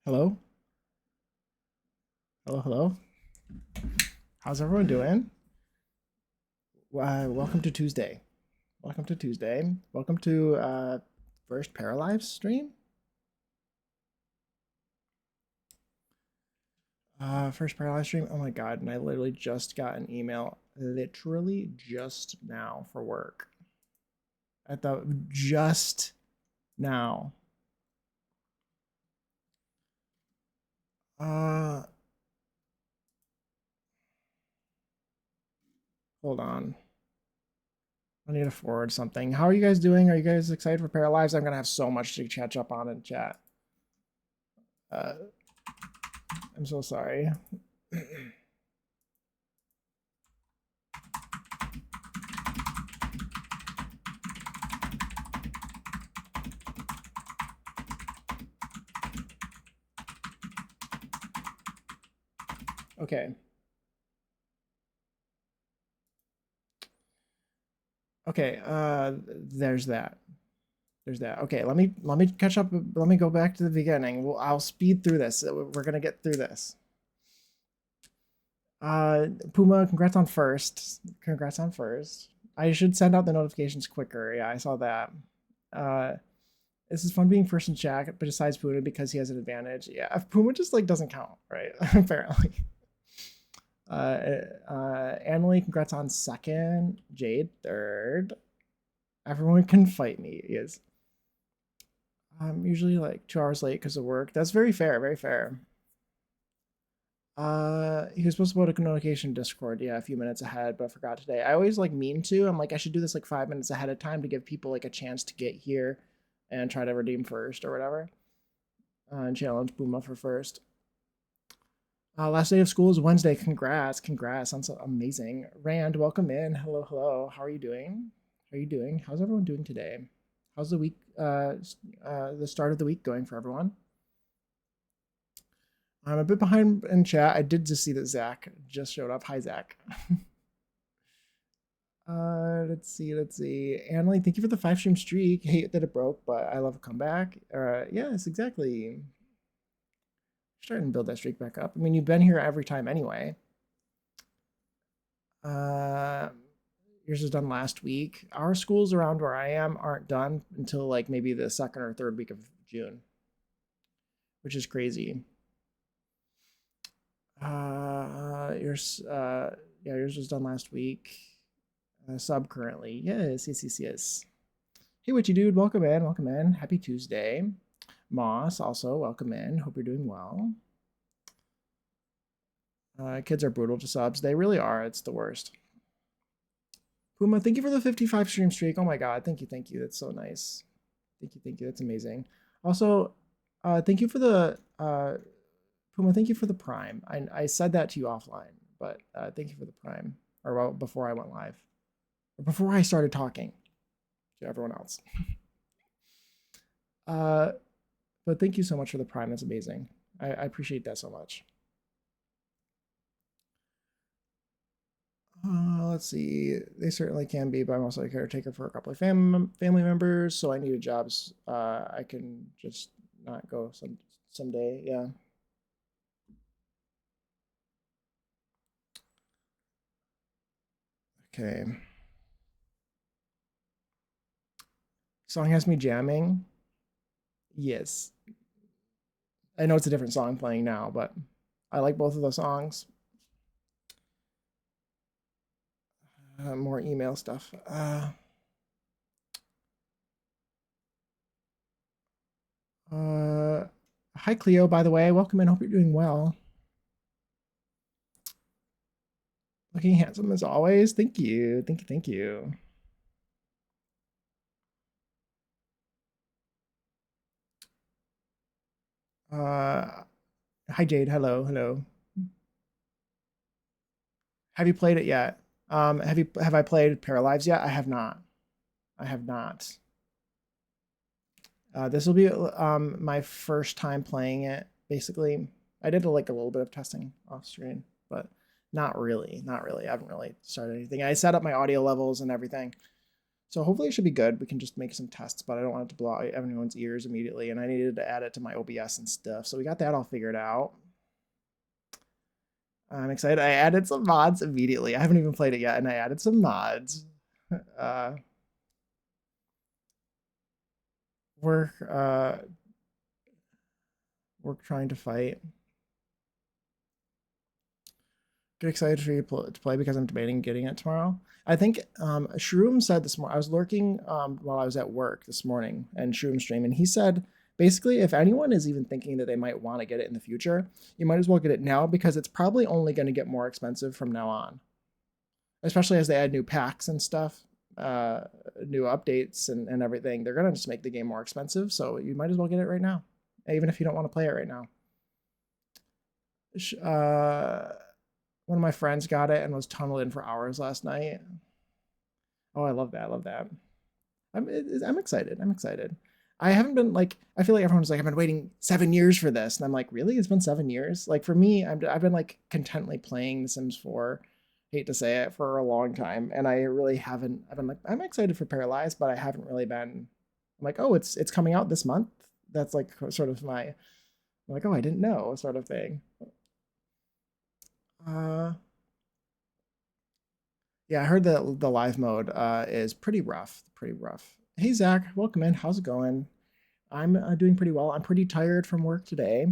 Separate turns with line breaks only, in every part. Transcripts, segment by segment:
Hello? Hello, hello. How's everyone doing? Welcome to Tuesday. Welcome to Tuesday. Welcome to first Paralives stream. First Paralives stream. Oh my god, and I literally just got an email literally just now for work. I thought just now. Uh Hold on. I need to forward something. How are you guys doing? Are you guys excited for Paralives? I'm gonna have so much to catch up on in chat. Uh I'm so sorry. Okay. Okay, there's that. There's that. Okay, let me catch up. Let me go back to the beginning. I'll speed through this. We're gonna get through this. Puma, congrats on first. Congrats on first. I should send out the notifications quicker. Yeah, I saw that. Uh, this is fun being first in chat, but besides Puma because he has an advantage. Yeah, Puma just like doesn't count, right? Apparently. Annalie, congrats on second. Jade, third. Everyone can fight me. Is I'm usually like 2 hours late because of work. That's very fair, very fair. He was supposed to put a notification Discord, yeah, a few minutes ahead, but I forgot today. I always like mean to. I'm like, I should do this like 5 minutes ahead of time to give people like a chance to get here and try to redeem first or whatever. And challenge Booma for first. Last day of school is Wednesday. Congrats, congrats. Sounds amazing. Rand, welcome in. Hello, hello. How are you doing? How are you doing? How's everyone doing today? How's the week? The start of the week going for everyone? I'm a bit behind in chat. I did just see that Zach just showed up. Hi, Zach. Let's see, let's see. Annalie, thank you for the 5 stream streak. Hate that it broke, but I love a comeback. Yes, exactly. Starting to build that streak back up. I mean, you've been here every time anyway. Uh, Yours was done last week. Our schools around where I am aren't done until like maybe the second or third week of June, which is crazy. Yours, yeah, yours was done last week. Sub currently. Yes, yes, yes, yes. Hey, what you dude? Welcome in, welcome in. Happy Tuesday. Moss, also welcome in. Hope you're doing well. Kids are brutal to subs. They really are. It's the worst. Puma, thank you for the 55 stream streak. Oh my god, thank you, thank you. That's so nice. Thank you, thank you. That's amazing. Also, thank you for the Puma. Thank you for the Prime. I said that to you offline, but thank you for the Prime. Or well, before I went live, or before I started talking to everyone else. But thank you so much for the Prime. That's amazing. I appreciate that so much. Let's see. They certainly can be, but I'm also a caretaker for a couple of family members, so I needed jobs. I can just not go someday. Yeah. Okay. Song has me jamming. Yes. I know it's a different song playing now, but I like both of those songs. More email stuff. Hi Cleo, by the way. Welcome in. Hope you're doing well. Looking handsome as always. Thank you. Thank you. Thank you. Hi Jade. Hello. Hello. Have you played it yet? Have I played Paralives yet? I have not. I have not. This will be my first time playing it. Basically, I did like a little bit of testing off screen, but not really. Not really. I haven't really started anything. I set up my audio levels and everything. So hopefully it should be good. We can just make some tests, but I don't want it to blow out everyone's ears immediately. And I needed to add it to my OBS and stuff. So we got that all figured out. I'm excited. I added some mods immediately. I haven't even played it yet, and I added some mods. Uh, we're trying to fight. Get excited for you to play because I'm debating getting it tomorrow. I think Shroom said this morning. I was lurking while I was at work this morning, and Shroom streamed, and he said basically if anyone is even thinking that they might want to get it in the future, you might as well get it now because it's probably only going to get more expensive from now on, especially as they add new packs and stuff, new updates and everything. They're going to just make the game more expensive, so you might as well get it right now, even if you don't want to play it right now. One of my friends got it and was tunneled in for hours last night. Oh, I love that. I love that. I'm excited. I'm excited. I haven't been like, I feel like everyone's like, I've been waiting 7 years for this. And I'm like, really? It's been 7 years? Like for me, I've been like contently playing The Sims 4, hate to say it, for a long time. And I really haven't, I've been like, I'm excited for Paralives, but I haven't really been, I'm like, oh, it's coming out this month. That's like sort of my, I'm like, oh, I didn't know sort of thing. Yeah, I heard that the live mode is pretty rough. Pretty rough. Hey Zach, welcome in. How's it going? I'm doing pretty well. I'm pretty tired from work today.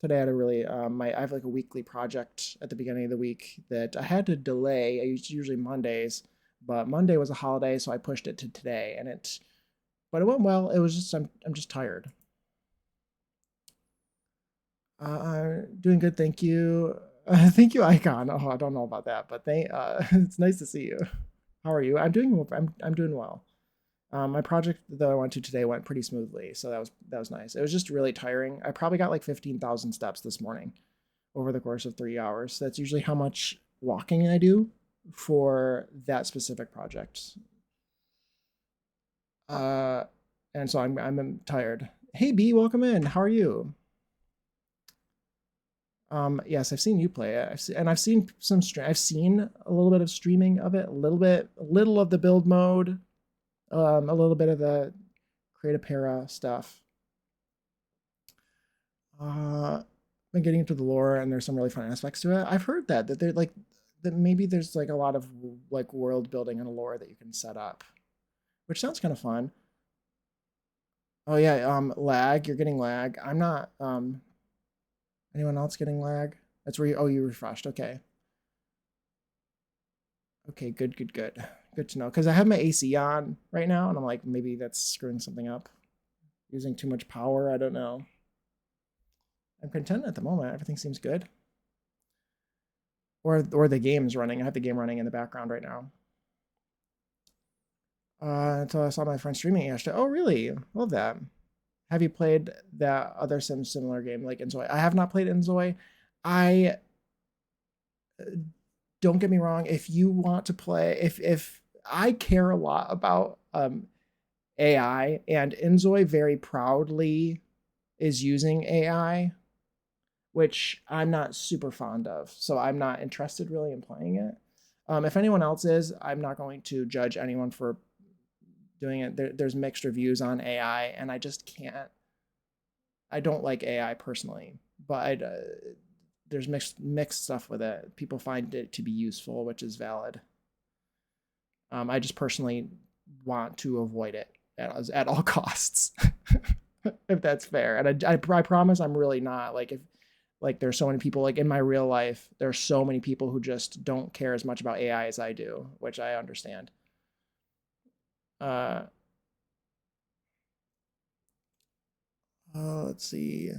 Today I had a really I have like a weekly project at the beginning of the week that I had to delay. It's usually Mondays, but Monday was a holiday, so I pushed it to today, and but it went well. It was just I'm just tired. Doing good, thank you. Thank you, Icon. Oh, I don't know about that, but it's nice to see you. How are you? I'm doing well. My project that I went to today went pretty smoothly, so that was nice. It was just really tiring. I probably got like 15,000 steps this morning over the course of 3 hours. That's usually how much walking I do for that specific project. Uh, and so I'm tired. Hey B, welcome in. How are you? Yes, I've seen you play it. I've seen some stream. I've seen a little bit of streaming of it, a little of the build mode, a little bit of the create a para stuff. Been getting into the lore, and there's some really fun aspects to it. I've heard that they're like that maybe there's like a lot of like world building and a lore that you can set up, which sounds kind of fun. Oh yeah, lag. You're getting lag. I'm not. Anyone else getting lag? That's where you. Oh, you refreshed. Okay. Okay. Good. Good. Good. Good to know. Because I have my AC on right now, and I'm like, maybe that's screwing something up. Using too much power. I don't know. I'm content at the moment. Everything seems good. Or the game's running. I have the game running in the background right now. Until I saw my friend streaming yesterday. Oh, really? Love that. Have you played that other similar game like Inzoi? I have not played Inzoi. I don't get me wrong. If you want to play, if I care a lot about AI, and Inzoi very proudly is using AI, which I'm not super fond of. So I'm not interested really in playing it. If anyone else is, I'm not going to judge anyone for doing it. There's mixed reviews on AI, and I just can't. I don't like AI personally, but there's mixed stuff with it. People find it to be useful, which is valid. I just personally want to avoid it at all costs, if that's fair. And I promise I'm really not. Like if like there's so many people like in my real life, there's so many people who just don't care as much about AI as I do, which I understand. Uh, let's see.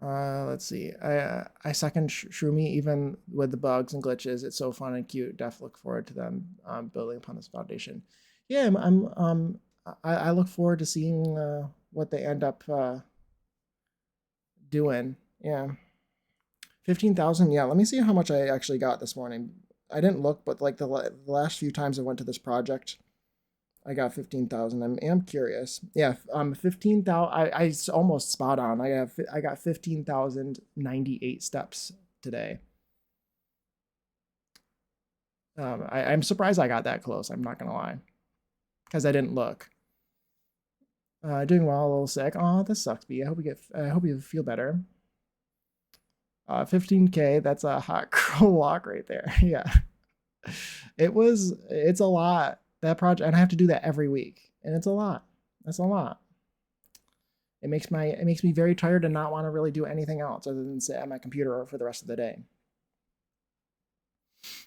Let's see. I second Shroomy even with the bugs and glitches. It's so fun and cute. Definitely look forward to them building upon this foundation. Yeah, I look forward to seeing what they end up doing. Yeah, 15,000. Yeah, let me see how much I actually got this morning. I didn't look, but like the last few times I went to this project, I got 15,000. I'm curious. Yeah, 15,000. I almost spot on. I got 15,098 steps today. I'm surprised I got that close. I'm not gonna lie, because I didn't look. Doing well, a little sick. Oh, this sucks, B. I hope you feel better. 15K. That's a hot girl walk right there. Yeah, it's a lot, that project, and I have to do that every week, and it's a lot. That's a lot. It makes me very tired and not want to really do anything else other than sit at my computer for the rest of the day.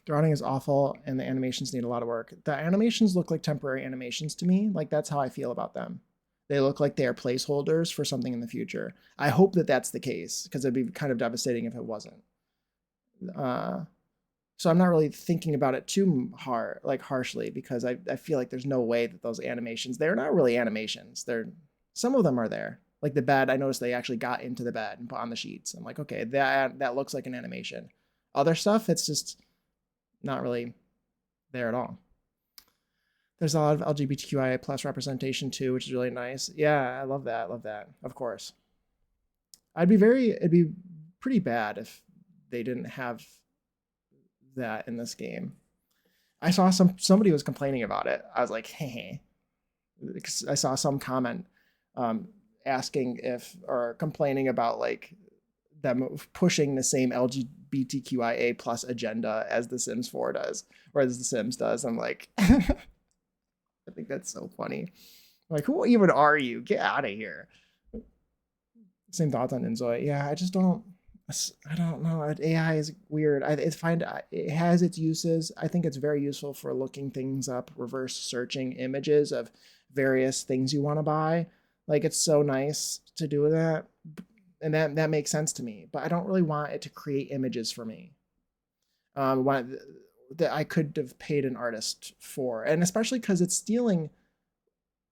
The routing is awful, and the animations need a lot of work. The animations look like temporary animations to me. Like, that's how I feel about them. They look like they are placeholders for something in the future. I hope that that's the case, because it'd be kind of devastating if it wasn't. So I'm not really thinking about it too harshly, because I feel like there's no way that those animations, they're not really animations. Some of them are there. Like the bed, I noticed they actually got into the bed and put on the sheets. I'm like, okay, that looks like an animation. Other stuff, it's just not really there at all. There's a lot of LGBTQIA plus representation too, which is really nice. Yeah, I love that. I love that. Of course. It'd be pretty bad if they didn't have that in this game. I saw somebody was complaining about it. I was like, hey, I saw some comment asking if, or complaining about like them pushing the same LGBTQIA plus agenda as The Sims 4 does, or as The Sims does. I'm like, I think that's so funny. Like, who even are you? Get out of here. Same thoughts on Inzoi. Yeah, I just don't. I don't know. AI is weird. It has its uses. I think it's very useful for looking things up, reverse searching images of various things you want to buy. Like, it's so nice to do that, and that makes sense to me. But I don't really want it to create images for me. That I could have paid an artist for, and especially because it's stealing.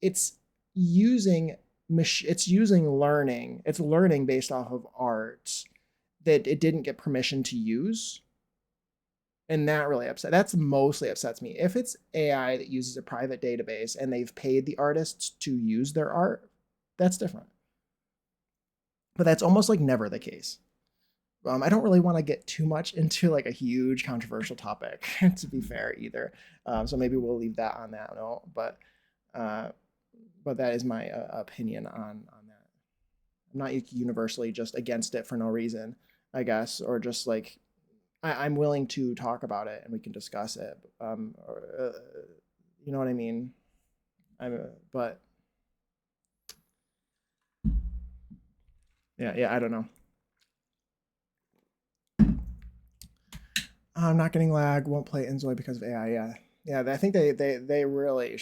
It's using it's using learning. It's learning based off of art that it didn't get permission to use. And that's mostly upsets me. If it's AI that uses a private database and they've paid the artists to use their art, that's different. But that's almost like never the case. I don't really want to get too much into like a huge controversial topic, to be fair, either. So maybe we'll leave that on that note. But that is my opinion on that. I'm not universally just against it for no reason, I guess, or just like I'm willing to talk about it and we can discuss it. You know what I mean? But yeah, I don't know. I'm not getting lag. Won't play Inzoi because of AI. Yeah. I think they really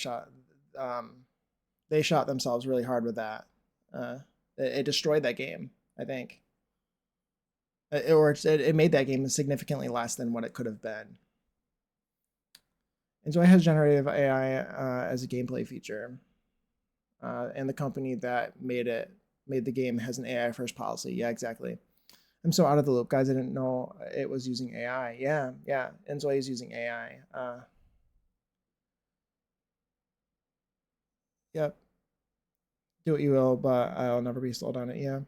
um, they shot themselves really hard with that. It destroyed that game, I think, it made that game significantly less than what it could have been. Enjoy has generative AI as a gameplay feature, and the company that made the game has an AI first policy. Yeah, exactly. I'm so out of the loop, guys. I didn't know it was using AI. Yeah. Enjoy is using AI. Yep. Do what you will, but I'll never be sold on it. Yeah.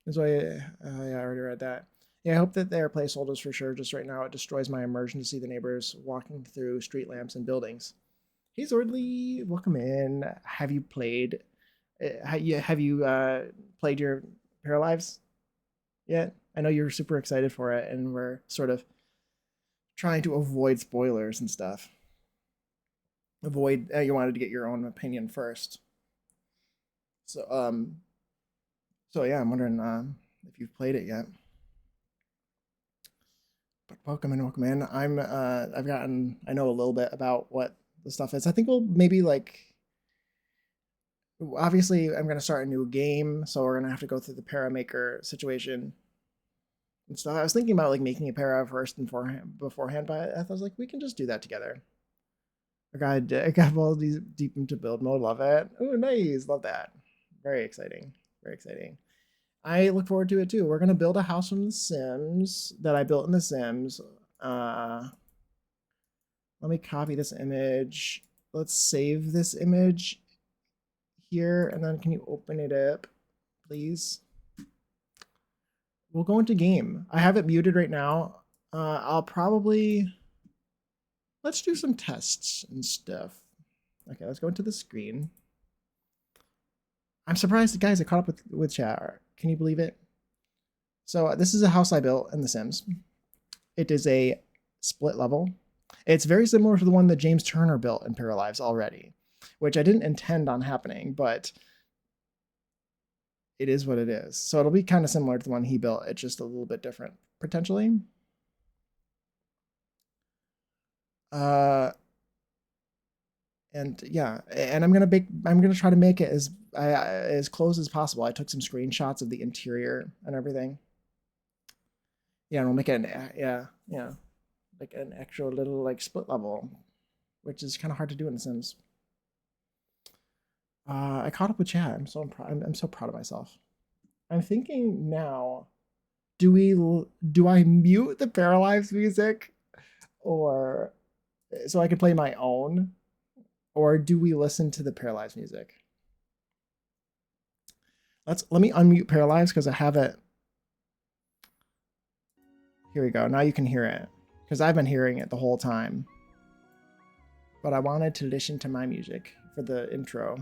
Enjoy. Yeah, I already read that. Yeah, I hope that they are placeholders for sure. Just right now, it destroys my immersion to see the neighbors walking through street lamps and buildings. Hey, Zordly, welcome in. Have you played? Have you played your Paralives yet? I know you're super excited for it, and we're sort of trying to avoid spoilers and stuff. You wanted to get your own opinion first. So so yeah, I'm wondering if you've played it yet. But welcome in. I know a little bit about what the stuff is. I think we'll maybe like, obviously I'm gonna start a new game, so we're gonna have to go through the Paramaker situation and stuff. I was thinking about like making a para first and beforehand, but I was like, we can just do that together. I got all these deep into build mode. Love it. Oh, nice. Love that. Very exciting. Very exciting. I look forward to it too. We're gonna build a house from The Sims that I built in The Sims. Let me copy this image. Let's save this image here, and then can you open it up, please? We'll go into game. I have it muted right now. I'll probably let's do some tests and stuff. Okay, let's go into the screen. I'm surprised, guys, I caught up with chat. Can you believe it? So this is a house I built in The Sims. It is a split level. It's very similar to the one that James Turner built in Paralives already, which I didn't intend on happening, but it is what it is. So it'll be kind of similar to the one he built. It's just a little bit different, potentially. And yeah, and I'm gonna try to make it as close as possible. I took some screenshots of the interior and everything. Yeah, and we'll make it like an extra little like split level, which is kind of hard to do in The Sims. I caught up with chat. I'm so proud of myself. I'm thinking now, do I mute the Paralives music, or so I can play my own, or do we listen to the Paralives music? Let me unmute Paralives because I have it. Here we go. Now you can hear it because I've been hearing it the whole time. But I wanted to listen to my music for the intro.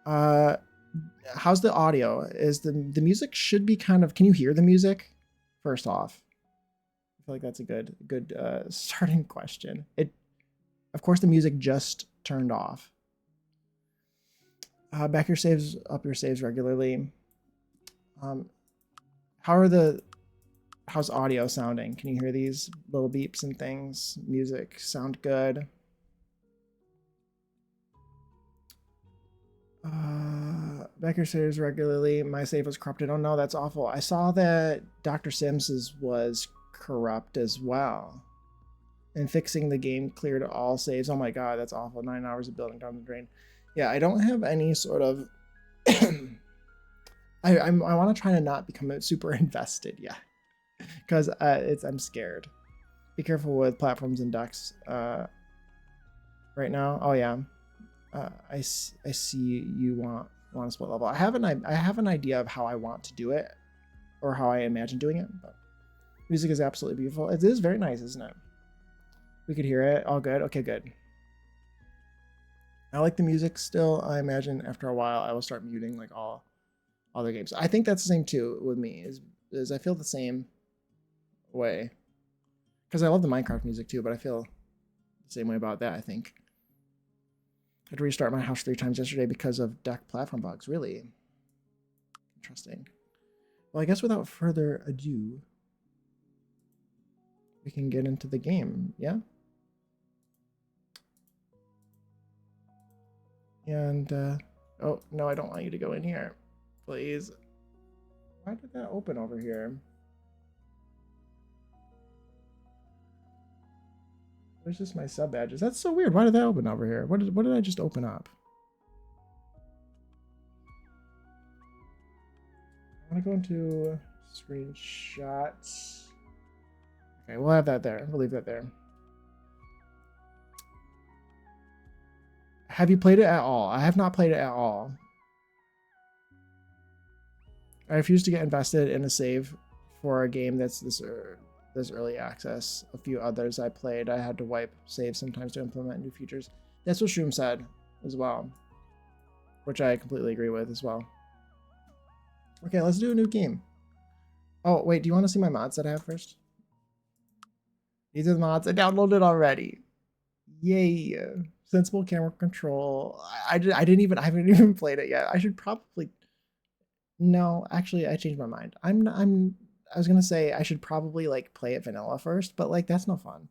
How's the audio? Is the music should be kind of, can you hear the music? First off, I feel like that's a good starting question. Of course the music just turned off. Back your saves, up your saves regularly. How's audio sounding? Can you hear these little beeps and things? Music sound good? Back your saves regularly. My save was corrupted. Oh no, that's awful. I saw that Dr. Sims's was corrupt as well. And fixing the game cleared all saves. Oh my god, that's awful. 9 hours of building down the drain. Yeah, I don't have any sort of I want to try to not become super invested yet. Because I'm scared. Be careful with platforms and ducks. Right now, oh yeah, I see you want a split level. I have an idea of how I want to do it, or how I imagine doing it. But music is absolutely beautiful. It is very nice, isn't it? We could hear it. All good. Okay, good. I like the music still. I imagine after a while I will start muting like all other games. I think that's the same too with me. Is I feel the same way, because I love the Minecraft music too, but I feel the same way about that. I think I had to restart my house 3 times yesterday because of duck platform bugs. Really interesting. Well, I guess without further ado, we can get into the game. Yeah. And oh no, I don't want you to go in here, please. Why did that open over here? Where's just my sub badges? That's so weird. Why did that open over here? What did I just open up? I want to go into screenshots. Okay, we'll have that there. We'll leave that there. Have you played it at all? I have not played it at all. I refuse to get invested in a save for a game that's this early access. A few others I played, I had to wipe saves sometimes to implement new features. That's what Shroom said as well, which I completely agree with as well. Okay, let's do a new game. Oh, wait, do you want to see my mods that I have first? These are the mods I downloaded already. Yay. Sensible camera control. I haven't even played it yet. I should probably... No, actually, I changed my mind. I was gonna say I should probably like play it vanilla first, but like that's no fun.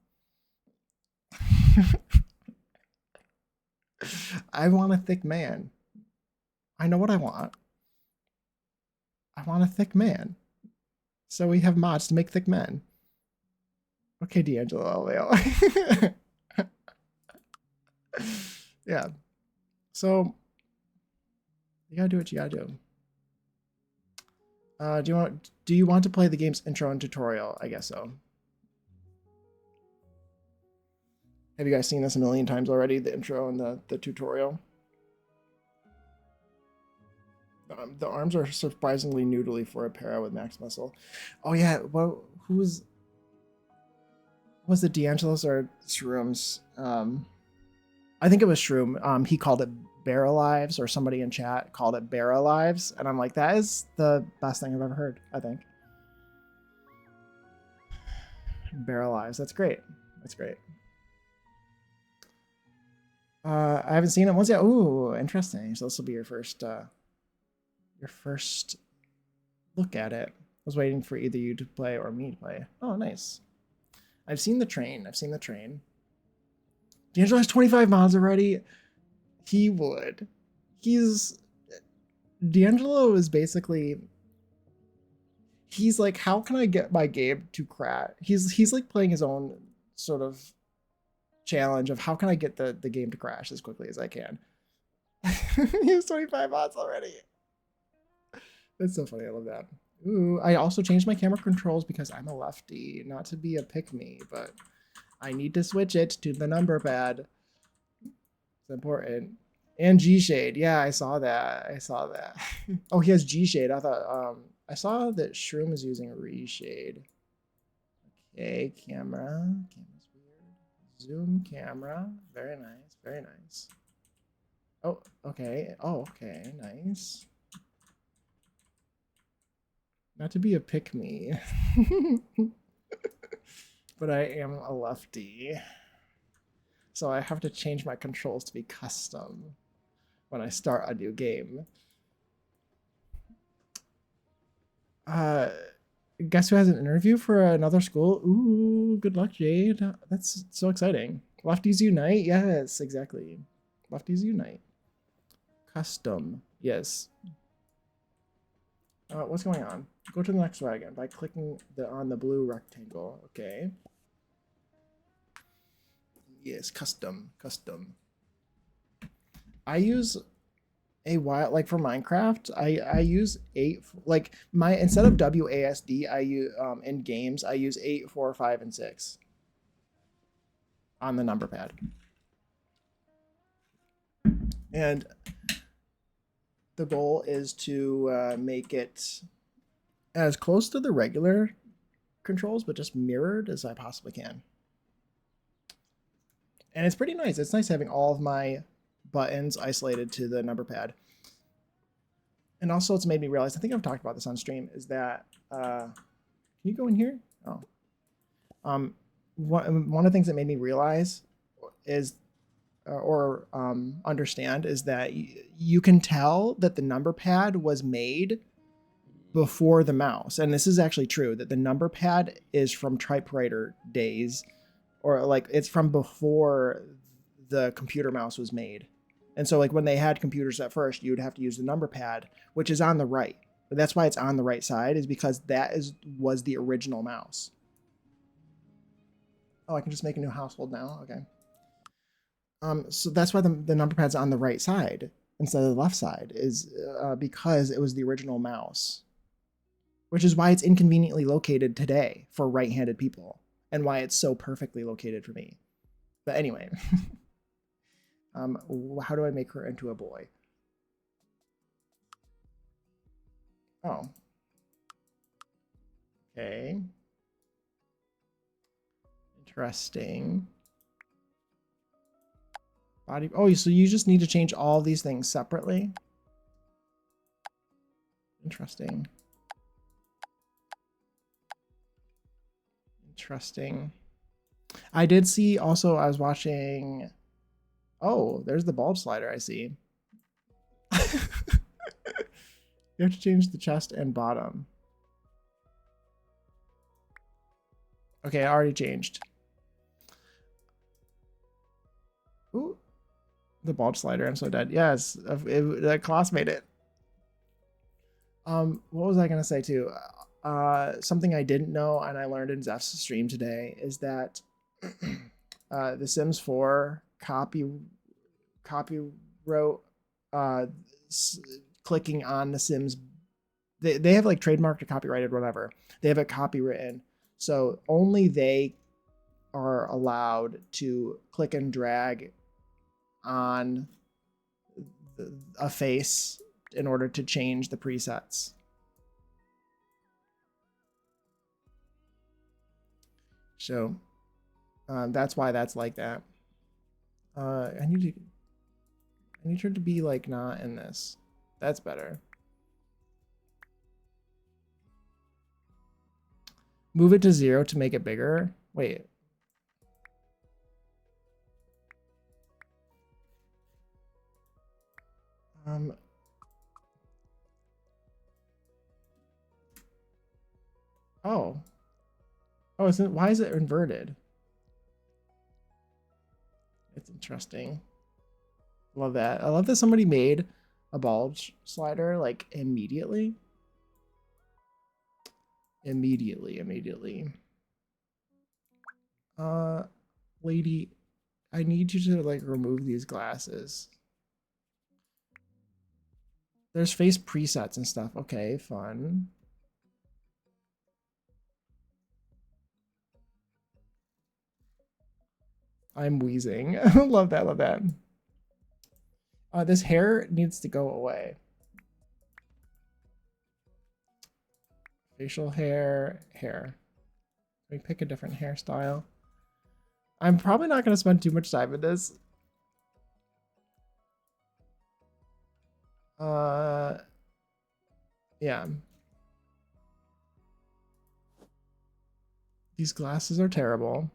I want a thick man. I know what I want. I want a thick man. So we have mods to make thick men. Okay, D'Angelo. Yeah. So you gotta do what you gotta do. Do you want to play the game's intro and tutorial? I guess so. Have you guys seen this a million times already? The intro and the tutorial. The arms are surprisingly noodly for a para with max muscle. Oh yeah, what Was it D'Angelo's or Shroom's? I think it was Shroom. He called it Paralives, or somebody in chat called it Paralives, and I'm like, that is the best thing I've ever heard. I think Paralives. That's great. That's great. I haven't seen it once yet. Ooh, interesting. So this will be your first look at it. I was waiting for either you to play or me to play. Oh, nice. I've seen the train. D'Angelo has 25 mods already. He would. D'Angelo is basically, he's like, how can I get my game to crash? He's like playing his own sort of challenge of how can I get the game to crash as quickly as I can. He has 25 mods already. That's so funny. I love that. Ooh, I also changed my camera controls because I'm a lefty, not to be a pick-me, but I need to switch it to the number pad. It's important. And G-Shade. Yeah, I saw that. Oh, he has G-Shade. I thought, I saw that Shroom is using Reshade. Okay, camera. Camera's weird. Zoom camera. Very nice. Very nice. Oh, okay. Oh, okay. Nice. Not to be a pick-me. But I am a lefty. So I have to change my controls to be custom when I start a new game. Guess who has an interview for another school? Ooh, good luck, Jade. That's so exciting. Lefties unite? Yes, exactly. Lefties unite. Custom. Yes. What's going on? Go to the next wagon by clicking on the blue rectangle. Okay. Yes, custom. I use a while, like for Minecraft, I use 8, like my, instead of WASD, I use in games I use 8, 4, 5, and 6 on the number pad. And the goal is to make it as close to the regular controls, but just mirrored as I possibly can. And it's pretty nice. It's nice having all of my buttons isolated to the number pad. And also it's made me realize, I think I've talked about this on stream, is that, can you go in here? Oh. One of the things that made me realize is, understand, is that you can tell that the number pad was made before the mouse. And this is actually true, that the number pad is from typewriter days, or like it's from before the computer mouse was made. And so like when they had computers at first, you would have to use the number pad, which is on the right. But that's why it's on the right side, is because that was the original mouse. Oh, I can just make a new household now. Okay. So that's why the number pad's on the right side instead of the left side, is because it was the original mouse, which is why it's inconveniently located today for right-handed people, and why it's so perfectly located for me. But anyway, how do I make her into a boy? Oh. Okay. Interesting. Body. Oh, so you just need to change all these things separately? Interesting. Interesting. I did see also, I was watching. Oh, there's the bulb slider, I see. You have to change the chest and bottom. Okay, I already changed. Ooh, the bulb slider. I'm so dead. Yes, the class made it. What was I gonna say too? Something I didn't know and I learned in Zeph's stream today is that The Sims 4 wrote clicking on the Sims. They have like trademarked or copyrighted, whatever. They have it copywritten, so only they are allowed to click and drag on a face in order to change the presets. So That's why that's like that. I need her to be like not in this. That's better. Move it to 0 to make it bigger. Wait. Oh. Oh, isn't why is it inverted? It's interesting. Love that. I love that somebody made a bulge slider like immediately. Immediately. Lady, I need you to like remove these glasses. There's face presets and stuff. Okay, fun. I'm wheezing. Love that, love that. This hair needs to go away. Facial hair, hair. Let me pick a different hairstyle. I'm probably not going to spend too much time in this. Yeah. These glasses are terrible.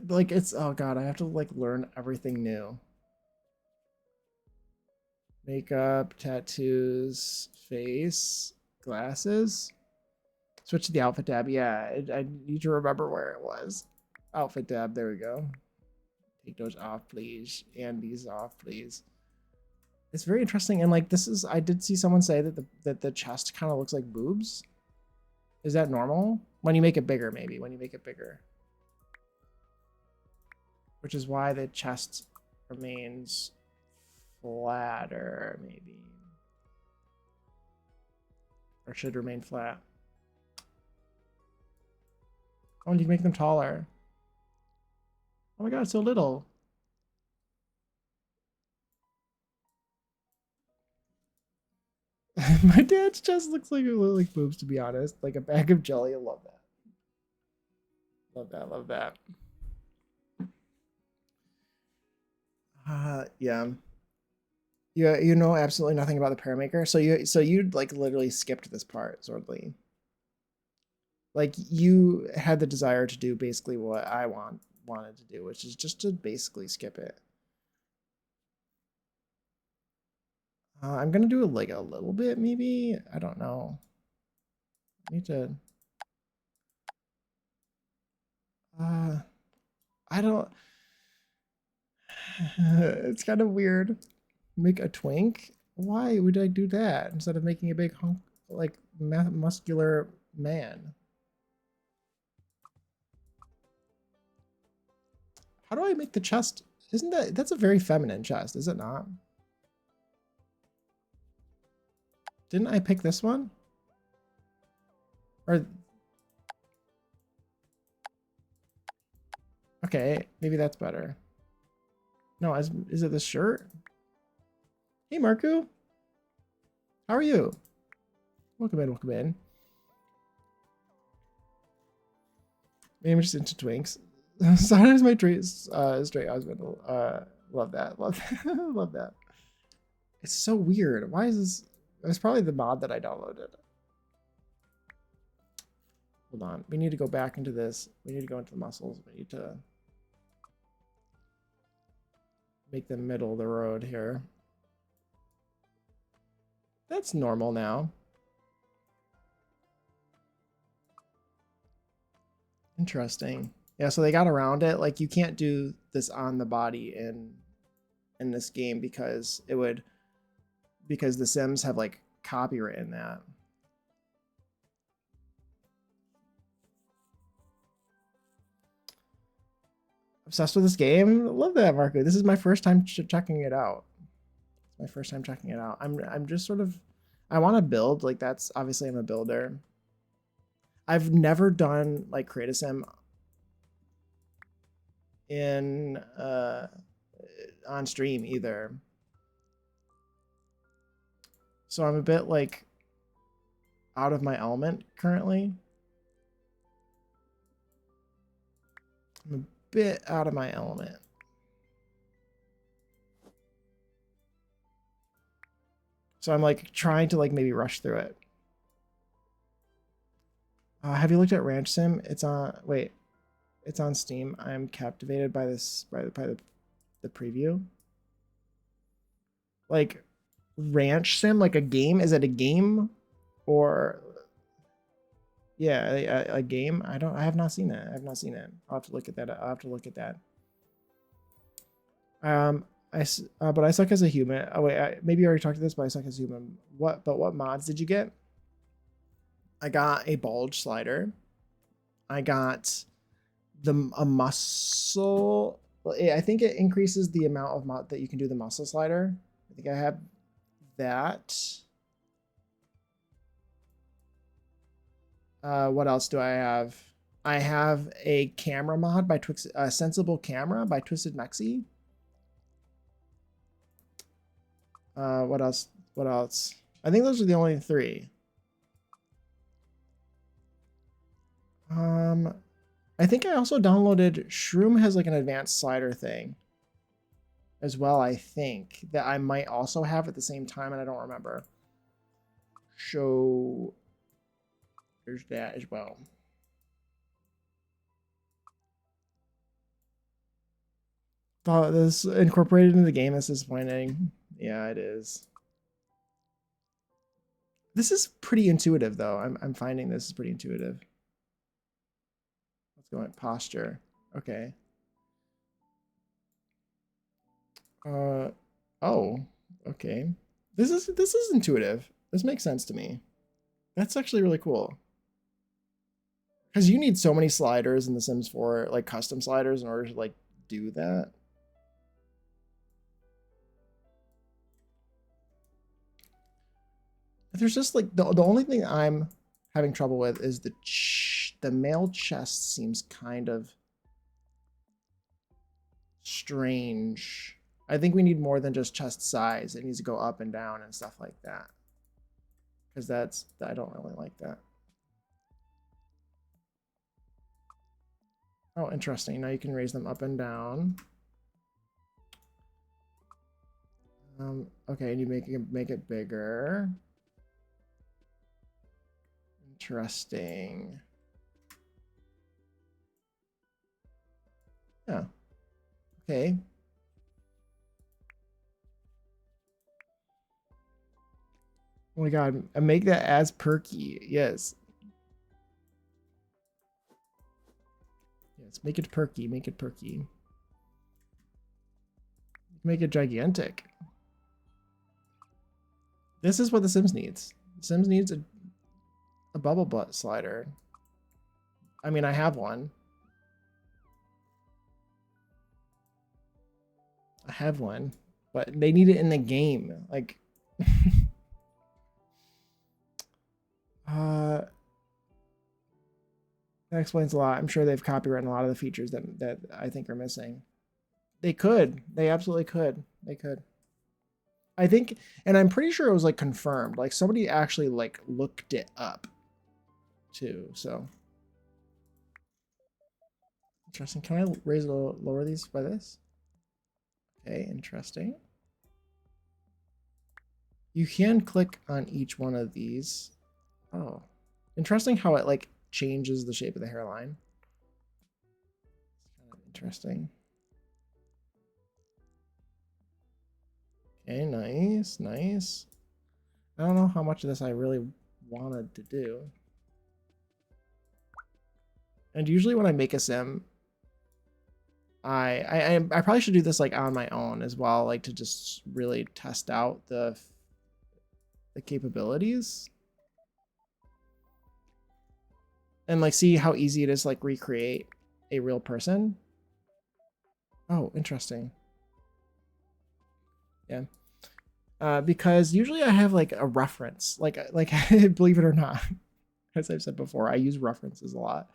Like it's, oh god, I have to like learn everything new. Makeup, tattoos, face, glasses. Switch to the outfit tab. Yeah, I need to remember where it was. Outfit tab, there we go. Take those off, please. And these off, please. It's very interesting. And like this is, I did see someone say that the chest kind of looks like boobs. Is that normal? When you make it bigger, maybe. When you make it bigger. Which is why the chest remains flatter, maybe. Or should remain flat. Oh, and you can make them taller. Oh my god, so little. My dad's chest looks like boobs, to be honest. Like a bag of jelly. I love that. Love that, love that. Yeah. You know absolutely nothing about the Paramaker. So you like literally skipped this part, Zordly. Like you had the desire to do basically what I wanted to do, which is just to basically skip it. I'm gonna do like a little bit, maybe. I don't know. I need to. I don't. It's kind of weird. Make a twink. Why would I do that instead of making a big hunk, like muscular man? How do I make the chest? Isn't that's a very feminine chest, is it not? Didn't I pick this one? Or okay, maybe that's better. No, is it this shirt? Hey Marku, how are you? Welcome in, welcome in. Maybe I'm just into twinks. Sometimes my straight husband. Love that, love that, love that. It's so weird. Why is this? It's probably the mod that I downloaded. Hold on. We need to go back into this. We need to go into the muscles. We need to make them middle of the road here. That's normal now. Interesting. Yeah, so they got around it. Like you can't do this on the body in this game because the Sims have like copyright in that. Obsessed with this game. Love that, Marco. This is my first time checking it out. It's my first time checking it out. I'm just sort of, I want to build. Like that's obviously I'm a builder. I've never done like create a sim in on stream either. So I'm a bit like out of my element currently. I'm a bit out of my element. So I'm like trying to like maybe rush through it. Have you looked at Ranch Sim? It's on, wait, it's on Steam. I'm captivated by this, by the preview. Like Ranch Sim, like a game? Is it a game or yeah, a game? I have not seen that. I have not seen it. I'll have to look at that. I'll have to look at that. But I suck as a human. Oh wait, maybe you already talked to this, but I suck as a human. What mods did you get? I got a bulge slider. I got a muscle. I think it increases the amount of mod that you can do the muscle slider. I think I have that. What else do I have? I have a camera mod by Sensible Camera by Twisted Mexi. What else? What else? I think those are the only three. I think I also downloaded Shroom has like an advanced slider thing as well. I think that I might also have at the same time, and I don't remember. So there's that as well. Thought this incorporated into the game is disappointing. Yeah, it is. This is pretty intuitive though. I'm finding this is pretty intuitive. Let's go at posture. Okay. Oh, okay. This is intuitive. This makes sense to me. That's actually really cool. Because you need so many sliders in The Sims 4, like custom sliders, in order to like do that. There's just like the only thing I'm having trouble with is the male chest seems kind of strange. I think we need more than just chest size. It needs to go up and down and stuff like that. Because I don't really like that. Oh, interesting. Now you can raise them up and down. Okay, and you make it bigger. Interesting. Yeah. Okay. Oh my god, make that as perky. Yes. Yes, make it perky, make it perky. Make it gigantic. This is what The Sims needs. The Sims needs a bubble butt slider. I mean, I have one. I have one, but they need it in the game. Like, that explains a lot. I'm sure they've copyrighted a lot of the features that I think are missing. They could. They absolutely could. They could. I think, and I'm pretty sure it was like confirmed. Like somebody actually like looked it up too. So interesting. Can I raise or lower these by this? Okay, interesting. You can click on each one of these. Oh, interesting how it like changes the shape of the hairline. It's kind of interesting. Okay, nice, nice. I don't know how much of this I really wanted to do. And usually when I make a sim, I probably should do this like on my own as well, like to just really test out the capabilities and like see how easy it is to like recreate a real person. Oh, interesting. Yeah. Because usually I have like a reference, like believe it or not, as I've said before, I use references a lot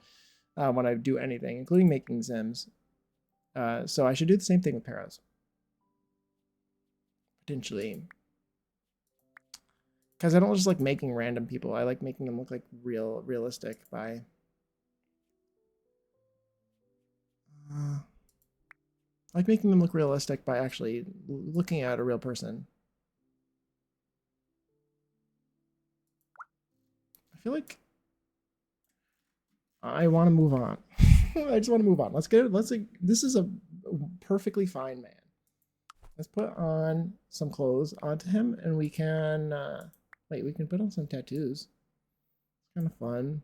when I do anything, including making Sims. So I should do the same thing with Paras. Potentially. Because I don't just like making random people. I like making them look like realistic by... I like making them look realistic by actually looking at a real person. I feel like I want to move on. I just want to move on. Let's get it. This is a perfectly fine man. Let's put on some clothes onto him, and we can wait. We can put on some tattoos. It's kind of fun.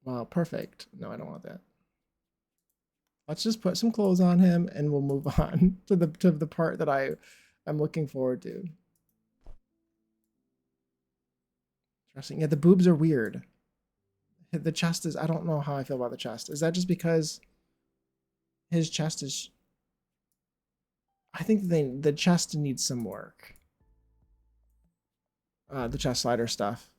Wow, perfect. No, I don't want that. Let's just put some clothes on him, and we'll move on to the part that I'm looking forward to. Interesting. Yeah, the boobs are weird. The chest is. I don't know how I feel about the chest. Is that just because his chest is? I think the chest needs some work. The chest slider stuff.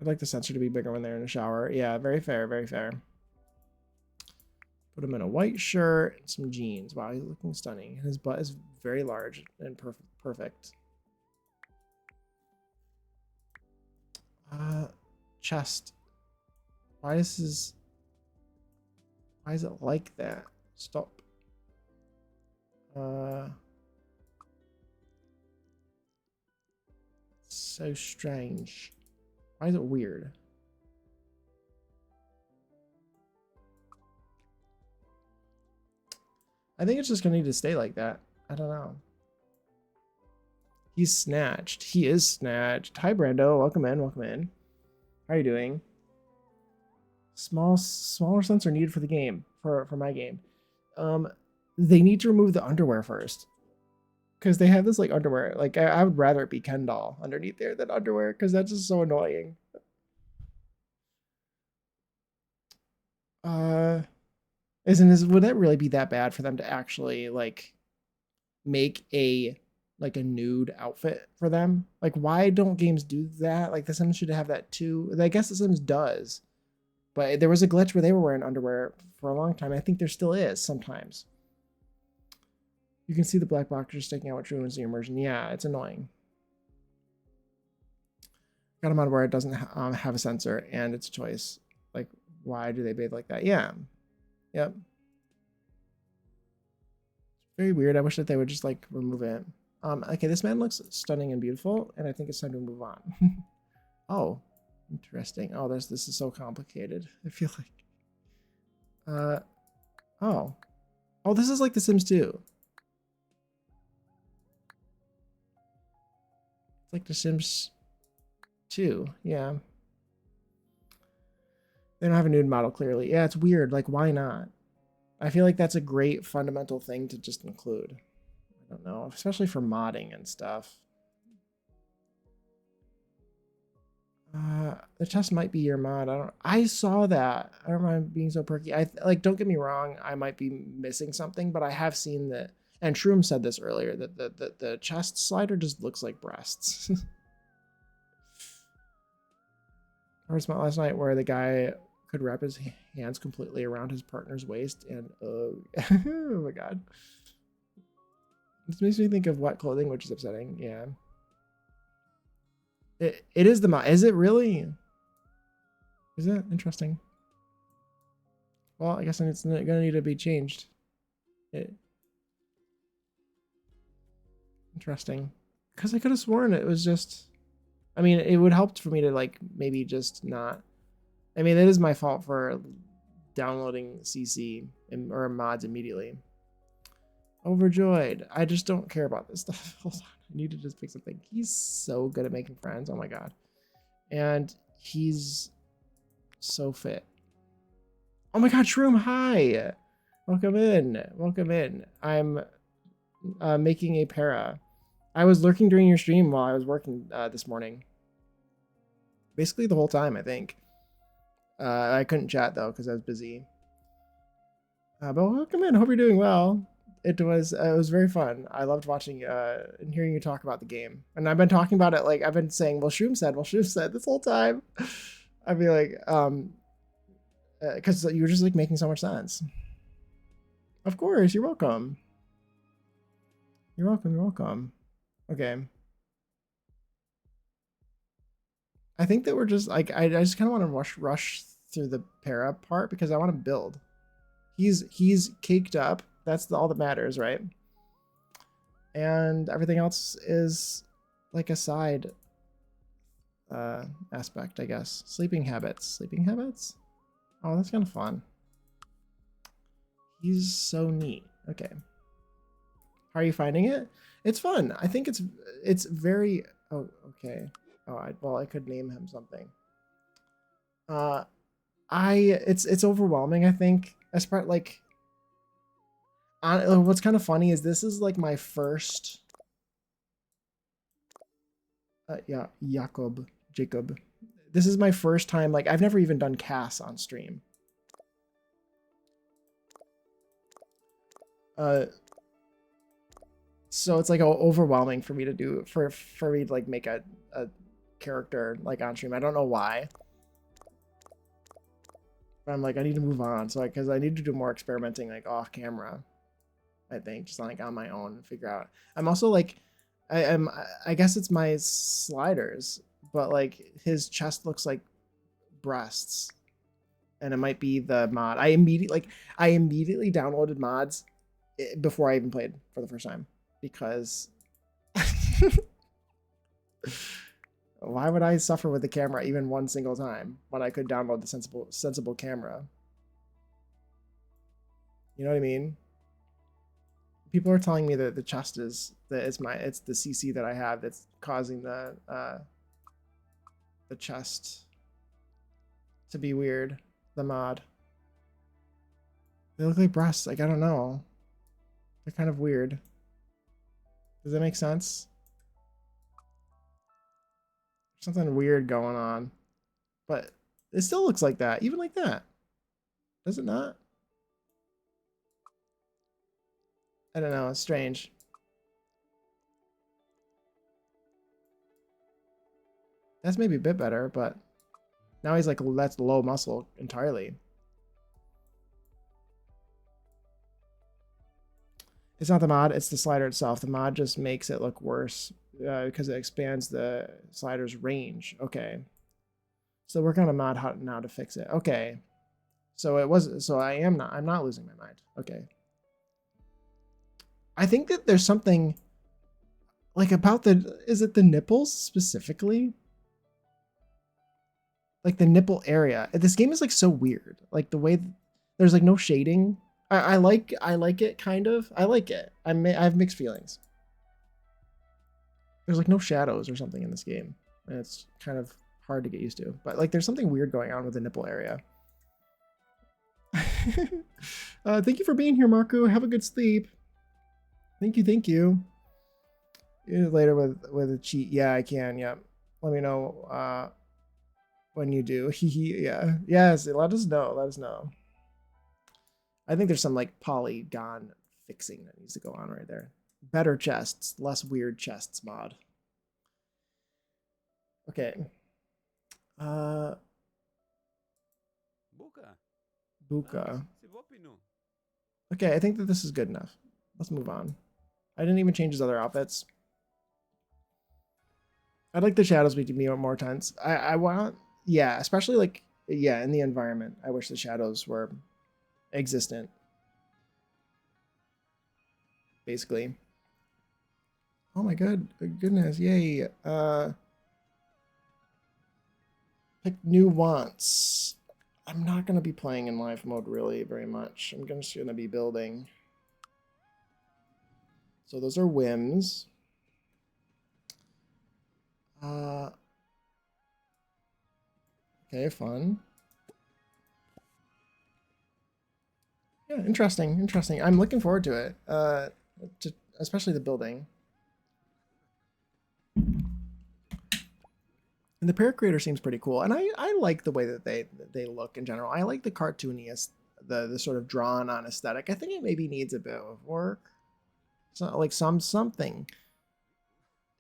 I'd like the sensor to be bigger when they're in the shower. Yeah, very fair, very fair. Put him in a white shirt and some jeans. Wow, he's looking stunning. His butt is very large and perfect. Chest. Why is it like that? Stop. So strange. Why is it weird? I think it's just gonna need to stay like that. I don't know. He's snatched. He is snatched. Hi, Brando. Welcome in. Welcome in. How are you doing? Smaller sensor needed for the game. For my game. They need to remove the underwear first. Because they have this like underwear. Like I would rather it be Ken doll underneath there than underwear, because that's just so annoying. Would that really be that bad for them to actually like make a nude outfit for them? Like, why don't games do that? Like, The Sims should have that too. I guess The Sims does, but there was a glitch where they were wearing underwear for a long time. I think there still is sometimes. You can see the black boxers sticking out, which ruins the immersion. Yeah, it's annoying. Got a mod where it doesn't have a sensor and it's a choice. Like, why do they bathe like that? Yeah. Yep. Very weird. I wish that they would just like remove it. Okay, this man looks stunning and beautiful, and I think it's time to move on. Oh, interesting. Oh, this is so complicated. I feel like. Oh, this is like The Sims 2. It's like The Sims 2. Yeah. They don't have a nude model clearly. Yeah, it's weird. Like, why not? I feel like that's a great fundamental thing to just include. I don't know, especially for modding and stuff. The chest might be your mod. I saw that. I don't mind being so perky. Don't get me wrong, I might be missing something, but I have seen that, and Shroom said this earlier, that the chest slider just looks like breasts. I heard about last night where the guy could wrap his hands completely around his partner's waist, and oh my god. This makes me think of wet clothing, which is upsetting. Yeah. It is the mod. Is it really? Is that interesting? Well, I guess it's gonna need to be changed. Interesting. Because I could have sworn it was just. I mean, it would help for me to like maybe just not. I mean, it is my fault for downloading CC or mods immediately. Overjoyed. I just don't care about this stuff. Hold on. I need to just pick something. He's so good at making friends. Oh my god. And he's so fit. Oh my god, Shroom, hi. Welcome in. Welcome in. I'm making a para. I was lurking during your stream while I was working this morning. Basically the whole time, I think. I couldn't chat though because I was busy. But welcome in. Hope you're doing well. It was very fun. I loved watching and hearing you talk about the game. And I've been talking about it like I've been saying, well, Shroom said this whole time. I feel like because you were just like making so much sense. Of course, you're welcome. You're welcome. You're welcome. Okay. I think that we're just like I just kind of want to rush through the para part because I want to build. He's caked up. That's all that matters, right? And everything else is like a side aspect, I guess. Sleeping habits. Sleeping habits? Oh, that's kind of fun. He's so neat. Okay. How are you finding it? It's fun. I think it's very. Oh, okay. Oh, well, I could name him something. It's overwhelming. I think as part like. What's kind of funny is this is like my first. Yeah, Jacob. This is my first time. Like I've never even done Cass on stream. So it's like overwhelming for me to do for me to like make a character like on stream. I don't know why. But I'm like I need to move on. So because I need to do more experimenting like off camera. I think just like on my own and figure out. I'm also like I guess it's my sliders, but like his chest looks like breasts. And it might be the mod. I immediately downloaded mods before I even played for the first time because why would I suffer with the camera even one single time when I could download the sensible camera? You know what I mean? People are telling me that the chest is that it's the CC that I have that's causing the chest to be weird. The mod. They look like breasts. Like I don't know. They're kind of weird. Does that make sense? Something weird going on. But it still looks like that, even like that. Does it not? I don't know, it's strange. That's maybe a bit better, but now he's like, that's low muscle entirely. It's not the mod, it's the slider itself. The mod just makes it look worse because it expands the slider's range. Okay. So working on a mod now to fix it. Okay. So I'm not losing my mind. Okay. I think that there's something like about is it the nipples specifically? Like the nipple area. This game is like so weird. Like the way there's like no shading. I like it kind of. I like it. I have mixed feelings. There's like no shadows or something in this game, and it's kind of hard to get used to. But like there's something weird going on with the nipple area. Thank you for being here, Marco. Have a good sleep. Thank you. Thank you. Later with a cheat. Yeah, I can. Yeah. Let me know when you do. Yeah. Yes. Let us know. Let us know. I think there's some like polygon fixing that needs to go on right there. Better chests, less weird chests mod. Okay. Buka. Okay, I think that this is good enough. Let's move on. I didn't even change his other outfits. I'd like the shadows to be more tense. I want, yeah, especially like, yeah, in the environment. I wish the shadows were existent. Basically. Oh my goodness, yay. Pick new wants. I'm not gonna be playing in live mode really very much. I'm just gonna be building. So those are whims. Okay, fun. Yeah, interesting. I'm looking forward to it. Especially the building. And the pair creator seems pretty cool, and I like the way that they look in general. I like the cartooniest, the sort of drawn on aesthetic. I think it maybe needs a bit of work. So like something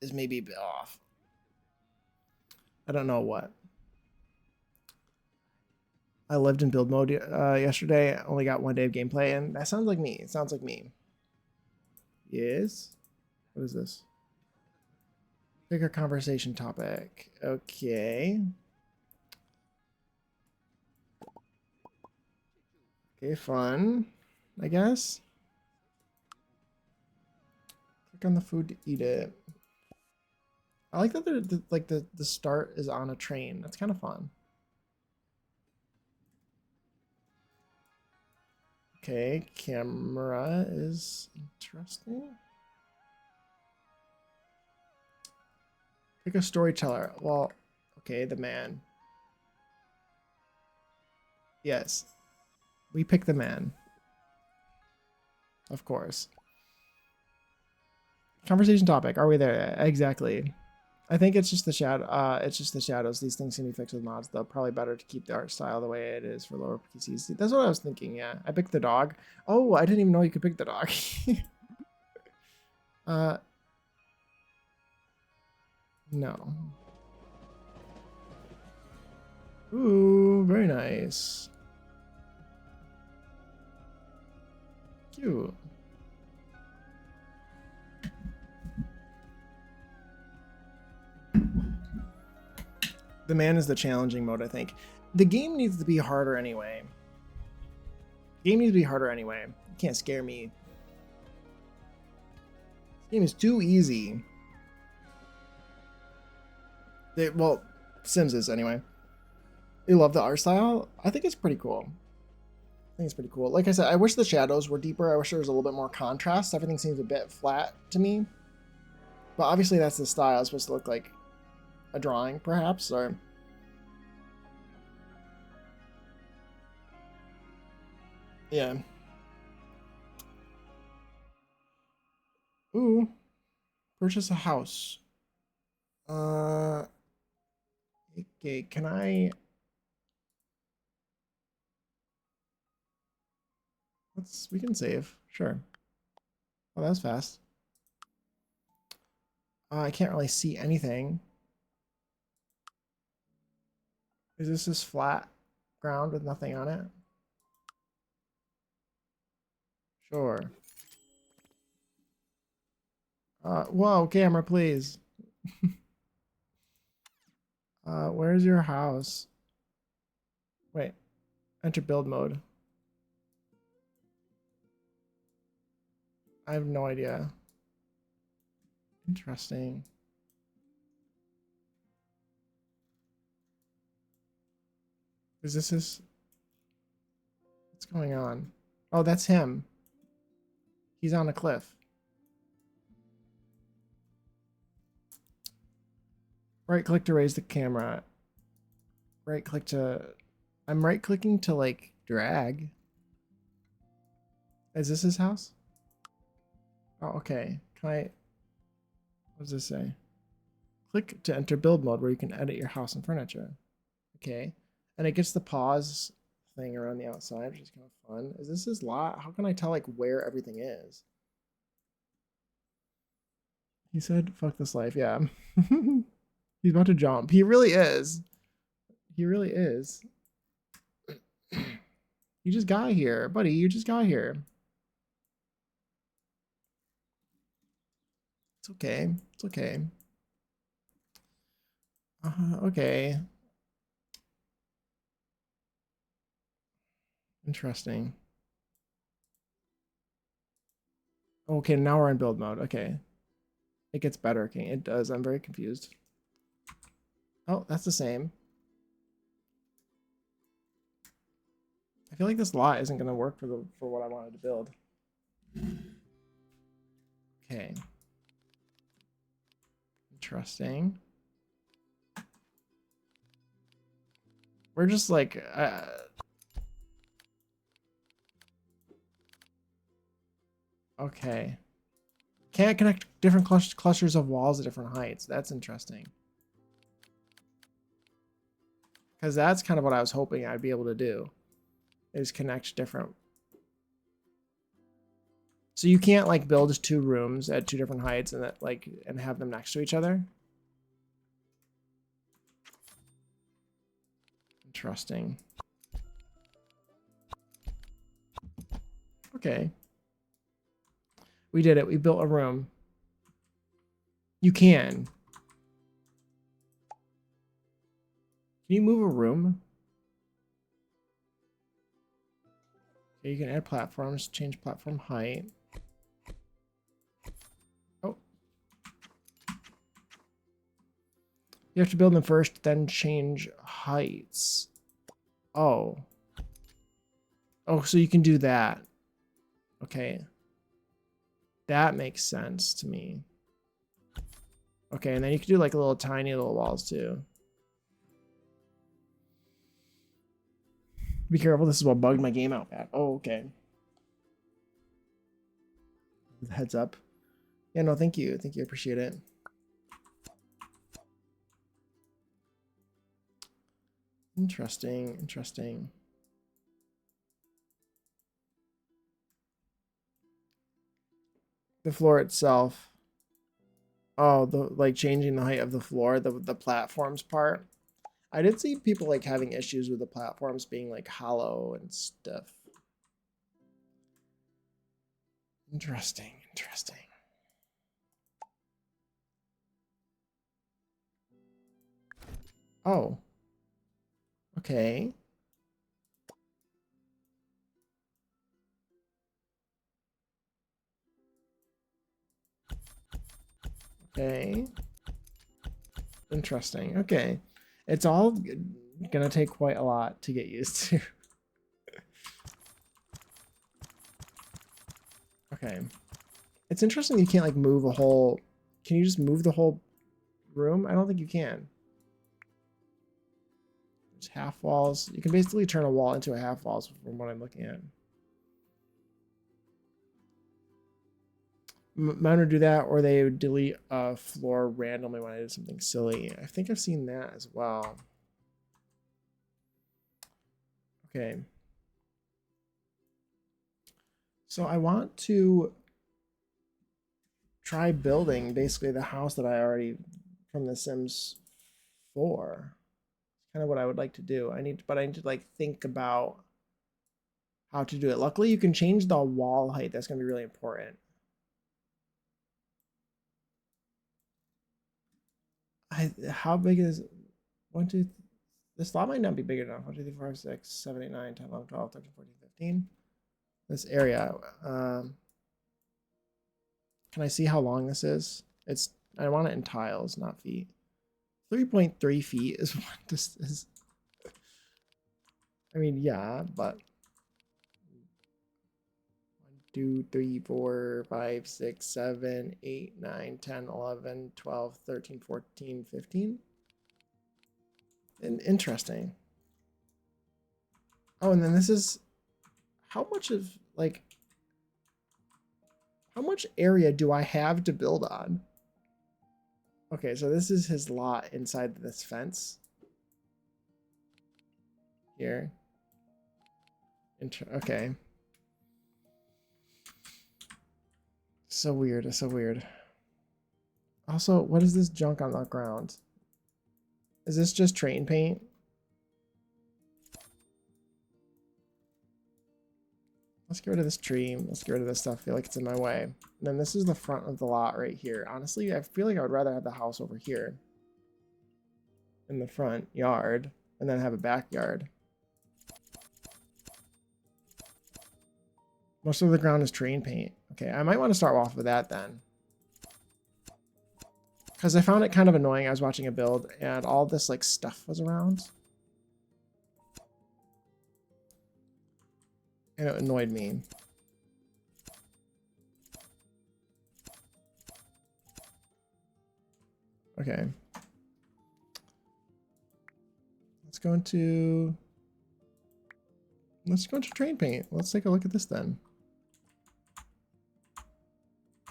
is maybe a bit off. I don't know what. I lived in build mode yesterday. I only got 1 day of gameplay, and that sounds like me. It sounds like me. Yes. What is this? Pick a conversation topic. Okay. Okay, fun, I guess. Click on the food to eat it. I like that the start is on a train. That's kind of fun. Okay, camera is interesting. Pick a storyteller. Well, okay, the man. Yes, we pick the man. Of course. Conversation topic. Are we there? Exactly. I think it's just the shadow. It's just the shadows. These things can be fixed with mods, though. Probably better to keep the art style the way it is for lower PCs. That's what I was thinking. Yeah, I picked the dog. Oh, I didn't even know you could pick the dog. uh, no. Ooh, very nice. Cute. The man is the challenging mode, I think. The game needs to be harder anyway. The game needs to be harder anyway. You can't scare me. This game is too easy. Well, Sims is anyway. You love the art style? I think it's pretty cool. I think it's pretty cool. Like I said, I wish the shadows were deeper. I wish there was a little bit more contrast. Everything seems a bit flat to me. But obviously that's the style. It's supposed to look like a drawing, perhaps, or... Yeah. Ooh. Purchase a house. Okay, can I... we can save. Sure. Oh, that was fast. I can't really see anything. Is this just flat ground with nothing on it? Sure. Whoa, camera, please. Where's your house? Wait, enter build mode. I have no idea. Interesting. Is this his... What's going on? Oh, that's him. He's on a cliff. Right click to raise the camera. Right click to... I'm right clicking to like drag. Is this his house? Oh, okay. Can I... What does this say? Click to enter build mode where you can edit your house and furniture. Okay. And it gets the pause thing around the outside, which is kind of fun. Is this his lot? How can I tell like where everything is? He said, fuck this life. Yeah. He's about to jump. He really is. He really is. You just got here. Buddy, you just got here. It's okay. It's okay. Okay. Interesting. Okay, now we're in build mode. Okay. It gets better. Okay, it does. I'm very confused. Oh, that's the same. I feel like this lot isn't going to work for what I wanted to build. Okay. Interesting. We're just like... okay. Can't connect different clusters of walls at different heights. That's interesting. Because that's kind of what I was hoping I'd be able to do. Is connect different... So you can't like build two rooms at two different heights and that like and have them next to each other. Interesting. Okay. We did it. We built a room. You can. Can you move a room? Okay, you can add platforms, change platform height. Oh. You have to build them first, then change heights. Oh. Oh, so you can do that. Okay. That makes sense to me. Okay, and then you can do like little tiny little walls too. Be careful, this is what bugged my game out bad. Oh, okay. Heads up. Yeah, no, thank you. Thank you, I appreciate it. Interesting, interesting. The floor itself. Oh, the like changing the height of the floor, the platforms part. I did see people like having issues with the platforms being like hollow and stuff. Interesting, interesting. Oh. Okay. Okay. Interesting. Okay. It's all gonna take quite a lot to get used to. Okay. It's interesting you can't like move a whole... Can you just move the whole room? I don't think you can. There's half walls. You can basically turn a wall into a half walls from what I'm looking at. Mine would do that, or they would delete a floor randomly when I did something silly. I think I've seen that as well. Okay. So I want to try building basically the house that I already from The Sims 4. It's kind of what I would like to do. I need to like think about how to do it. Luckily, you can change the wall height. That's going to be really important. How big is 1, 2? This lot might not be big enough. 1, 2, 3, 4, 5, 6, 7, 8, 9, 10, 11, 12, 13, 14, 15. This area. Can I see how long this is? It's I want it in tiles, not feet. 3.3 feet is what this is. I mean, yeah, but 1, 2, 3, 4, 5, 6, 7, 8, 9, 10, 11, 12, 13, 14, 15. And interesting. Oh, and then this is how much of like how much area do I have to build on? Okay, so this is his lot inside this fence. Here. Okay. So weird, it's so weird. Also, what is this junk on the ground? Is this just train paint? Let's get rid of this tree. Let's get rid of this stuff. I feel like it's in my way. And then this is the front of the lot right here. Honestly, I feel like I would rather have the house over here in the front yard and then have a backyard. Most of the ground is train paint. Okay, I might want to start off with that then. Because I found it kind of annoying. I was watching a build and all this like stuff was around. And it annoyed me. Okay. Let's go into train paint. Let's take a look at this then.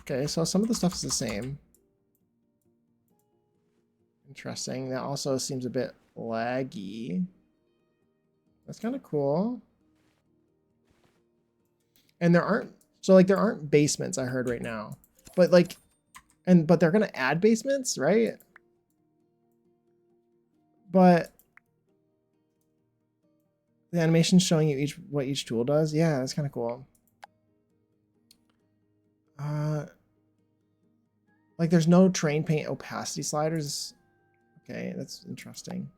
Okay, so some of the stuff is the same. Interesting. That also seems a bit laggy. That's kind of cool. And there aren't basements, I heard right now. But like but they're gonna add basements, right? But the animation's showing you what each tool does. Yeah, that's kind of cool. Like there's no train paint opacity sliders. Okay, that's interesting.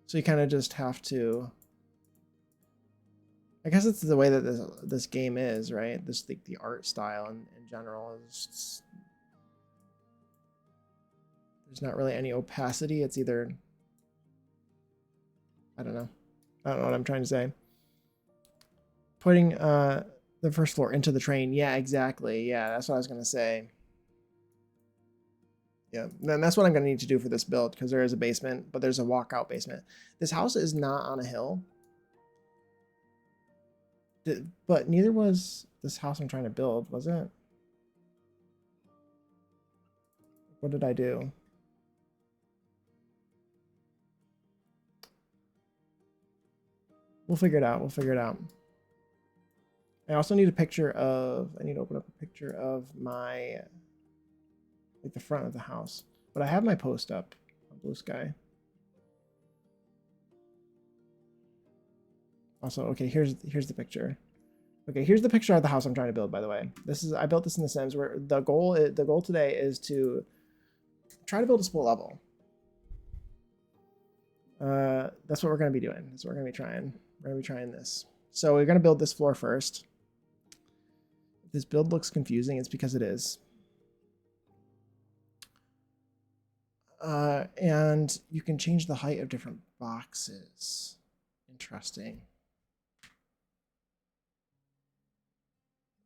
So you kind of just have to I guess it's the way that this game is, right? This the art style in general is there's not really any opacity. It's either I don't know. I don't know what I'm trying to say. Putting the first floor into the train. Yeah, exactly. Yeah, that's what I was gonna say. Yeah, then that's what I'm gonna need to do for this build because there is a basement, but there's a walkout basement. This house is not on a hill, but neither was this house I'm trying to build, was it? What did I do? We'll figure it out. We'll figure it out. I also need a picture of, I need to open up a picture of my, like the front of the house. But I have my post up on Blue Sky. Also, okay, here's the picture. Okay, here's the picture of the house I'm trying to build, by the way. This is, I built this in The Sims where the goal today is to try to build a split level. That's what we're going to be doing. That's what we're going to be trying. We're going to be trying this. So we're going to build this floor first. If this build looks confusing, it's because it is. And you can change the height of different boxes. Interesting.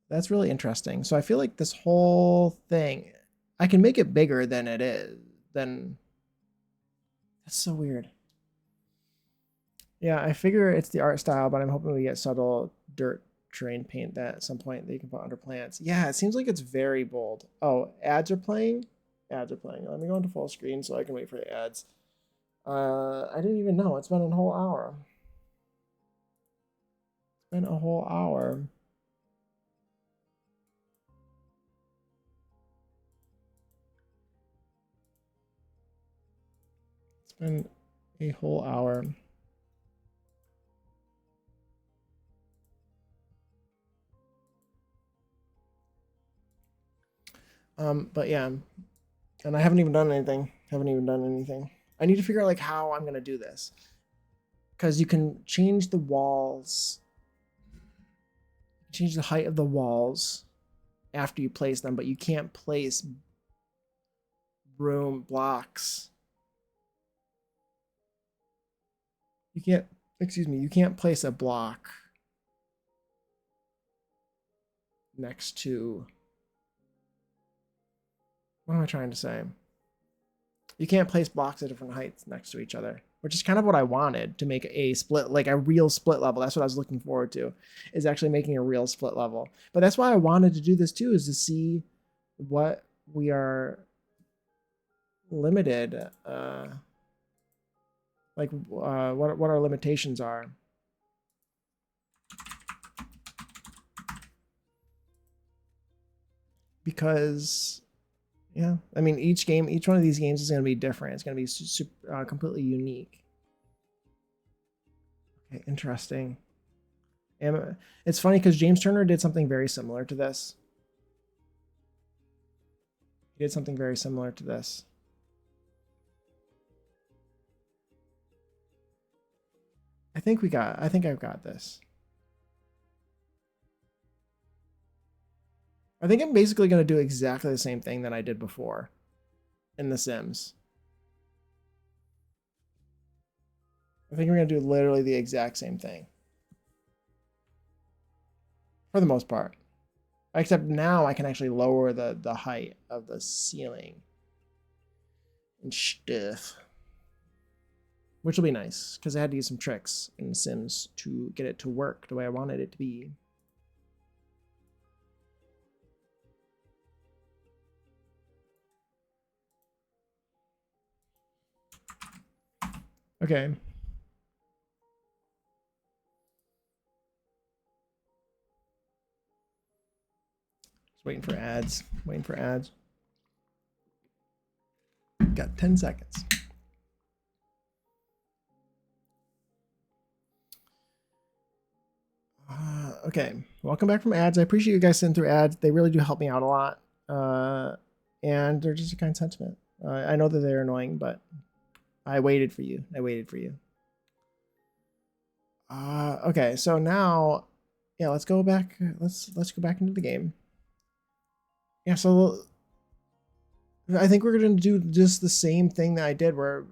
That's really interesting. So I feel like this whole thing, I can make it bigger than it is. Then that's so weird. Yeah, I figure it's the art style, but I'm hoping we get subtle dirt terrain paint that at some point that you can put under plants. Yeah, it seems like it's very bold. Oh, ads are playing? Ads are playing. Let me go into full screen so I can wait for the ads. I didn't even know. It's been a whole hour. It's been a whole hour. It's been a whole hour. But yeah, and I haven't even done anything. I need to figure out like how I'm gonna do this, because you can change the walls, change the height of the walls after you place them, but you can't place room blocks. You can't, excuse me, you can't place a block next to, what am I trying to say? You can't place blocks at different heights next to each other, which is kind of what I wanted to make a split, like a real split level. That's what I was looking forward to, is actually making a real split level. But that's why I wanted to do this too, is to see what we are limited, what our limitations are. Because yeah, I mean, each one of these games is going to be different. It's going to be super, completely unique. Okay, interesting. And it's funny because James Turner did something very similar to this. He did something very similar to this. I think I've got this. I think I'm basically going to do exactly the same thing that I did before in The Sims. I think we're going to do literally the exact same thing. For the most part. Except now I can actually lower the height of the ceiling and stuff. Which will be nice, because I had to use some tricks in The Sims to get it to work the way I wanted it to be. Okay. Just waiting for ads. Waiting for ads. Got 10 seconds. Okay. Welcome back from ads. I appreciate you guys sitting through ads. They really do help me out a lot. And they're just a kind sentiment. I know that they're annoying, but I waited for you. I waited for you. Okay, so now, yeah, let's go back. Let's go back into the game. Yeah, so I think we're gonna do just the same thing that I did, where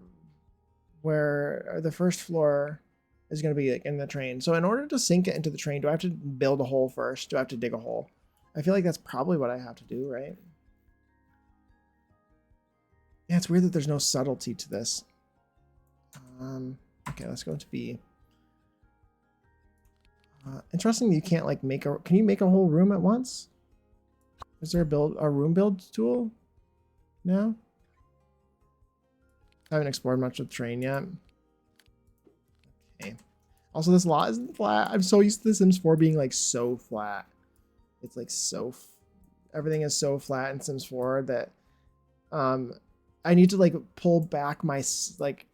the first floor is gonna be like in the train. So in order to sink it into the train, do I have to build a hole first? Do I have to dig a hole? I feel like that's probably what I have to do, right? Yeah, it's weird that there's no subtlety to this. Okay, let's go to B. Interesting, you can't like make a. Can you make a whole room at once? Is there a room build tool? No. I haven't explored much of the train yet. Okay. Also, this lot isn't flat. I'm so used to The Sims 4 being like so flat. It's like so. Everything is so flat in Sims 4 that I need to like pull back my like.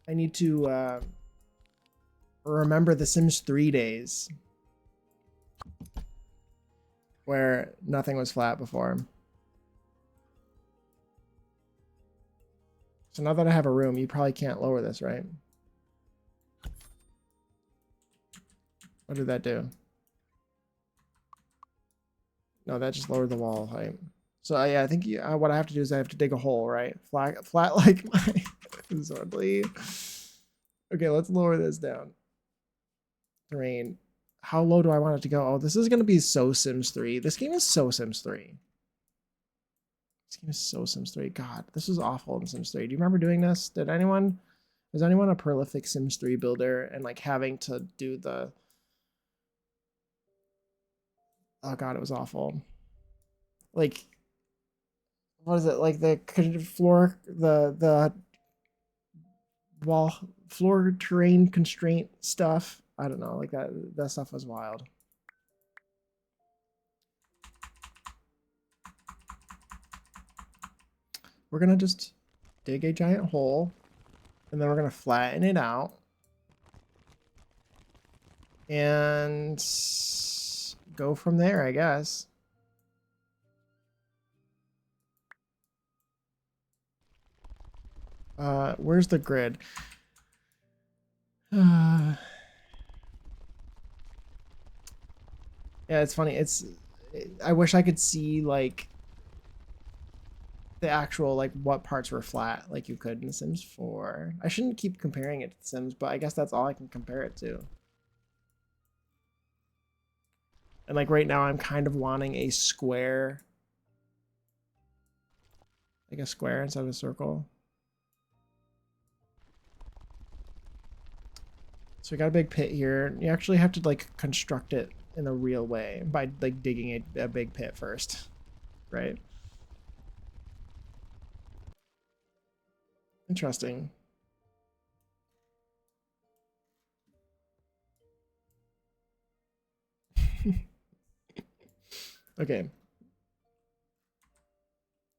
I need to remember the Sims 3 days where nothing was flat before. So now that I have a room, you probably can't lower this, right? What did that do? No, that just lowered the wall height. So yeah, I think what I have to do is I have to dig a hole, right? Flat like my Zordly. Okay, let's lower this down. Terrain. How low do I want it to go? Oh, this is going to be so Sims 3. This game is so Sims 3. This game is so Sims 3. God, this was awful in Sims 3. Do you remember doing this? Was anyone a prolific Sims 3 builder and like having to do the... Oh God, it was awful. Like, what is it? Like the floor, the wall, floor terrain constraint stuff. I don't know, like that stuff was wild. We're gonna just dig a giant hole and then we're gonna flatten it out and go from there, I guess. Where's the grid? Yeah, it's funny. I wish I could see like the actual like what parts were flat like you could in The Sims 4. I shouldn't keep comparing it to The Sims, but I guess that's all I can compare it to. And like right now I'm kind of wanting a square. Like a square instead of a circle. So we got a big pit here. You actually have to like construct it in a real way by like digging a big pit first, right? Interesting. Okay.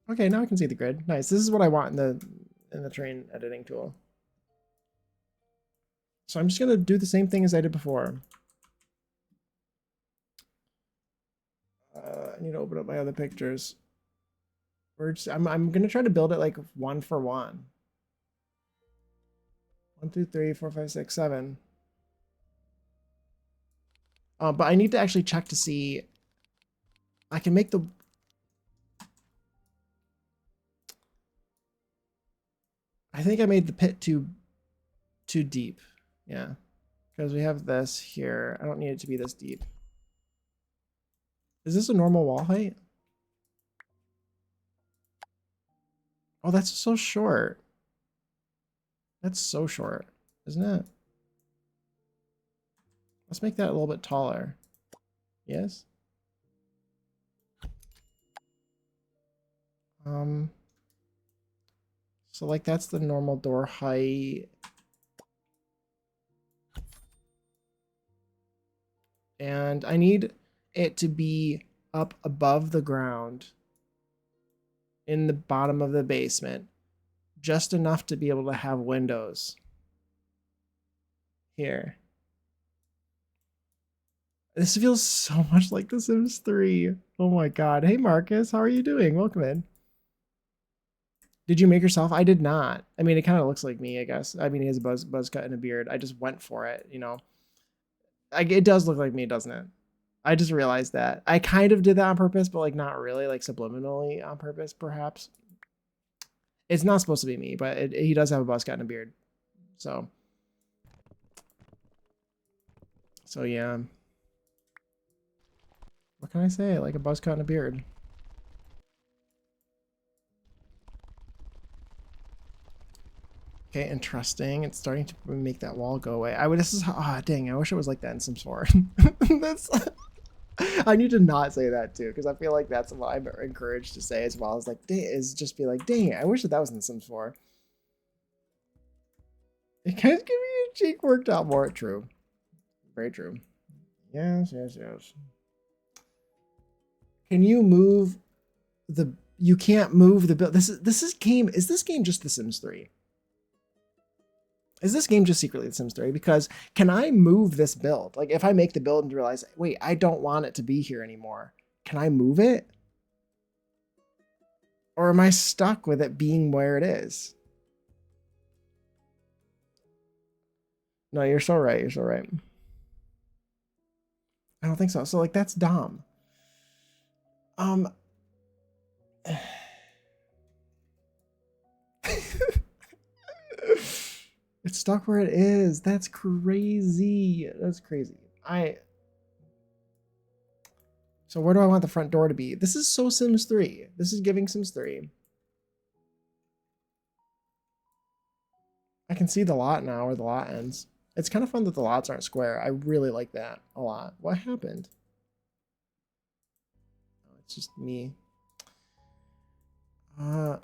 Okay, now I can see the grid. Nice. This is what I want in the train editing tool. So I'm just gonna do the same thing as I did before. I need to open up my other pictures. I'm gonna try to build it like 1 for 1. 1, 2, 3, 4, 5, 6, 7. But I need to actually check to see. I can make the. I think I made the pit too deep. Yeah, because we have this here. I don't need it to be this deep. Is this a normal wall height? Oh, that's so short. That's so short, isn't it? Let's make that a little bit taller. Yes. So like that's the normal door height. And I need it to be up above the ground in the bottom of the basement, just enough to be able to have windows here. This feels so much like The Sims 3. Oh my God. Hey, Marcus, how are you doing? Welcome in. Did you make yourself? I did not. I mean, it kind of looks like me, I guess. I mean, he has a buzz cut and a beard. I just went for it, you know. It does look like me, doesn't it? I just realized that. I kind of did that on purpose, but like not really, like subliminally on purpose, perhaps. It's not supposed to be me, but he does have a buzz cut and a beard. So yeah. What can I say? Like a buzz cut and a beard. Okay, interesting. It's starting to make that wall go away. This is, dang, I wish it was like that in Sims 4. That's, I need to not say that too, because I feel like that's what I'm encouraged to say as well, as like, is just be like, dang, I wish that was in Sims 4. It kind of give me a cheek worked out more. True. Very true. Yes. Can you move you can't move the build. Is this game just The Sims 3? Is this game just secretly The Sims 3? Because can I move this build? Like if I make the build and realize, wait, I don't want it to be here anymore. Can I move it? Or am I stuck with it being where it is? No, you're so right. You're so right. I don't think so. So like that's dumb. It's stuck where it is. That's crazy. That's crazy. So where do I want the front door to be? This is so Sims 3. This is giving Sims 3. I can see the lot now where the lot ends. It's kind of fun that the lots aren't square. I really like that a lot. What happened? Oh, it's just me. So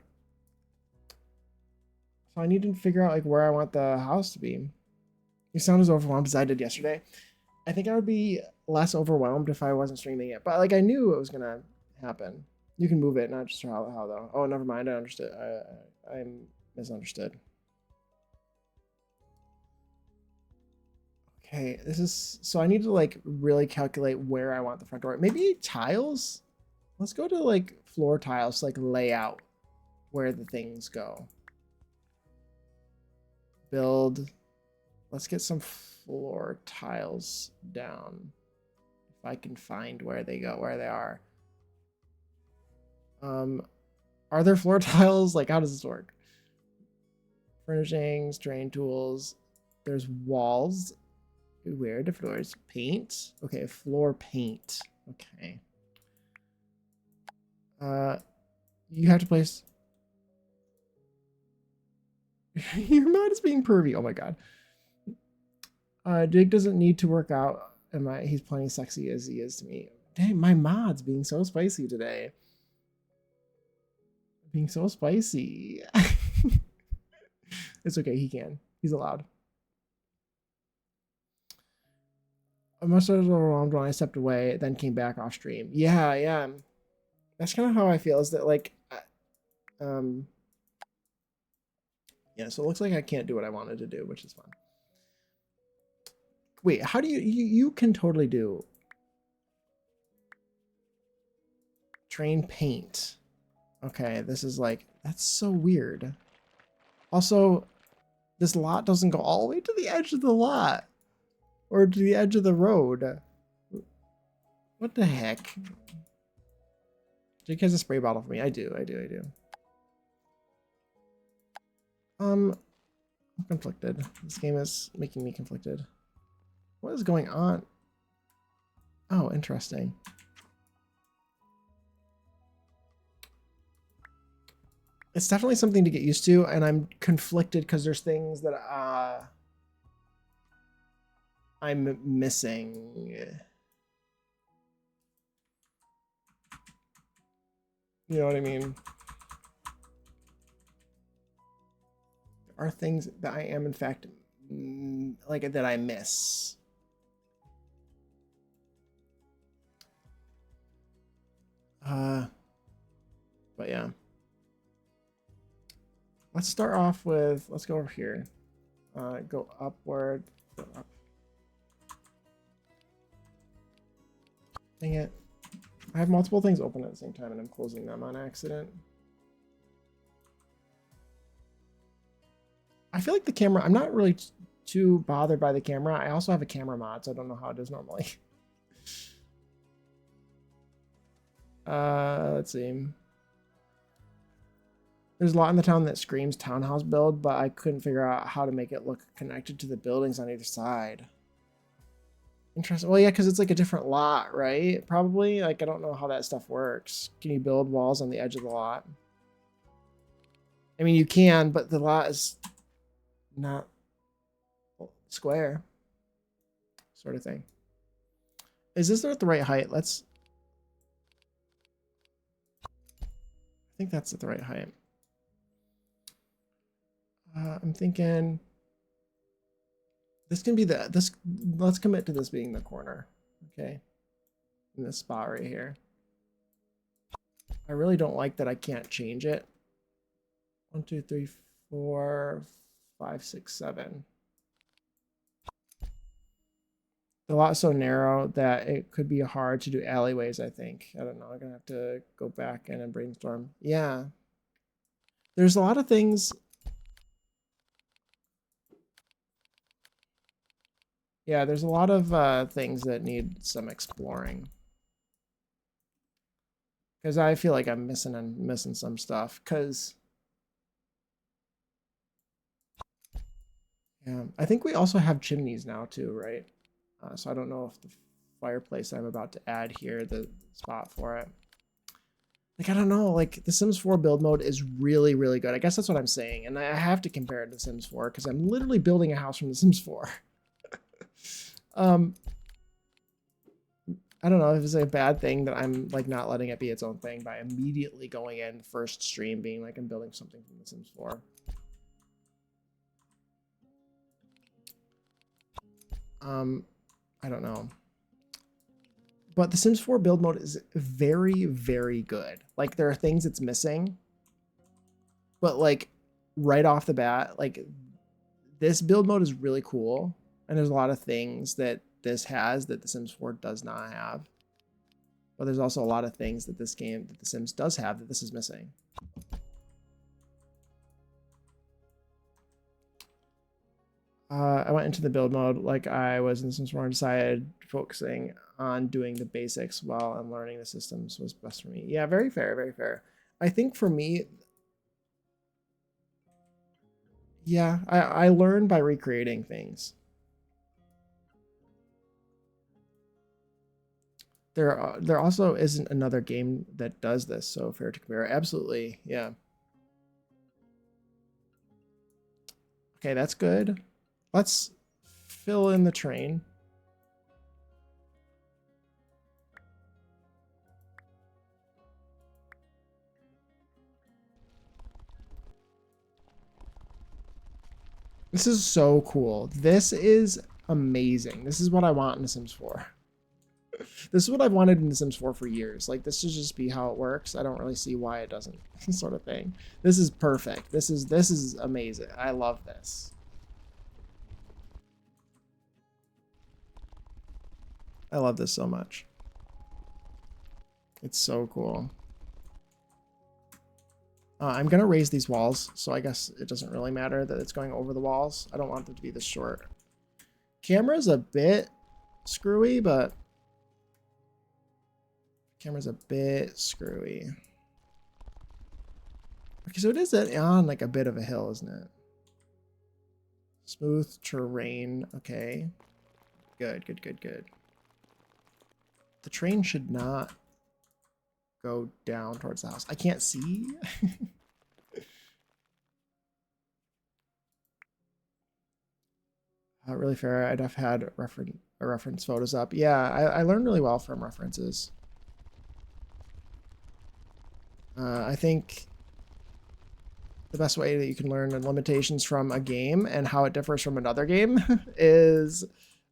I need to figure out like where I want the house to be. You sound as overwhelmed as I did yesterday. I think I would be less overwhelmed if I wasn't streaming it, but like I knew it was gonna happen. You can move it, not just how though. Oh, never mind. I understood. I misunderstood. Okay, so I need to like really calculate where I want the front door. Maybe tiles? Let's go to like floor tiles, like layout where the things go. Build. Let's get some floor tiles down. If I can find where they go, where they are. Are there floor tiles? Like, how does this work? Furnishings, drain tools. There's walls. Where the floors? Paint. Okay, floor paint. Okay. You have to place. Your mod is being pervy. Oh my god. Jake doesn't need to work out. He's plenty sexy as he is to me. Dang, my mod's being so spicy today. Being so spicy. It's okay, he can. He's allowed. I must have been overwhelmed when I stepped away, then came back off stream. Yeah. That's kind of how I feel, is that like, yeah, so it looks like I can't do what I wanted to do, which is fun. Wait, how do you can totally do train paint. Okay, this is like, that's so weird. Also, this lot doesn't go all the way to the edge of the lot or to the edge of the road. What the heck? Jake has a spray bottle for me. I do. I'm conflicted. This game is making me conflicted. What is going on? Oh, interesting. It's definitely something to get used to, and I'm conflicted because there's things that I'm missing. You know what I mean? There are things that I am, in fact, like that I miss. But yeah. Let's start off with, let's go over here. Go upward. Go up. Dang it. I have multiple things open at the same time and I'm closing them on accident. I feel like the camera, I'm not really too bothered by the camera. I also have a camera mod, so I don't know how it is normally. Let's see. There's a lot in the town that screams townhouse build, but I couldn't figure out how to make it look connected to the buildings on either side. Interesting. Well, yeah, because it's like a different lot, right? Probably. Like, I don't know how that stuff works. Can you build walls on the edge of the lot? I mean, you can, but the lot is not square. Sort of thing. Is this at the right height? Let's... I think that's at the right height. I'm thinking... This can be this. Let's commit to this being the corner. Okay. In this spot right here. I really don't like that I can't change it. 1, 2, 3, 4, 5, 6, 7. The lot's so narrow that it could be hard to do alleyways, I think. I don't know. I'm going to have to go back in and brainstorm. Yeah. There's a lot of things. Yeah, there's a lot of things that need some exploring. Because I feel like I'm missing some stuff. Because yeah, I think we also have chimneys now too, right? So I don't know if the fireplace I'm about to add here, the spot for it. Like, I don't know, like the Sims 4 build mode is really, really good. I guess that's what I'm saying. And I have to compare it to Sims 4 because I'm literally building a house from the Sims 4. I don't know if it's a bad thing that I'm like not letting it be its own thing by immediately going in first stream being like I'm building something from the Sims 4. I don't know. But the Sims 4 build mode is very, very good. Like there are things it's missing. But like right off the bat, like this build mode is really cool. And there's a lot of things that this has that the Sims 4 does not have. But there's also a lot of things that this game, that the Sims does have that this is missing. I went into the build mode like I was in Sims 4 and decided focusing on doing the basics while I'm learning the systems was best for me. Yeah, very fair, very fair. I think for me, yeah, I learned by recreating things. There also isn't another game that does this, so fair to compare. Absolutely, yeah. Okay, that's good. Let's fill in the train. This is so cool. This is amazing. This is what I want in The Sims 4. This is what I've wanted in The Sims 4 for years. Like, this should just be how it works. I don't really see why it doesn't, sort of thing. This is perfect. This is amazing. I love this. I love this so much. It's so cool. I'm going to raise these walls, so I guess it doesn't really matter that it's going over the walls. I don't want them to be this short. Camera's a bit screwy, but... Camera's a bit screwy. Okay, so it is on like a bit of a hill, isn't it? Smooth terrain. Okay. Good, good, good, good. The train should not go down towards the house. I can't see. Really fair. I'd have had reference photos up. Yeah, I learned really well from references. I think the best way that you can learn the limitations from a game and how it differs from another game is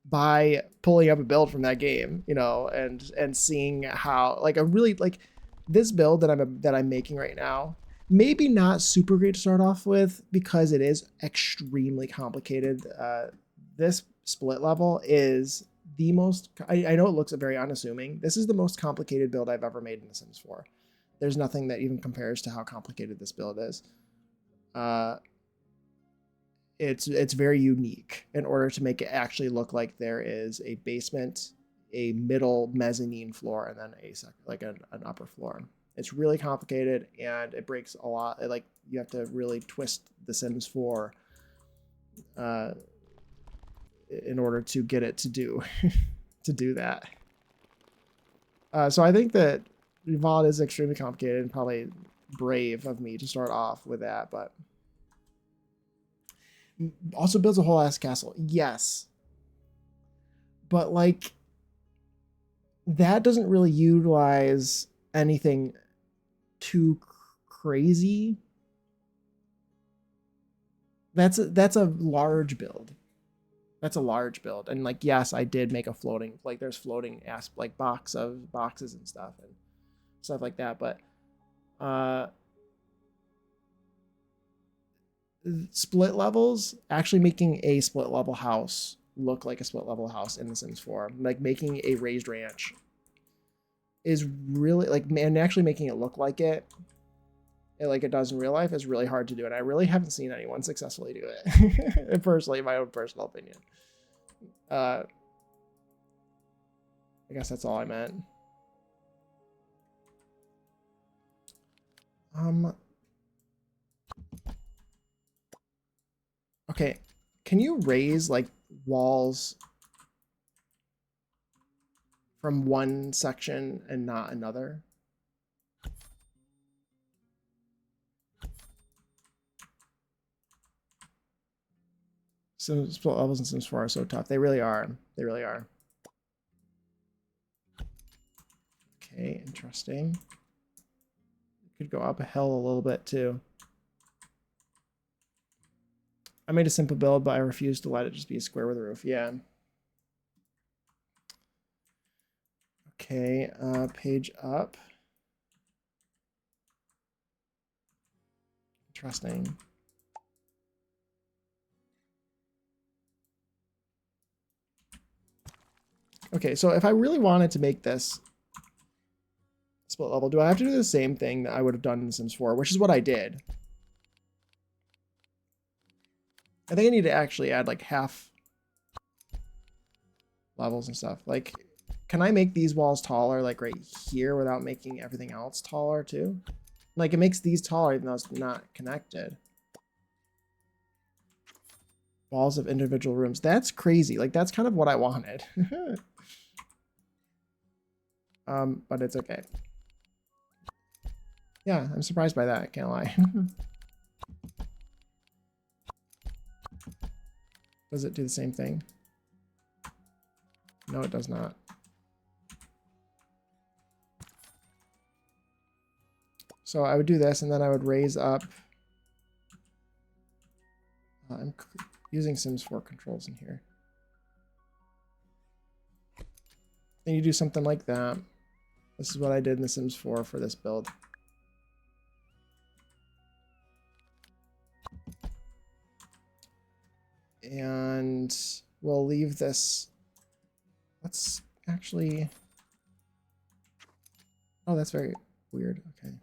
by pulling up a build from that game, you know, and seeing how like a really like this build that I'm making right now, maybe not super great to start off with because it is extremely complicated. This split level is the most, I know it looks very unassuming. This is the most complicated build I've ever made in The Sims 4. There's nothing that even compares to how complicated this build is. it's very unique in order to make it actually look like there is a basement, a middle mezzanine floor, and then like an upper floor. It's really complicated and it breaks a lot. Like you have to really twist The Sims 4 in order to get it to do to do that. So I think that Vault is extremely complicated and probably brave of me to start off with that, but also builds a whole ass castle. Yes. But like that doesn't really utilize anything too crazy. That's a large build. That's a large build. And like, yes, I did make a floating, like there's floating like boxes and stuff like that. But split levels, actually making a split level house look like a split level house in The Sims 4, like making a raised ranch is really like, and actually making it look like it does in real life is really hard to do. And I really haven't seen anyone successfully do it. Personally, my own personal opinion. I guess that's all I meant. Okay, can you raise like walls from one section and not another? Split levels in Sims 4 are so tough. They really are. They really are. Okay, interesting. Could go up a hill a little bit too. I made a simple build, but I refused to let it just be a square with a roof. Yeah. Okay, page up. Interesting. Okay, so if I really wanted to make this split level, do I have to do the same thing that I would have done in Sims 4, which is what I did? I think I need to actually add like half levels and stuff. Like, can I make these walls taller like right here without making everything else taller too? Like it makes these taller even though it's not connected. Walls of individual rooms. That's crazy. Like that's kind of what I wanted. But it's okay. Yeah, I'm surprised by that, I can't lie. Does it do the same thing? No, it does not. So I would do this, and then I would raise up. I'm using Sims 4 controls in here. Then you do something like that. This is what I did in The Sims 4 for this build. And we'll leave this. Let's actually. Oh, that's very weird. Okay.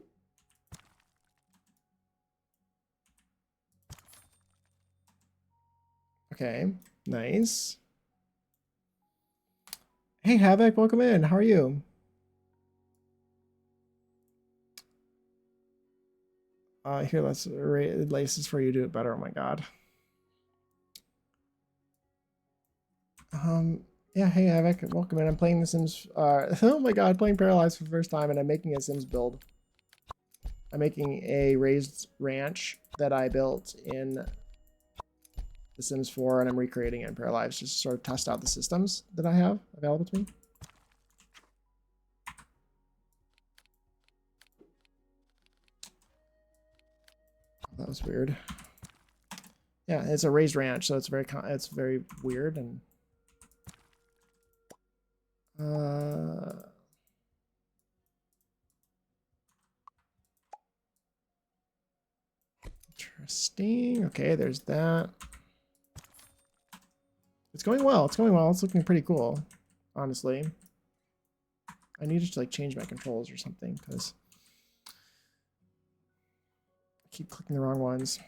Okay, nice. Hey, Havoc, welcome in. How are you? Here, let's raise laces for you to do it better. Oh my god. Yeah, hey, Havoc, welcome in. I'm playing The Sims. Oh my god, playing Paralives for the first time, and I'm making a Sims build. I'm making a raised ranch that I built in The Sims 4, and I'm recreating it in Paralives just to sort of test out the systems that I have available to me. That was weird. Yeah, it's a raised ranch, so it's very weird and interesting. Okay, there's that. It's going well. It's going well. It's looking pretty cool, honestly. I need to like change my controls or something because I keep clicking the wrong ones.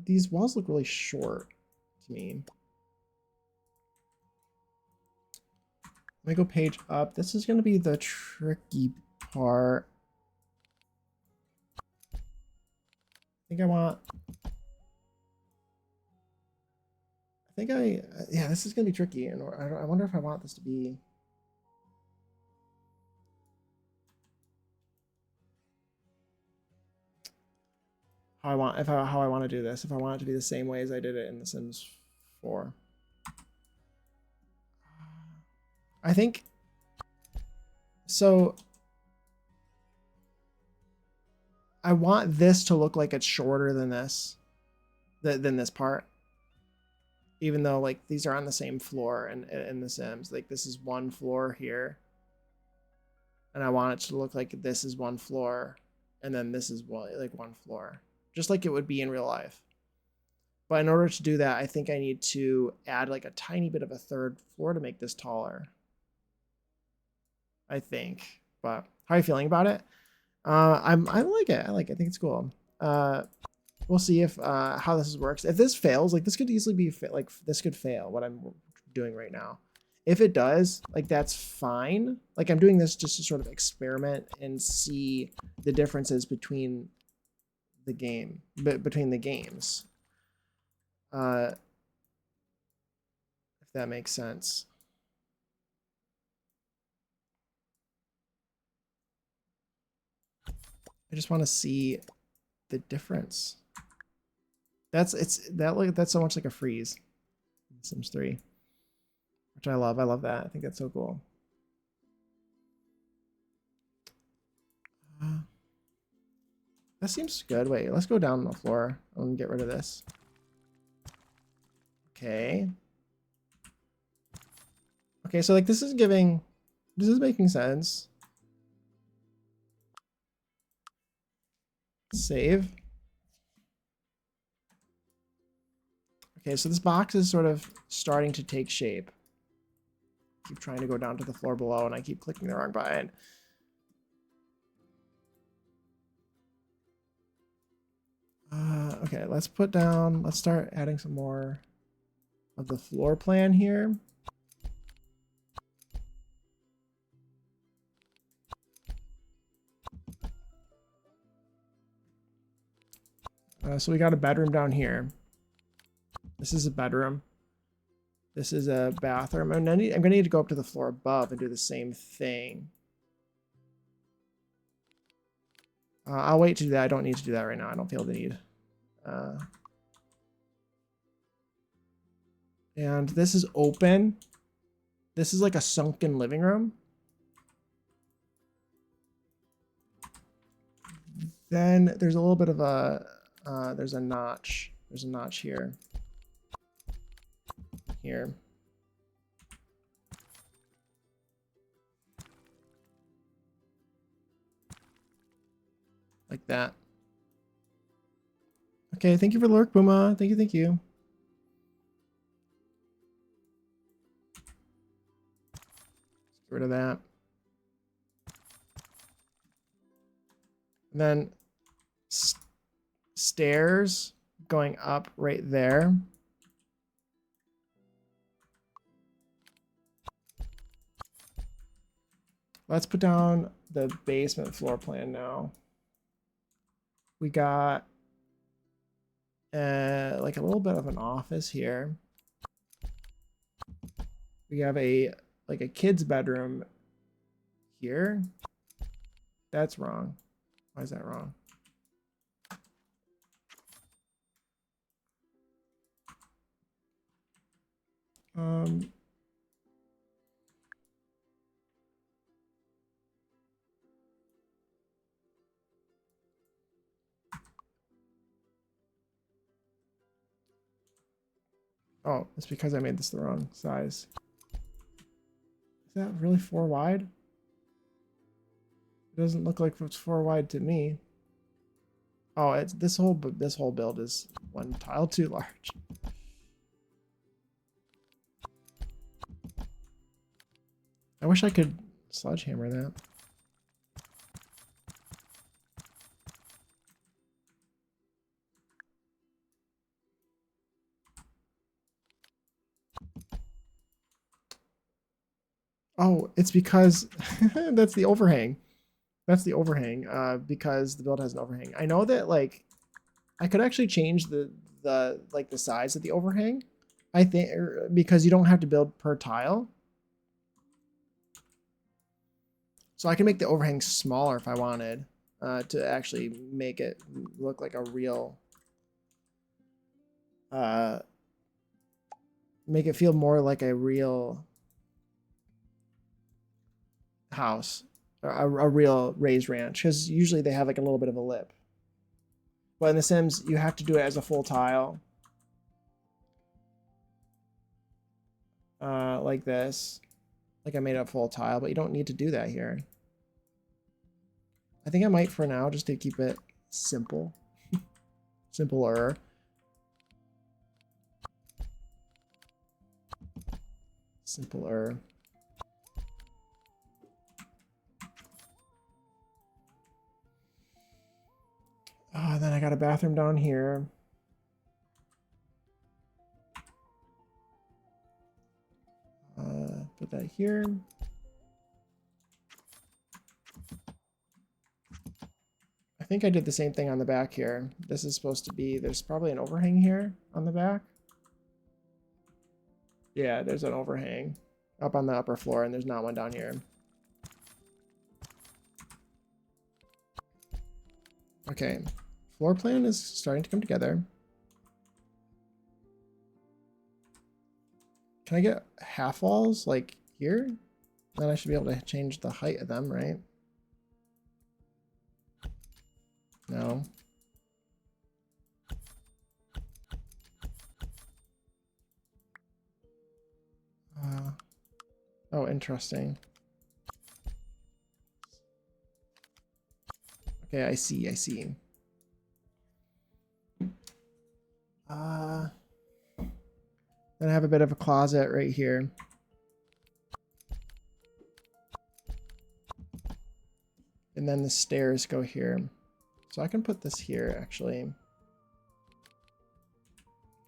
These walls look really short to me. Let me go page up. This is going to be the tricky part. I think I want... yeah, this is going to be tricky. And I wonder if I want this to be... how I want to do this. If I want it to be the same way as I did it in The Sims 4. I think... So... I want this to look like it's shorter than this. Than this part. Even though, like, these are on the same floor in The Sims. Like, this is one floor here. And I want it to look like this is one floor. And then this is one floor. Just like it would be in real life. But in order to do that, I think I need to add, like, a tiny bit of a third floor to make this taller. I think. But how are you feeling about it? I like it. I like it. I think it's cool. We'll see if how this works. If this fails, like, this could easily be like, this could fail what I'm doing right now. If it does, like, that's fine. Like, I'm doing this just to sort of experiment and see the differences between the game, between the games. If that makes sense. I just want to see the difference. That's so much like a freeze in Sims 3, which I love. I love that. I think that's so cool. That seems good. Wait, let's go down the floor and get rid of this. Okay. Okay, so like this is making sense. Save. Okay, so this box is sort of starting to take shape. Keep trying to go down to the floor below and I keep clicking the wrong button. Okay, let's start adding some more of the floor plan here. So we got a bedroom down here. This is a bedroom. This is a bathroom. And I'm gonna need to go up to the floor above and do the same thing. I'll wait to do that. I don't need to do that right now. I don't feel the need. And this is open. This is like a sunken living room. Then there's a little bit of a, there's a notch. There's a notch here. Here. Like that. Okay, thank you for the lurk, Puma. Thank you, thank you. Get rid of that. And then stairs going up right there. Let's put down the basement floor plan now. We got like a little bit of an office here. We have like a kid's bedroom here. That's wrong. Why is that wrong? Oh, it's because I made this the wrong size. Is that really 4 wide? It doesn't look like it's 4 wide to me. Oh, it's this whole build is 1 tile too large. I wish I could sledgehammer that. Oh, it's because that's the overhang. That's the overhang, because the build has an overhang. I know that, like, I could actually change the size of the overhang. I think because you don't have to build per tile. So I can make the overhang smaller if I wanted, to actually make it look like a real, make it feel more like a real house, a real raised ranch, because usually they have like a little bit of a lip. But in The Sims, you have to do it as a full tile, like this. Like I made a full tile, but you don't need to do that here. I think I might for now, just to keep it simple, simpler. Simpler. Then I got a bathroom down here. Put that here. I think I did the same thing on the back here. This is supposed to be, there's probably an overhang here on the back. Yeah, there's an overhang up on the upper floor, and there's not one down here. Okay, floor plan is starting to come together. Can I get half walls like here? Then I should be able to change the height of them, right? No. Oh, interesting. Okay, I see, I see. Then I have a bit of a closet right here. And then the stairs go here. So I can put this here, actually.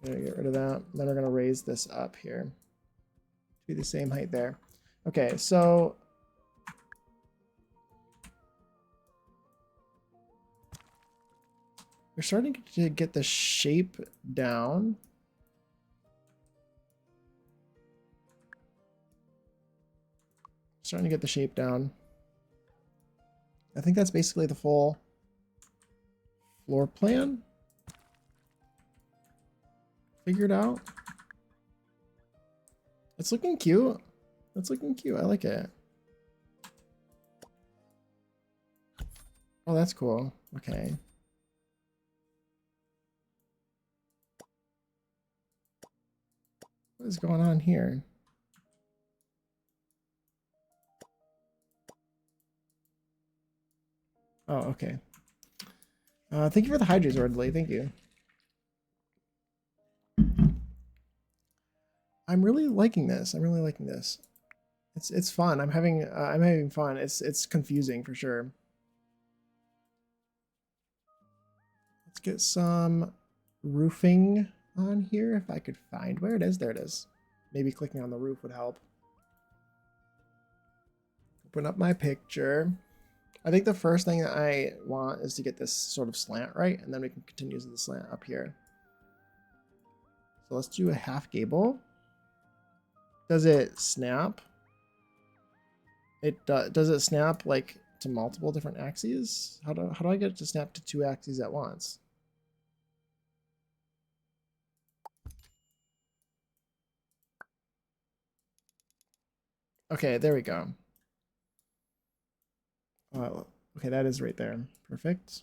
Gonna get rid of that. Then we're gonna raise this up here to be the same height there. Okay, so we're starting to get the shape down. Starting to get the shape down. I think that's basically the full floor plan. Figured out. It's looking cute. It's looking cute. I like it. Oh, that's cool. Okay. What is going on here? Oh, okay. Thank you for the hydrates, Ordley. Thank you. I'm really liking this. I'm really liking this. It's fun. I'm having fun. It's confusing for sure. Let's get some roofing on here if I could find where it is. There it is. Maybe clicking on the roof would help. Open up my picture. I think the first thing that I want is to get this sort of slant right, and then we can continue to the slant up here. So let's do a half gable. Does it snap? It does it snap like to multiple different axes? How do I get it to snap to 2 axes at once? Okay, there we go. Okay, that is right there. Perfect.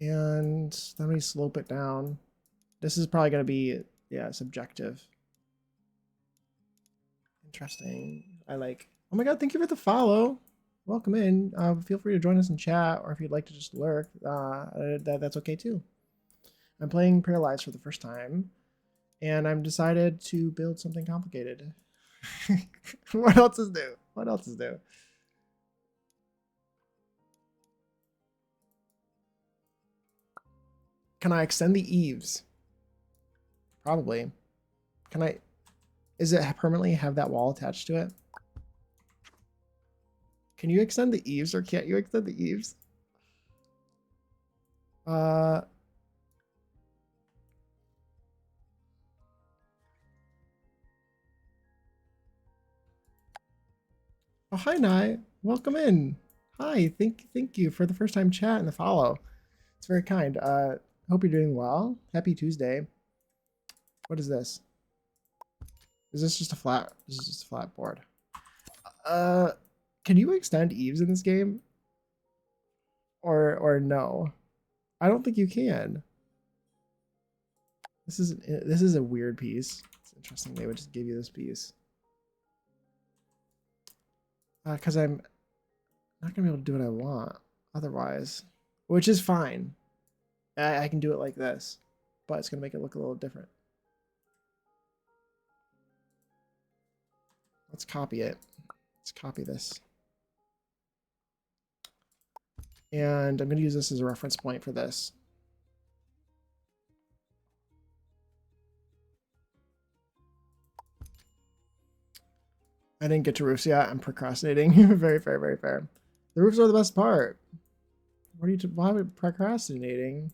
And then we slope it down. This is probably going to be, yeah, subjective. Interesting. I like. Oh my god, thank you for the follow. Welcome in. Feel free to join us in chat, or if you'd like to just lurk, that's okay too. I'm playing Paralives for the first time, and I'm decided to build something complicated. What else is new? What else is new? Can I extend the eaves? Probably. Can I? Is it permanently have that wall attached to it? Can you extend the eaves or can't you extend the eaves? Oh, hi, Nye. Welcome in. Hi, thank you for the first time chat and the follow. It's very kind. Hope you're doing well. Happy Tuesday. What is this? Is this just a flat? This is just a flat board. Uh, can you extend eaves in this game? Or no? I don't think you can. This is a weird piece. It's interesting they would just give you this piece. Because I'm not gonna be able to do what I want otherwise, which is fine. I can do it like this, but it's gonna make it look a little different. Let's copy it. Let's copy this. And I'm gonna use this as a reference point for this. I didn't get to roofs yet. I'm procrastinating. Very fair, very fair. The roofs are the best part. What are you? Why are we procrastinating?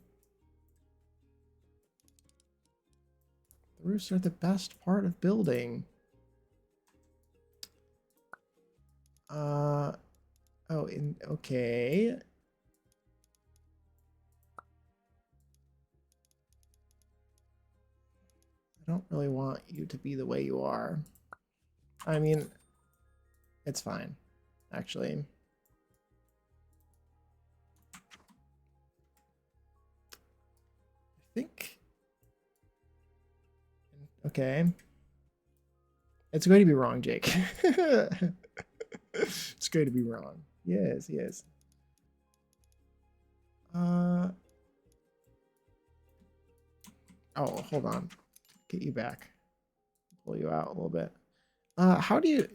The roofs are the best part of building. Oh, okay. I don't really want you to be the way you are. I mean, it's fine, actually. I think. Okay. It's going to be wrong, Jake. It's going to be wrong. Yes, yes. Oh, hold on. Get you back. Pull you out a little bit. How do you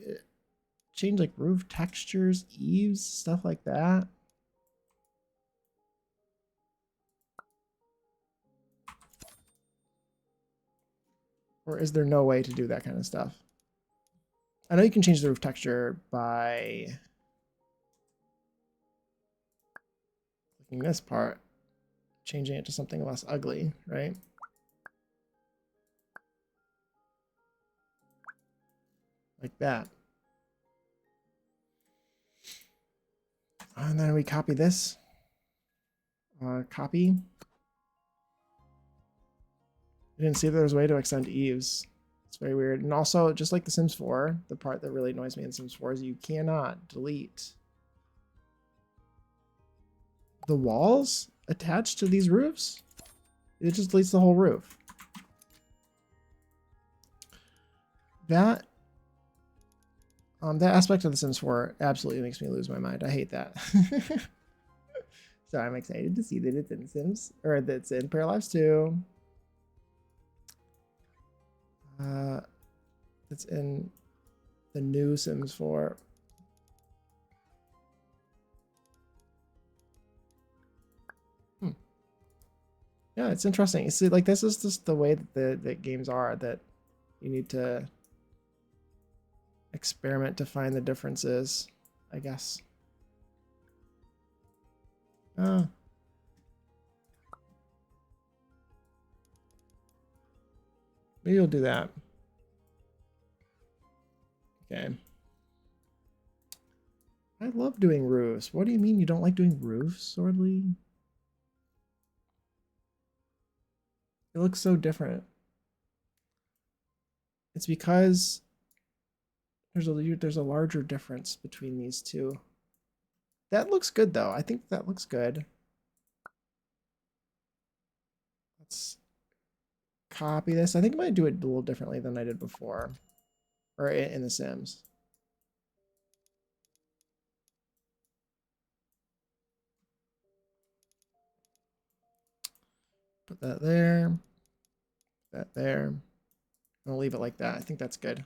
change like roof textures, eaves, stuff like that? Or is there no way to do that kind of stuff? I know you can change the roof texture by clicking this part, changing it to something less ugly, right? Like that. And then we copy this. Copy. I didn't see there was a way to extend eaves. It's very weird. And also, just like The Sims 4, the part that really annoys me in Sims 4 is you cannot delete the walls attached to these roofs. It just deletes the whole roof. That aspect of The Sims 4 absolutely makes me lose my mind. I hate that. So I'm excited to see that it's in Sims, or that it's in Paralives 2. It's in the new Sims 4. Yeah, it's interesting. You see, like, this is just the way that the games are, that you need to experiment to find the differences, I guess. Oh. Maybe you'll do that. Okay. I love doing roofs. What do you mean you don't like doing roofs, Swordly? It looks so different. It's because there's a larger difference between these two. That looks good though. I think that looks good. Let's copy this. I think I might do it a little differently than I did before, or in The Sims. Put that there. That there. I'll leave it like that. I think that's good.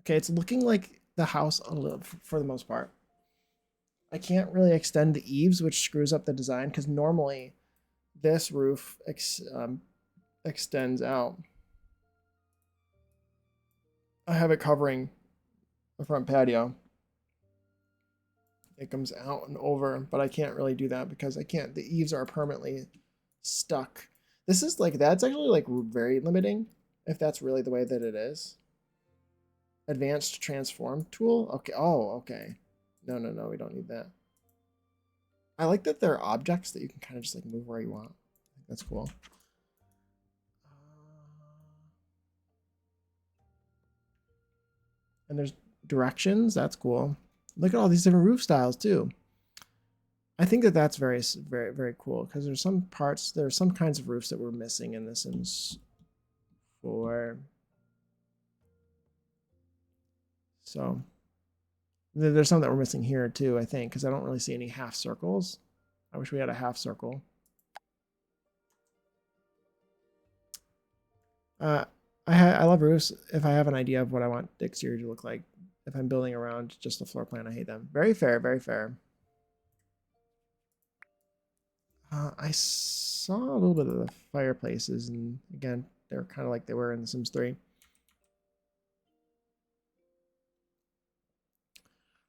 Okay, it's looking like the house a little, for the most part. I can't really extend the eaves, which screws up the design, because normally this roof extends out. I have it covering the front patio. It comes out and over, but I can't really do that because I can't, the eaves are permanently stuck. This is like, that's actually like very limiting if that's really the way that it is. Advanced transform tool? Okay, oh, okay. No, no, no, we don't need that. I like that there are objects that you can kind of just like move where you want. I think that's cool. And there's directions, that's cool. Look at all these different roof styles too. I think that that's very, very, very cool because there's some parts, there's some kinds of roofs that we're missing in The Sims 4. So there's some that we're missing here too, I think, because I don't really see any half circles. I wish we had a half circle. I love roofs if I have an idea of what I want the exterior to look like. If I'm building around just the floor plan, I hate them. Very fair, very fair. I saw a little bit of the fireplaces, and again, they're kind of like they were in The Sims 3.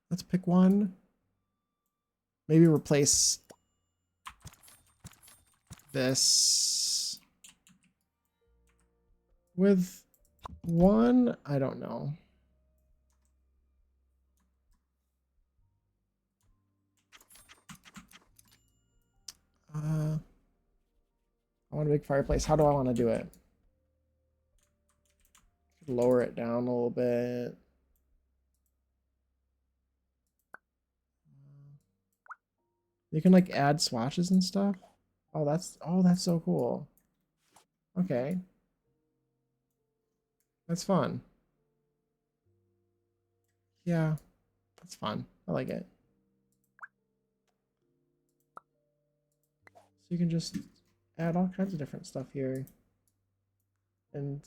Let's pick one. Maybe replace this with one. I don't know. I want a big fireplace. How do I want to do it? Lower it down a little bit. You can like add swatches and stuff. Oh, that's so cool. Okay. That's fun. Yeah, that's fun. I like it. So you can just add all kinds of different stuff here. And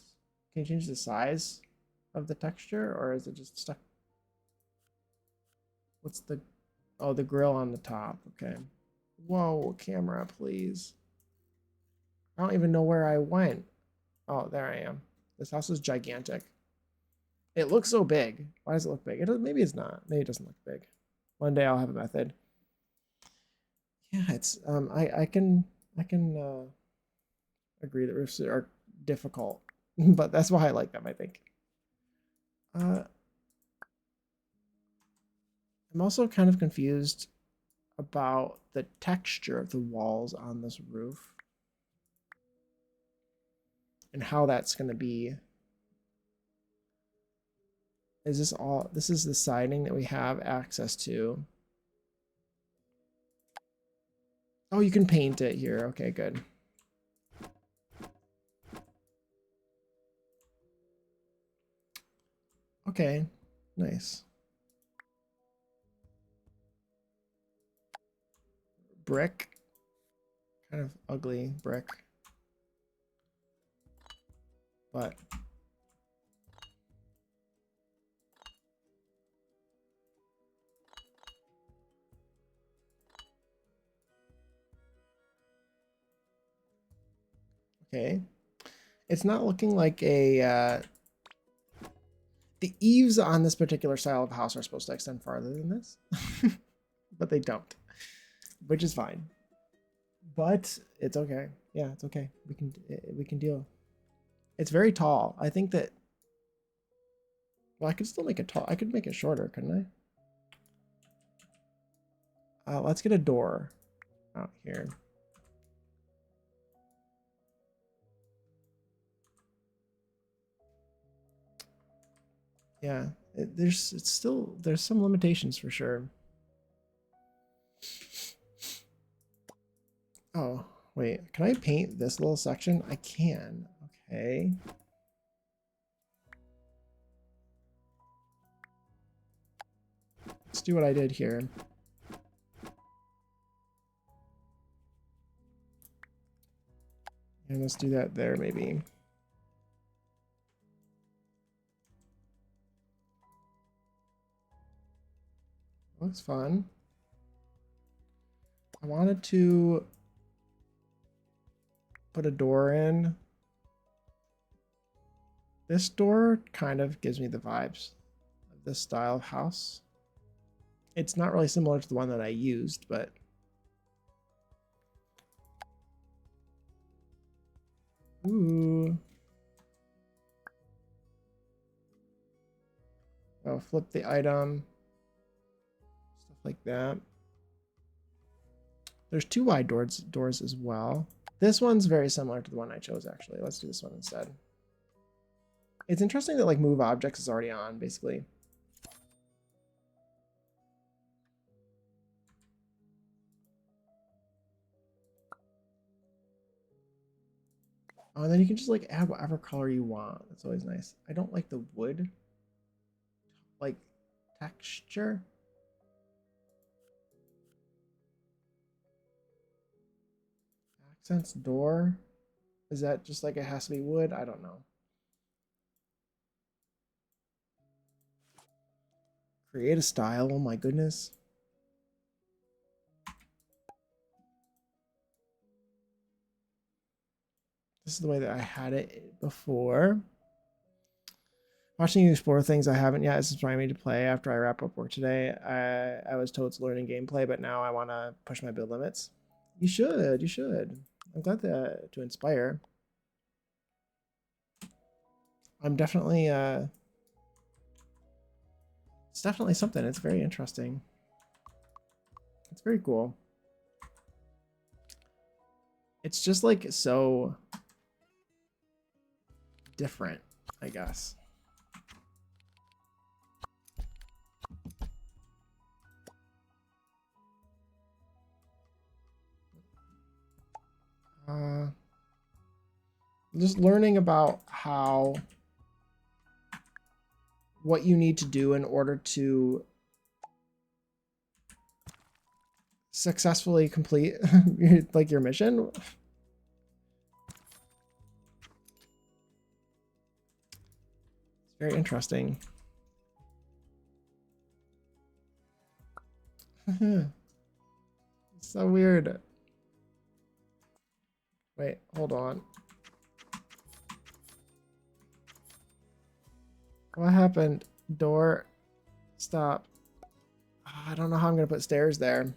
can you change the size of the texture, or is it just stuck? What's the, oh, the grill on the top. Okay. Whoa, camera, please. I don't even know where I went. Oh, there I am. This house is gigantic. It looks so big. Why does it look big? Maybe it's not. Maybe it doesn't look big. One day I'll have a method. Yeah, it's I can agree that roofs are difficult, but that's why I like them, I think. I'm also kind of confused about the texture of the walls on this roof and how that's going to be. Is this all, this is the siding that we have access to. Oh, you can paint it here. Okay, good. Okay, nice. Brick. Kind of ugly brick. But okay. It's not looking like a the eaves on this particular style of house are supposed to extend farther than this, but they don't, which is fine. But it's okay. Yeah, it's okay. We can deal. It's very tall. I think that, well, I could still make it tall. I could make it shorter, couldn't I? Let's get a door out here. Yeah, there's some limitations for sure. Oh, wait, can I paint this little section? I can. Okay. Let's do what I did here. And let's do that there, maybe. Looks fun. I wanted to put a door in. This door kind of gives me the vibes of this style of house. It's not really similar to the one that I used, but ooh. Oh, flip the item. Stuff like that. There's two wide doors as well. This one's very similar to the one I chose, actually. Let's do this one instead. It's interesting that like move objects is already on, basically. Oh, and then you can just like add whatever color you want. That's always nice. I don't like the wood like texture. Accents door. Is that just like it has to be wood? I don't know. Create a style. Oh my goodness. This is the way that I had it before. Watching you explore things I haven't yet is inspiring me to play after I wrap up work today. I was told it's learning gameplay, but now I want to push my build limits. You should. You should. I'm glad to inspire. I'm definitely it's definitely something. It's very interesting. It's very cool. It's just like so different, I guess. Just learning about what you need to do in order to successfully complete like your mission. It's very interesting. It's so weird. Wait, hold on. What happened? Door. Stop. I don't know how I'm going to put stairs there.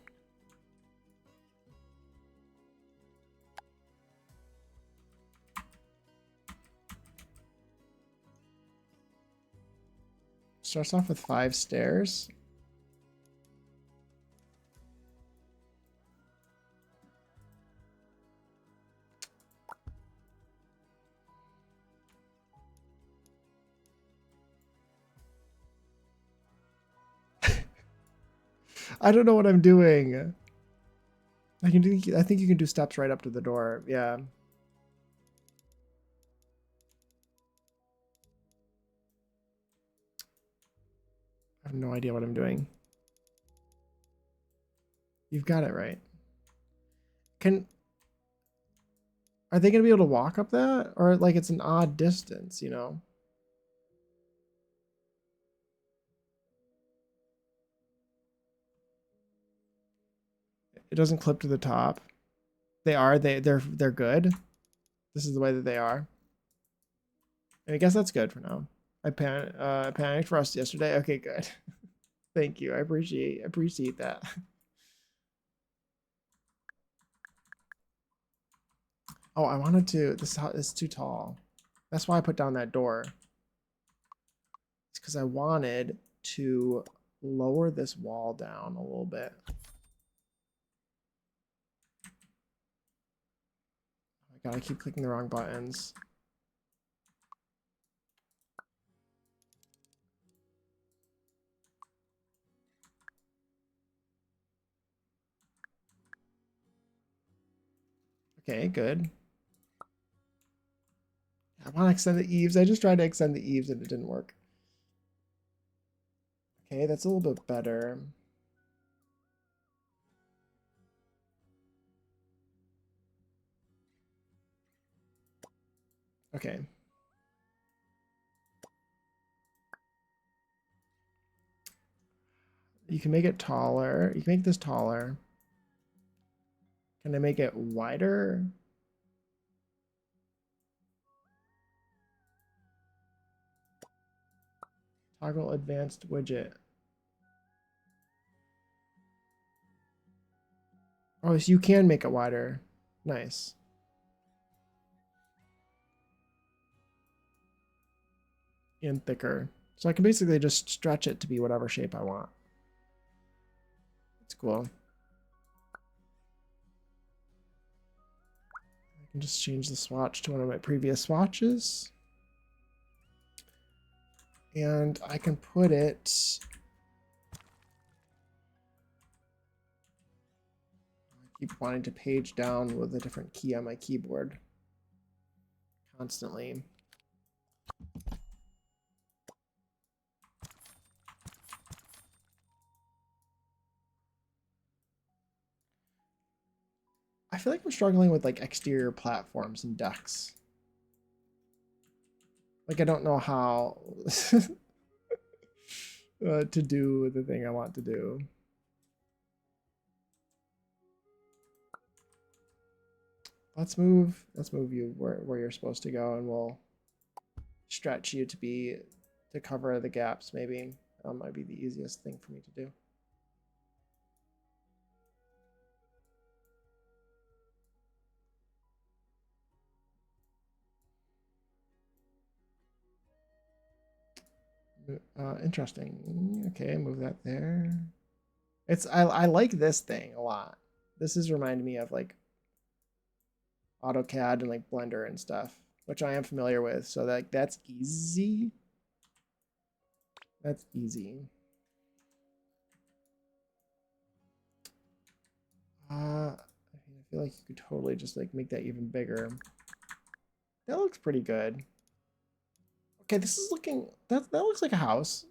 Starts off with 5 stairs. I don't know what I'm doing. I think you can do steps right up to the door. Yeah. I have no idea what I'm doing. You've got it right. Are they going to be able to walk up that? Or like it's an odd distance, you know? It doesn't clip to the top. They're good. This is the way that they are. And I guess that's good for now. I panicked for us yesterday. Okay, good. Thank you. I appreciate that. Oh, I wanted to. This is too tall. That's why I put down that door. It's because I wanted to lower this wall down a little bit. Oh my god, I keep clicking the wrong buttons. Okay, good. I want to extend the eaves. I just tried to extend the eaves and it didn't work. Okay, that's a little bit better. Okay. You can make it taller. You can make this taller. Can I make it wider? Toggle advanced widget. Oh, so you can make it wider. Nice. And thicker. So I can basically just stretch it to be whatever shape I want. It's cool. I can just change the swatch to one of my previous swatches. And I can put it... I keep wanting to page down with a different key on my keyboard. Constantly. I feel like I'm struggling with like exterior platforms and decks. Like I don't know how to do the thing I want to do. Let's move you where you're supposed to go, and we'll stretch you to cover the gaps. Maybe that might be the easiest thing for me to do. Interesting. Okay, move that there. I like this thing a lot. This is reminding me of like AutoCAD and like Blender and stuff, which I am familiar with. So that's easy. That's easy. I feel like you could totally just like make that even bigger. That looks pretty good. Okay, this is looking that looks like a house.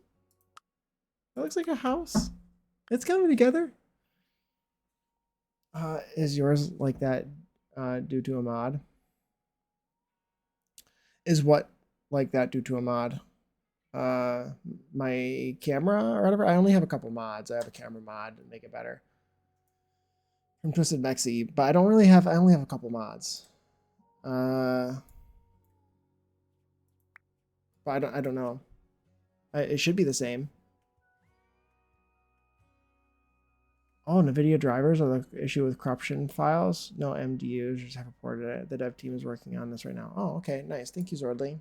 That looks like a house. It's coming together. Is yours like that due to a mod? Is what like that due to a mod? My camera or whatever. I only have a couple mods. I have a camera mod to make it better from Twisted Mexi, but I only have a couple mods. But I don't know. It should be the same. Oh, NVIDIA drivers are the issue with corruption files. No MD users have reported it. The dev team is working on this right now. Oh, okay, nice. Thank you, Zordly.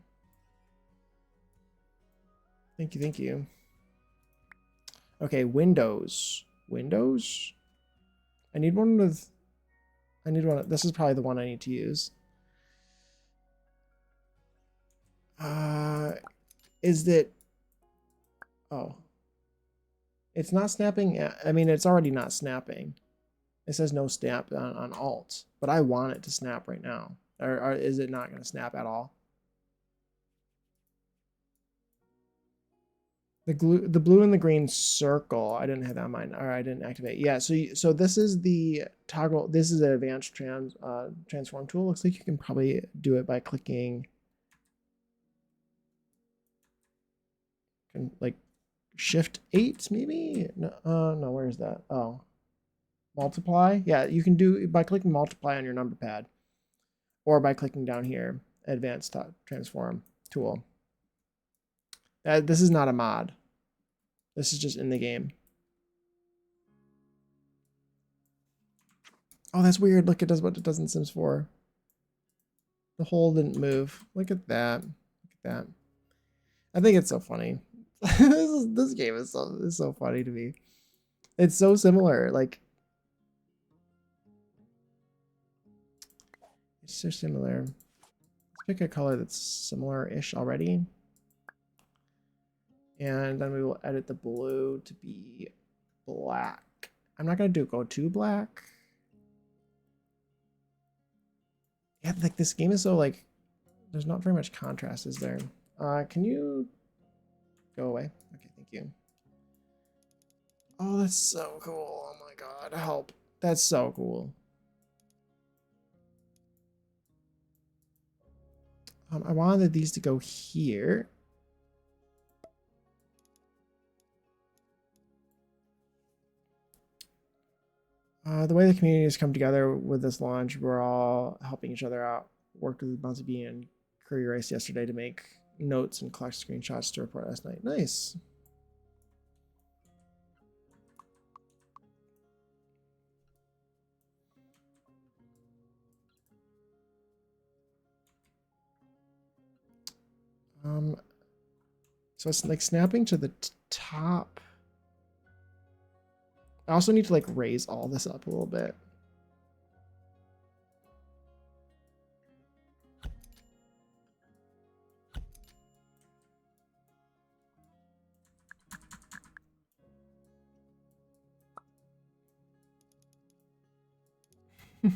Thank you, thank you. Okay, Windows. Windows? I need one with... This is probably the one I need to use. Is that... Oh. It's not snapping. I mean, it's already not snapping. It says no snap on Alt, but I want it to snap right now. Or is it not going to snap at all? The blue and the green circle. I didn't have that in mind, or I didn't activate. Yeah. So this is the toggle. This is an advanced transform tool. Looks like you can probably do it by clicking. Like Shift 8 maybe. No. Where is that? Oh. Multiply? Yeah, you can do by clicking multiply on your number pad or by clicking down here, advanced transform tool. This is not a mod. This is just in the game. Oh, that's weird. Look, it does what it does in Sims 4. The hole didn't move. Look at that. Look at that. I think it's so funny. This game is so funny to me. It's so similar. Like, it's so similar. Let's pick a color that's similar-ish already. And then we will edit the blue to be black. I'm not going to go too black. Yeah, like this game is so like, there's not very much contrast, is there? Can you go away? Okay, thank you. Oh, that's so cool. Oh my god, help. That's so cool. I wanted these to go here. The way the community has come together with this launch, we're all helping each other out. Worked with Bouncy Bee and Curry Rice yesterday to make notes and collect screenshots to report last night. Nice. So it's like snapping to the top. I also need to like raise all this up a little bit. I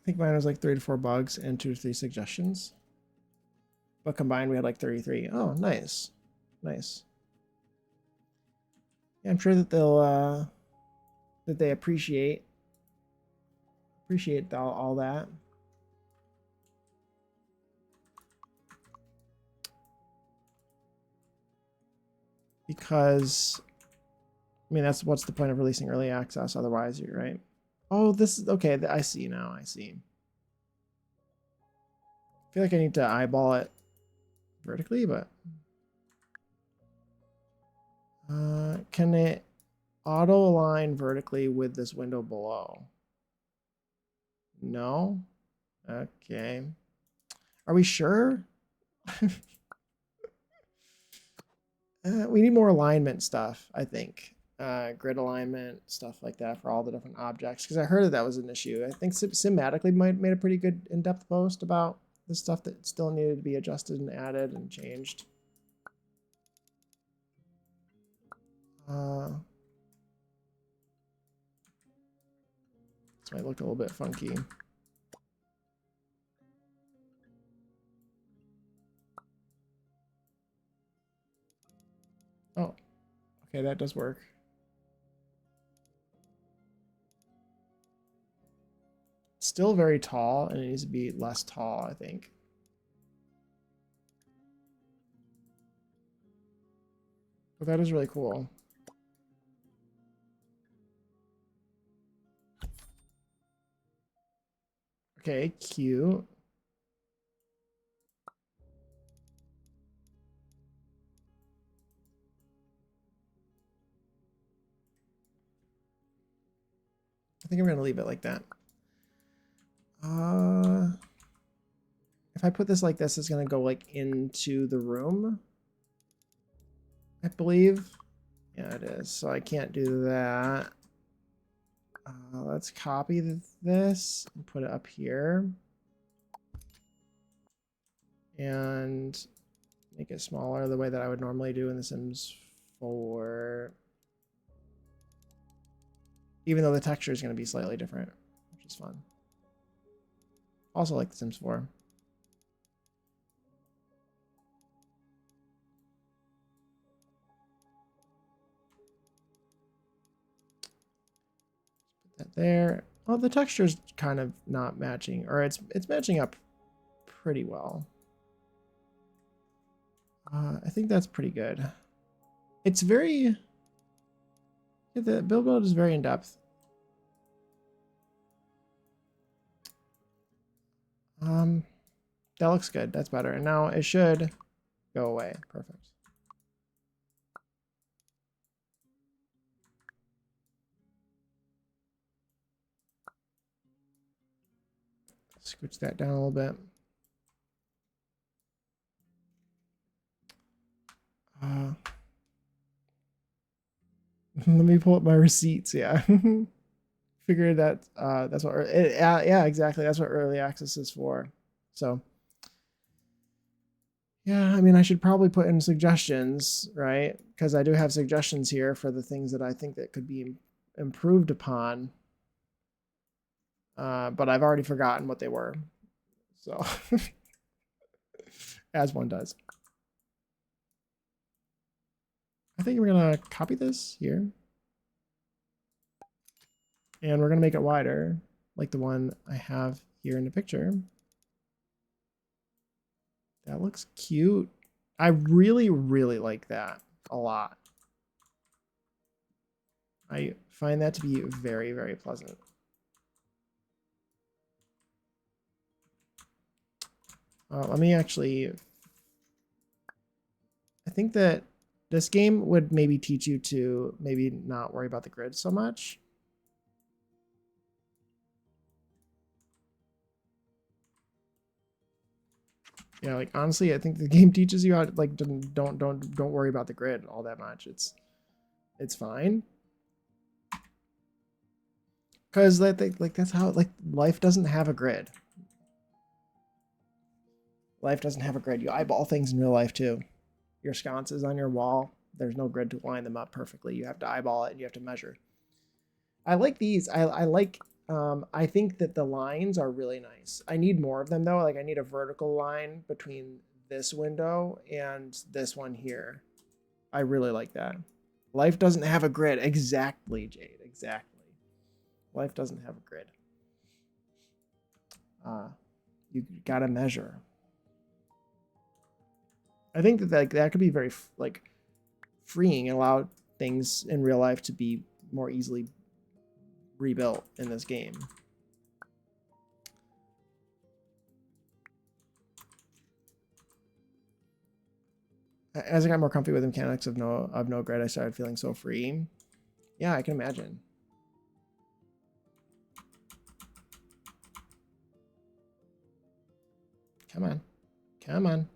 think mine was like 3 to 4 bugs and 2 to 3 suggestions. But combined, we had like 33. Oh, nice. Nice. Yeah, I'm sure that they'll, that they appreciate all that. Because, I mean, that's what's the point of releasing early access otherwise, you're right. Oh, this is, okay, I see now, I see. I feel like I need to eyeball it vertically, but can it auto align vertically with this window below? No. Okay. Are we sure? We need more alignment stuff, I think. Grid alignment, stuff like that for all the different objects. Because I heard that was an issue. I think Cinematically made a pretty good in-depth post about the stuff that still needed to be adjusted and added and changed. This might look a little bit funky. Oh, okay, that does work. Still very tall, and it needs to be less tall, I think. But that is really cool. Okay, cute. I think I'm going to leave it like that. If I put this like this, it's going to go like into the room, I believe. Yeah, it is. So I can't do that. Let's copy this and put it up here. And make it smaller the way that I would normally do in The Sims 4. Even though the texture is going to be slightly different, which is fun. Also like The Sims 4. Put that there. Oh, the texture's kind of not matching, or it's matching up pretty well. I think that's pretty good. It's very... Yeah, the build mode is very in-depth. That looks good. That's better. And now it should go away. Perfect. Scooch that down a little bit. Let me pull up my receipts. Yeah. Figured that that's what yeah, exactly, that's what early access is for. So yeah, I mean, I should probably put in suggestions, right? Because I do have suggestions here for the things that I think that could be improved upon, but I've already forgotten what they were, so as one does. I think we're gonna copy this here, and we're gonna make it wider, like the one I have here in the picture. That looks cute. I really, really like that a lot. I find that to be very, very pleasant. Let me actually... I think that this game would maybe teach you to maybe not worry about the grid so much. Yeah, like honestly, I think the game teaches you how to like don't worry about the grid all that much. It's fine. Cause like that's how like life doesn't have a grid. Life doesn't have a grid. You eyeball things in real life too. Your sconces on your wall, there's no grid to line them up perfectly. You have to eyeball it and you have to measure. I like these. I like I think that the lines are really nice. I need more of them though. Like I need a vertical line between this window and this one here. I really like that. Life doesn't have a grid. Exactly, Jade. Exactly. Life doesn't have a grid. You gotta measure. I think that that could be very like freeing and allow things in real life to be more easily rebuilt in this game. As I got more comfy with the mechanics of no grid, I started feeling so free. Yeah, I can imagine. Come on. Come on.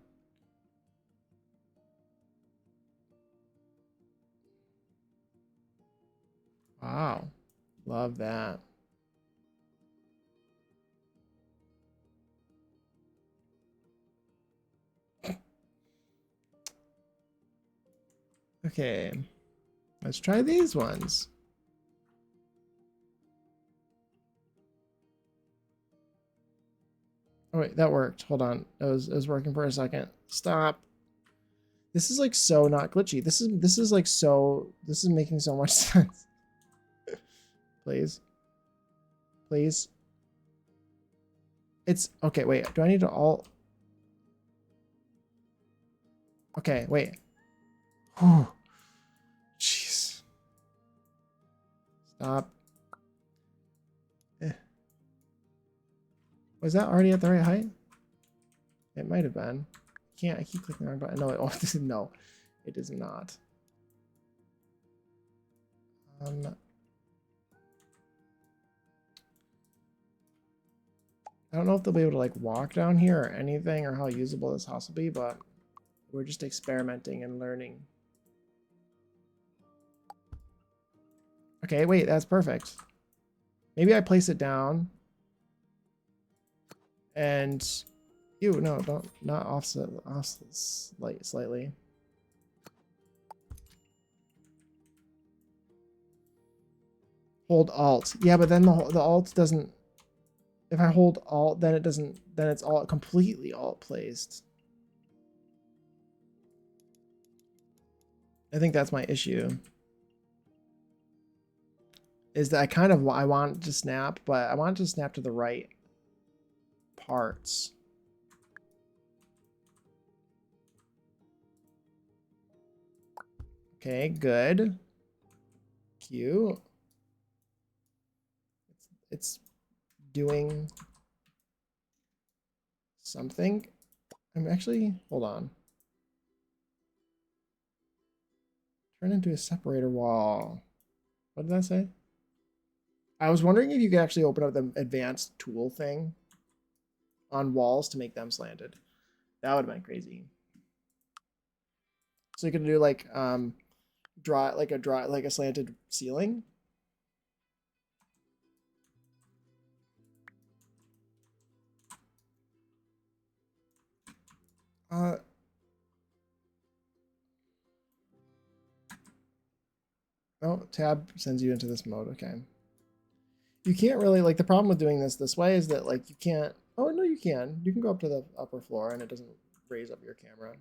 Wow. Love that. Okay. Let's try these ones. Oh wait, that worked. Hold on. It was working for a second. Stop. This is like so not glitchy. This is like so this is making so much sense. Please. Please. It's okay, wait. Do I need to all Okay, wait. Whew. Jeez. Stop. Was that already at the right height? It might have been. I keep clicking the wrong button. No, no, it is not. I don't know if they'll be able to like walk down here or anything or how usable this house will be, but we're just experimenting and learning. Okay, wait, that's perfect. Maybe I place it down and ew, no, don't not offset slightly. Hold alt. Yeah, but then the alt doesn't. If I hold alt, then it doesn't. Then it's all completely alt placed. I think that's my issue. Is that I want it to snap, but I want it to snap to the right parts. Okay, good. Cute. It's doing something. I'm actually, hold on. Turn into a separator wall. What did that say? I was wondering if you could actually open up the advanced tool thing on walls to make them slanted. That would have been crazy. So you could do like like a slanted ceiling. Oh, tab sends you into this mode. Okay. You can't really like the problem with doing this way is that like you can't. Oh no, you can. You can go up to the upper floor and it doesn't raise up your camera.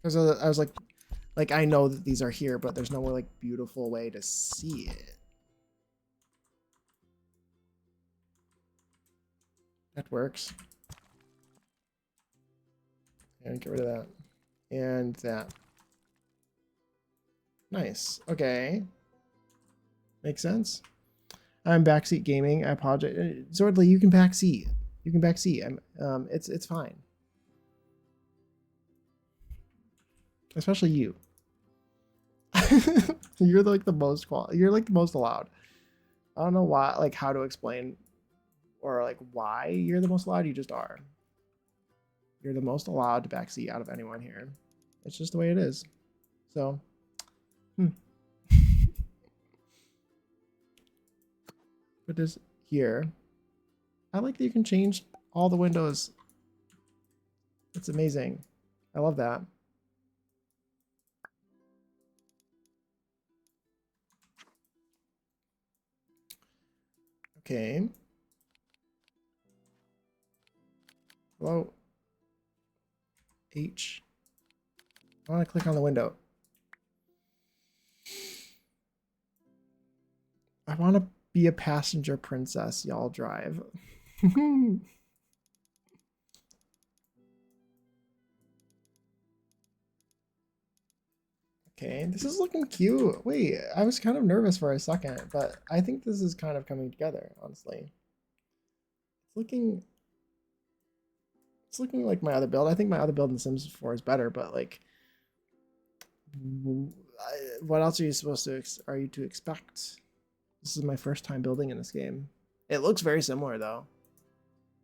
Because I was like I know that these are here, but there's no more like beautiful way to see it. That works. And get rid of that. And that. Nice. Okay. Makes sense. I'm backseat gaming. I apologize. Zordly, you can backseat. You can backseat. It's fine. Especially you. You're like the most you're like the most allowed. I don't know why, like how to explain or like why you're the most allowed. You just are. You're the most allowed to backseat out of anyone here. It's just the way it is. So, put this here. I like that you can change all the windows. It's amazing. I love that. Okay. Hello. H. I want to click on the window. I want to be a passenger princess. Y'all drive. Okay, this is looking cute. Wait, I was kind of nervous for a second, but I think this is kind of coming together, honestly. It's looking like my other build. I think my other build in Sims 4 is better, but like what else are you supposed to are you to expect? This is my first time building in this game. It looks very similar though.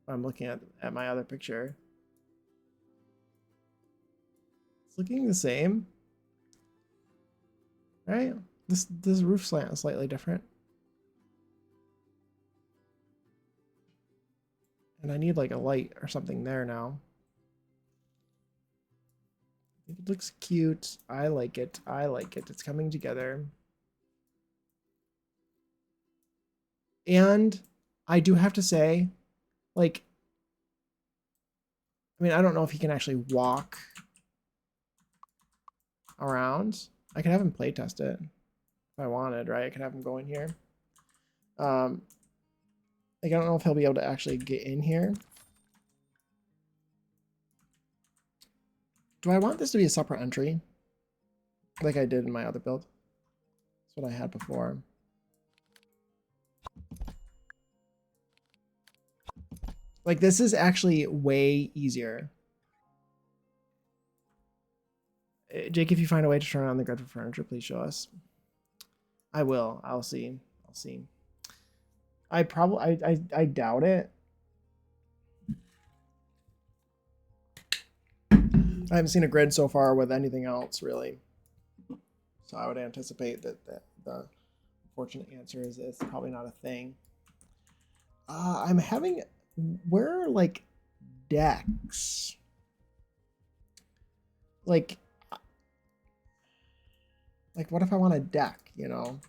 I'm looking at my other picture. It's looking the same. Right? This roof slant is slightly different. And I need like a light or something there now. It looks cute. I like it. I like it. It's coming together. And I do have to say, like, I mean, I don't know if he can actually walk around. I could have him play test it if I wanted, right? I could have him go in here. Like, I don't know if he'll be able to actually get in here. Do I want this to be a separate entry? Like I did in my other build. That's what I had before. Like, this is actually way easier. Jake, if you find a way to turn on the grid for furniture, please show us. I will. I'll see. I'll see. I doubt it. I haven't seen a grid so far with anything else, really. So I would anticipate that the unfortunate answer is it's probably not a thing. I'm having... Where are, like, decks? Like, what if I want a deck, you know?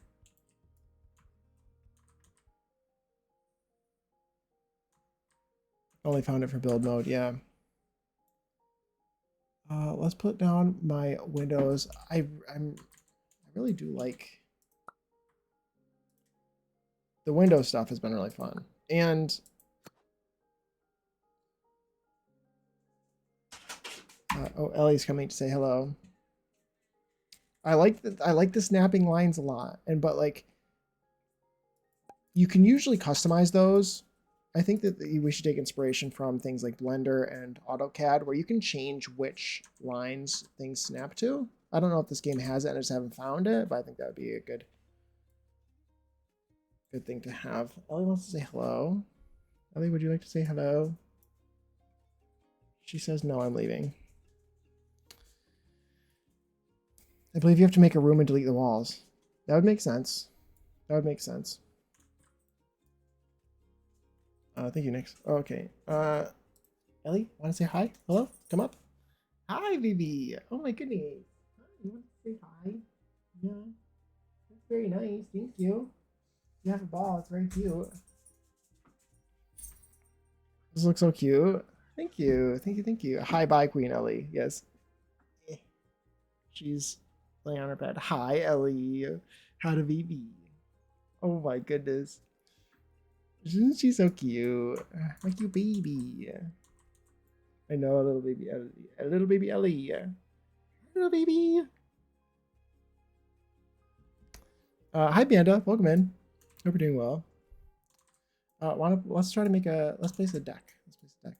Only found it for build mode, yeah. Let's put down my windows. I really do like... The window stuff has been really fun. And... oh, Ellie's coming to say hello. I like the snapping lines a lot, but like you can usually customize those. I think that we should take inspiration from things like Blender and AutoCAD, where you can change which lines things snap to. I don't know if this game has it, and I just haven't found it, but I think that would be a good thing to have. Ellie wants to say hello. Ellie, would you like to say hello? She says no, I'm leaving. I believe you have to make a room and delete the walls. That would make sense. That would make sense. Thank you, Nix. Oh, okay. Ellie, want to say hi? Hello? Come up. Hi, baby. Oh my goodness. Hi, you want to say hi? Yeah. That's very nice. Thank you. You have a ball. It's very cute. This looks so cute. Thank you. Thank you. Thank you. Hi, bye, Queen Ellie. Yes. She's laying on her bed. Hi, Ellie. How to baby? Oh my goodness. Isn't she so cute? Like you baby. I know, a little baby Ellie. A little baby Ellie. Little baby. Hi, Banda. Welcome in. Hope you're doing well. Let's try to let's place a deck. Let's place a deck.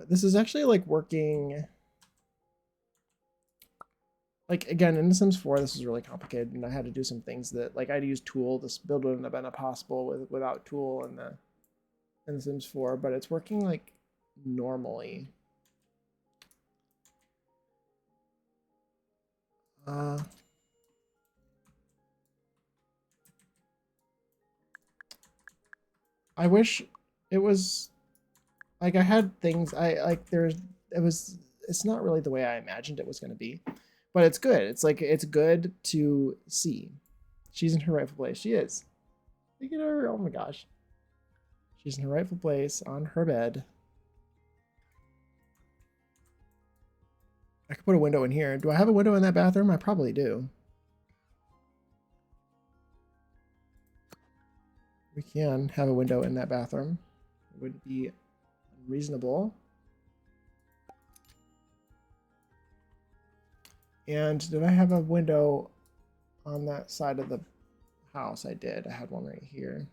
This is actually like working. Like again, in The Sims 4, this is really complicated, and I had to do some things that like I had to use Tool. This build wouldn't have been possible without Tool in The Sims 4, but it's working like normally. I wish it was like I had things I like there's it was it's not really the way I imagined it was going to be, but it's good. It's like it's good to see. She's in her rightful place. She is. Look at her. Oh my gosh. She's in her rightful place on her bed. I could put a window in here. Do I have a window in that bathroom? I probably do. We can have a window in that bathroom. It would be reasonable. And did I have a window on that side of the house? I did. I had one right here.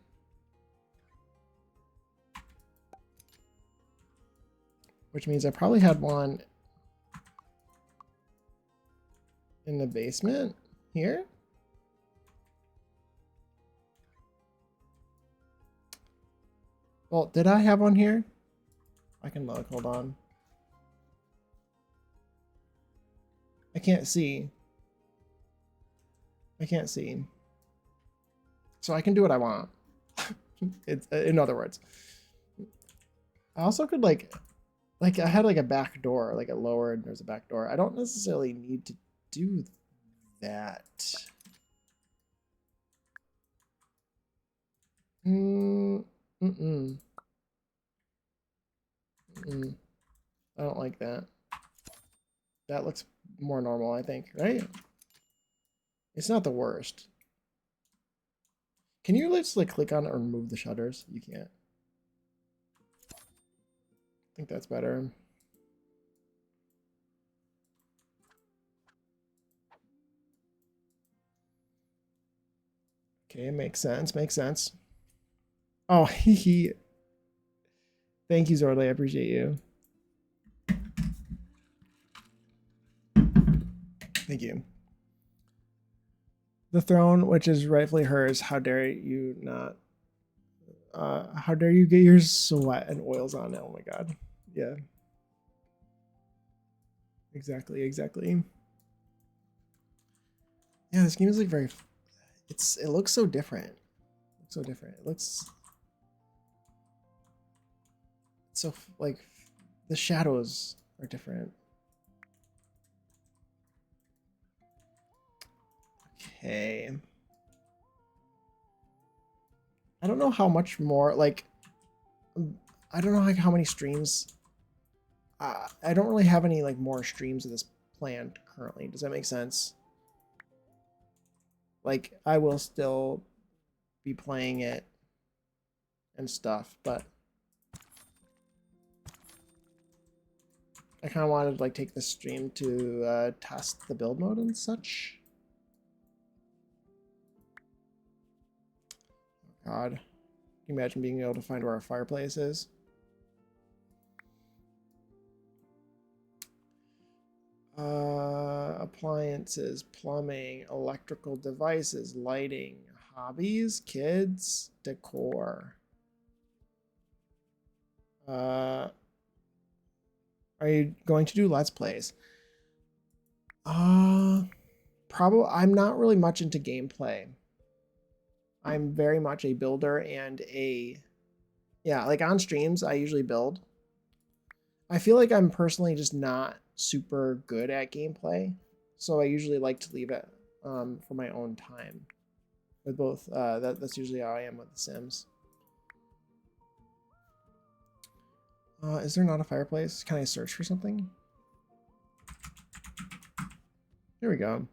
Which means I probably had one in the basement here. Well, did I have one here? I can look. Hold on. I can't see. I can't see. So I can do what I want. It's in other words. I also could like I had like a back door, like a lowered. There's a back door. I don't necessarily need to do that. Mm-mm. I don't like that. That looks more normal, I think, right? It's not the worst. Can you just like click on it or remove the shutters? You can't. I think that's better. Okay, makes sense. Makes sense. Oh, he. Thank you, Zorley. I appreciate you. Thank you. The throne, which is rightfully hers. How dare you not? How dare you get your sweat and oils on it? Oh my god. Yeah. Exactly. Exactly. Yeah, this game is like very. It looks so different. It looks so different. It looks so like the shadows are different. Okay. I don't know how much more like I don't know like how many streams. I don't really have any like more streams of this planned currently. Does that make sense? Like I will still be playing it and stuff, but I kind of wanted to like take the stream to test the build mode and such. God, can you imagine being able to find where our fireplace is? Appliances, plumbing, electrical devices, lighting, hobbies, kids, decor. Are you going to do Let's Plays? Probably. I'm not really much into gameplay. I'm very much a builder and yeah, like on streams, I usually build. I feel like I'm personally just not super good at gameplay, so I usually like to leave it for my own time. With both, that's usually how I am with The Sims. Is there not a fireplace? Can I search for something? There we go.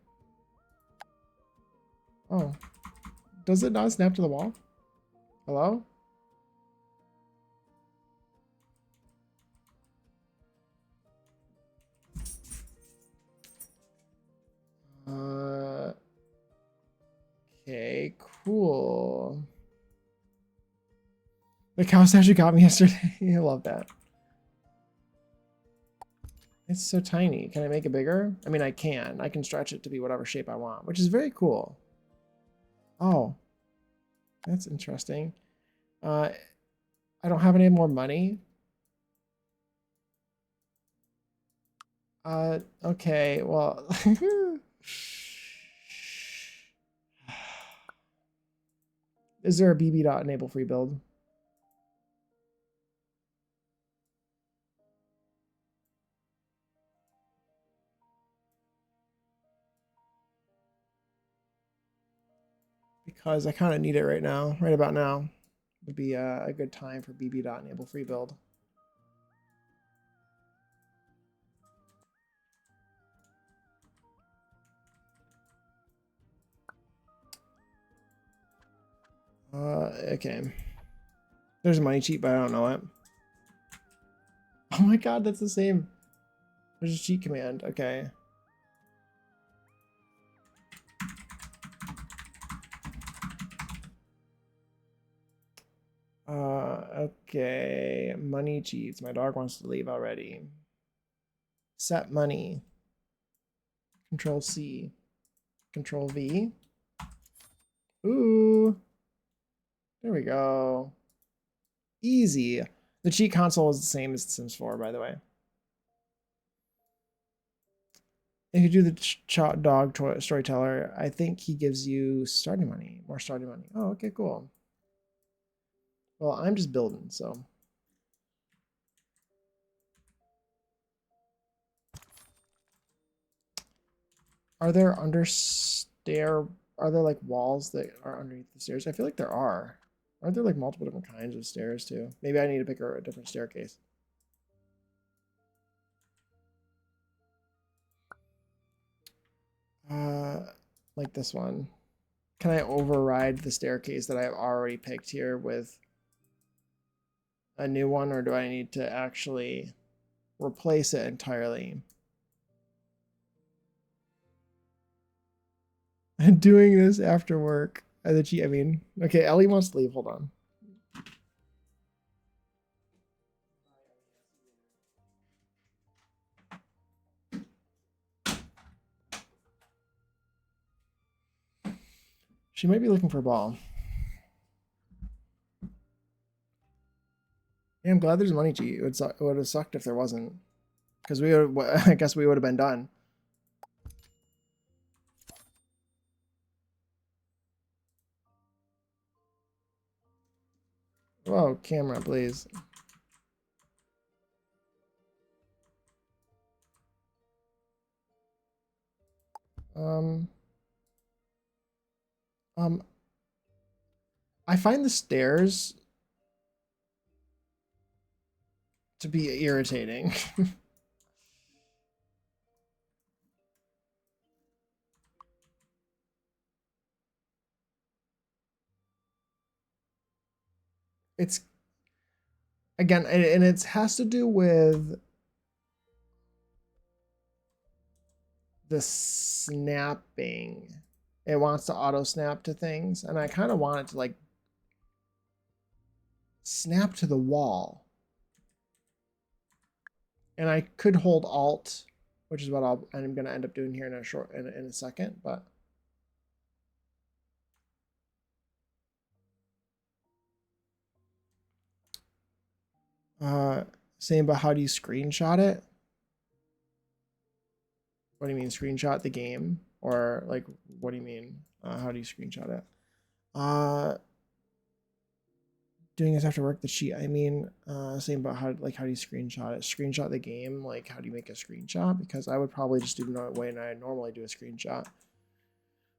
Oh, does it not snap to the wall? Hello? Okay, cool. The cow statue got me yesterday. I love that. It's so tiny. Can I make it bigger? I mean, I can. I can stretch it to be whatever shape I want, which is very cool. Oh, that's interesting. I don't have any more money. Okay, well. Is there a bb dot enable free build? Because I kind of need it right now. Right about now would be a good time for bb dot enable free build. Okay. There's a money cheat, but I don't know it. Oh my god, that's the same. There's a cheat command. Okay. Okay. Money cheats. My dog wants to leave already. Set money. Control C. Control V. Ooh. There we go. Easy. The cheat console is the same as The Sims 4, by the way. If you do the dog storyteller, I think he gives you starting money, more starting money. Oh, okay, cool. Well, I'm just building, so. Are there are there like walls that are underneath the stairs? I feel like there are. Aren't there like multiple different kinds of stairs too? Maybe I need to pick a different staircase. Like this one. Can I override the staircase that I've already picked here with a new one, or do I need to actually replace it entirely? I'm doing this after work. I mean, okay, Ellie wants to leave. Hold on. She might be looking for a ball. Yeah, I'm glad there's a money cheat. It would have sucked if there wasn't. Because I guess we would have been done. Whoa, camera, please. I find the stairs to be irritating. It's again, and it has to do with the snapping. It wants to auto snap to things, and I kind of want it to like snap to the wall. And I could hold Alt, which is what I'm going to end up doing here in a second, but saying about how do you screenshot it? What do you mean screenshot the game? Or like, what do you mean? How do you screenshot it? Doing this after work, the cheat. I mean, saying about how do you screenshot it? Screenshot the game. Like, how do you make a screenshot? Because I would probably just do the way I normally do a screenshot,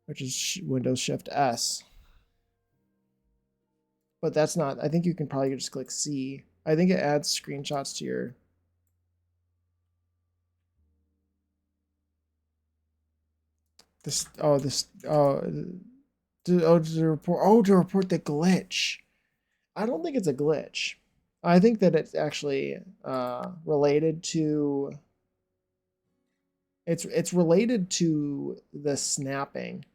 which is Windows Shift S. But that's not. I think you can probably just click C. I think it adds screenshots to your. To report the glitch. I don't think it's a glitch. I think that it's actually related to. It's related to the snapping.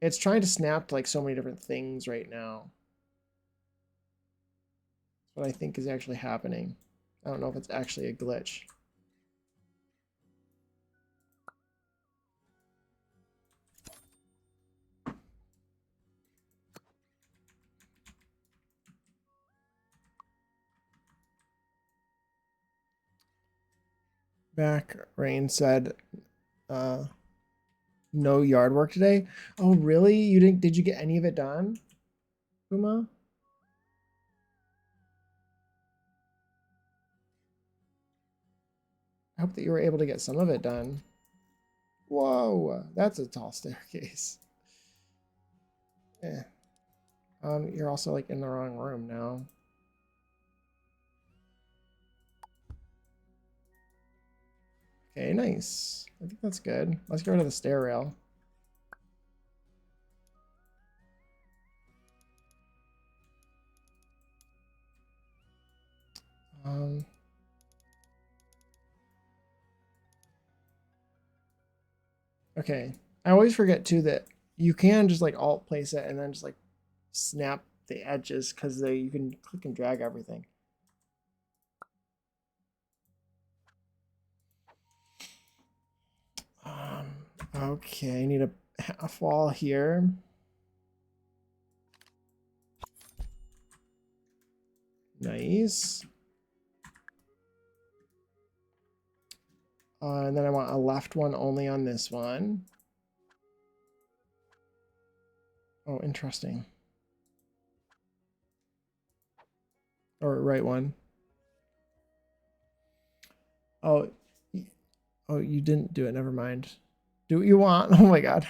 It's trying to snap to like so many different things right now. What I think is actually happening. I don't know if it's actually a glitch. Back Rain said, no yard work today. Oh, really? You didn't? Did you get any of it done, Puma? I hope that you were able to get some of it done. Whoa, that's a tall staircase. Yeah. You're also like in the wrong room now. Okay, nice. I think that's good. Let's go to the stair rail. Um, okay. I always forget too that you can just like alt place it and then just like snap the edges because you can click and drag everything. Okay, I need a half wall here. Nice. And then I want a left one only on this one. Oh, interesting. Or right one. Oh, oh, you didn't do it. Never mind. Do what you want. Oh my god.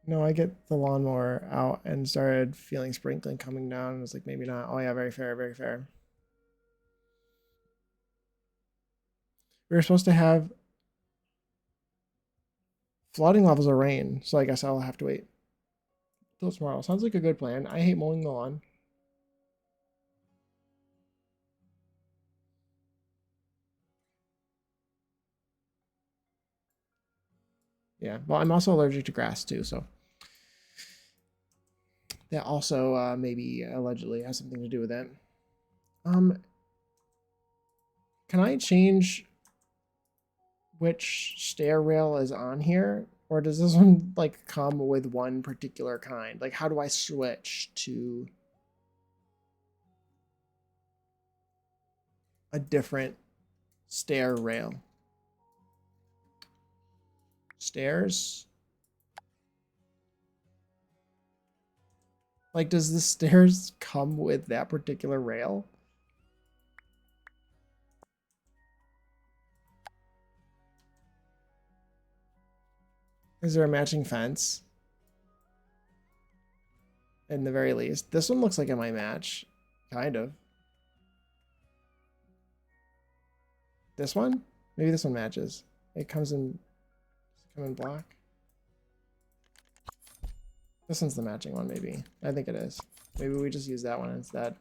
No, I get the lawnmower out and started feeling sprinkling coming down. I was like, maybe not. Oh yeah, very fair, very fair. We were supposed to have flooding levels of rain, so I guess I'll have to wait till tomorrow. Sounds like a good plan. I hate mowing the lawn. Yeah, well, I'm also allergic to grass too, so that also maybe allegedly has something to do with it. Um, can I change which stair rail is on here? Or does this one like come with one particular kind? Like how do I switch to a different stair rail? Stairs? Like does the stairs come with that particular rail? Is there a matching fence? In the very least. This one looks like it might match. Kind of. This one? Maybe this one matches. It comes in black. This one's the matching one, maybe. I think it is. Maybe we just use that one instead.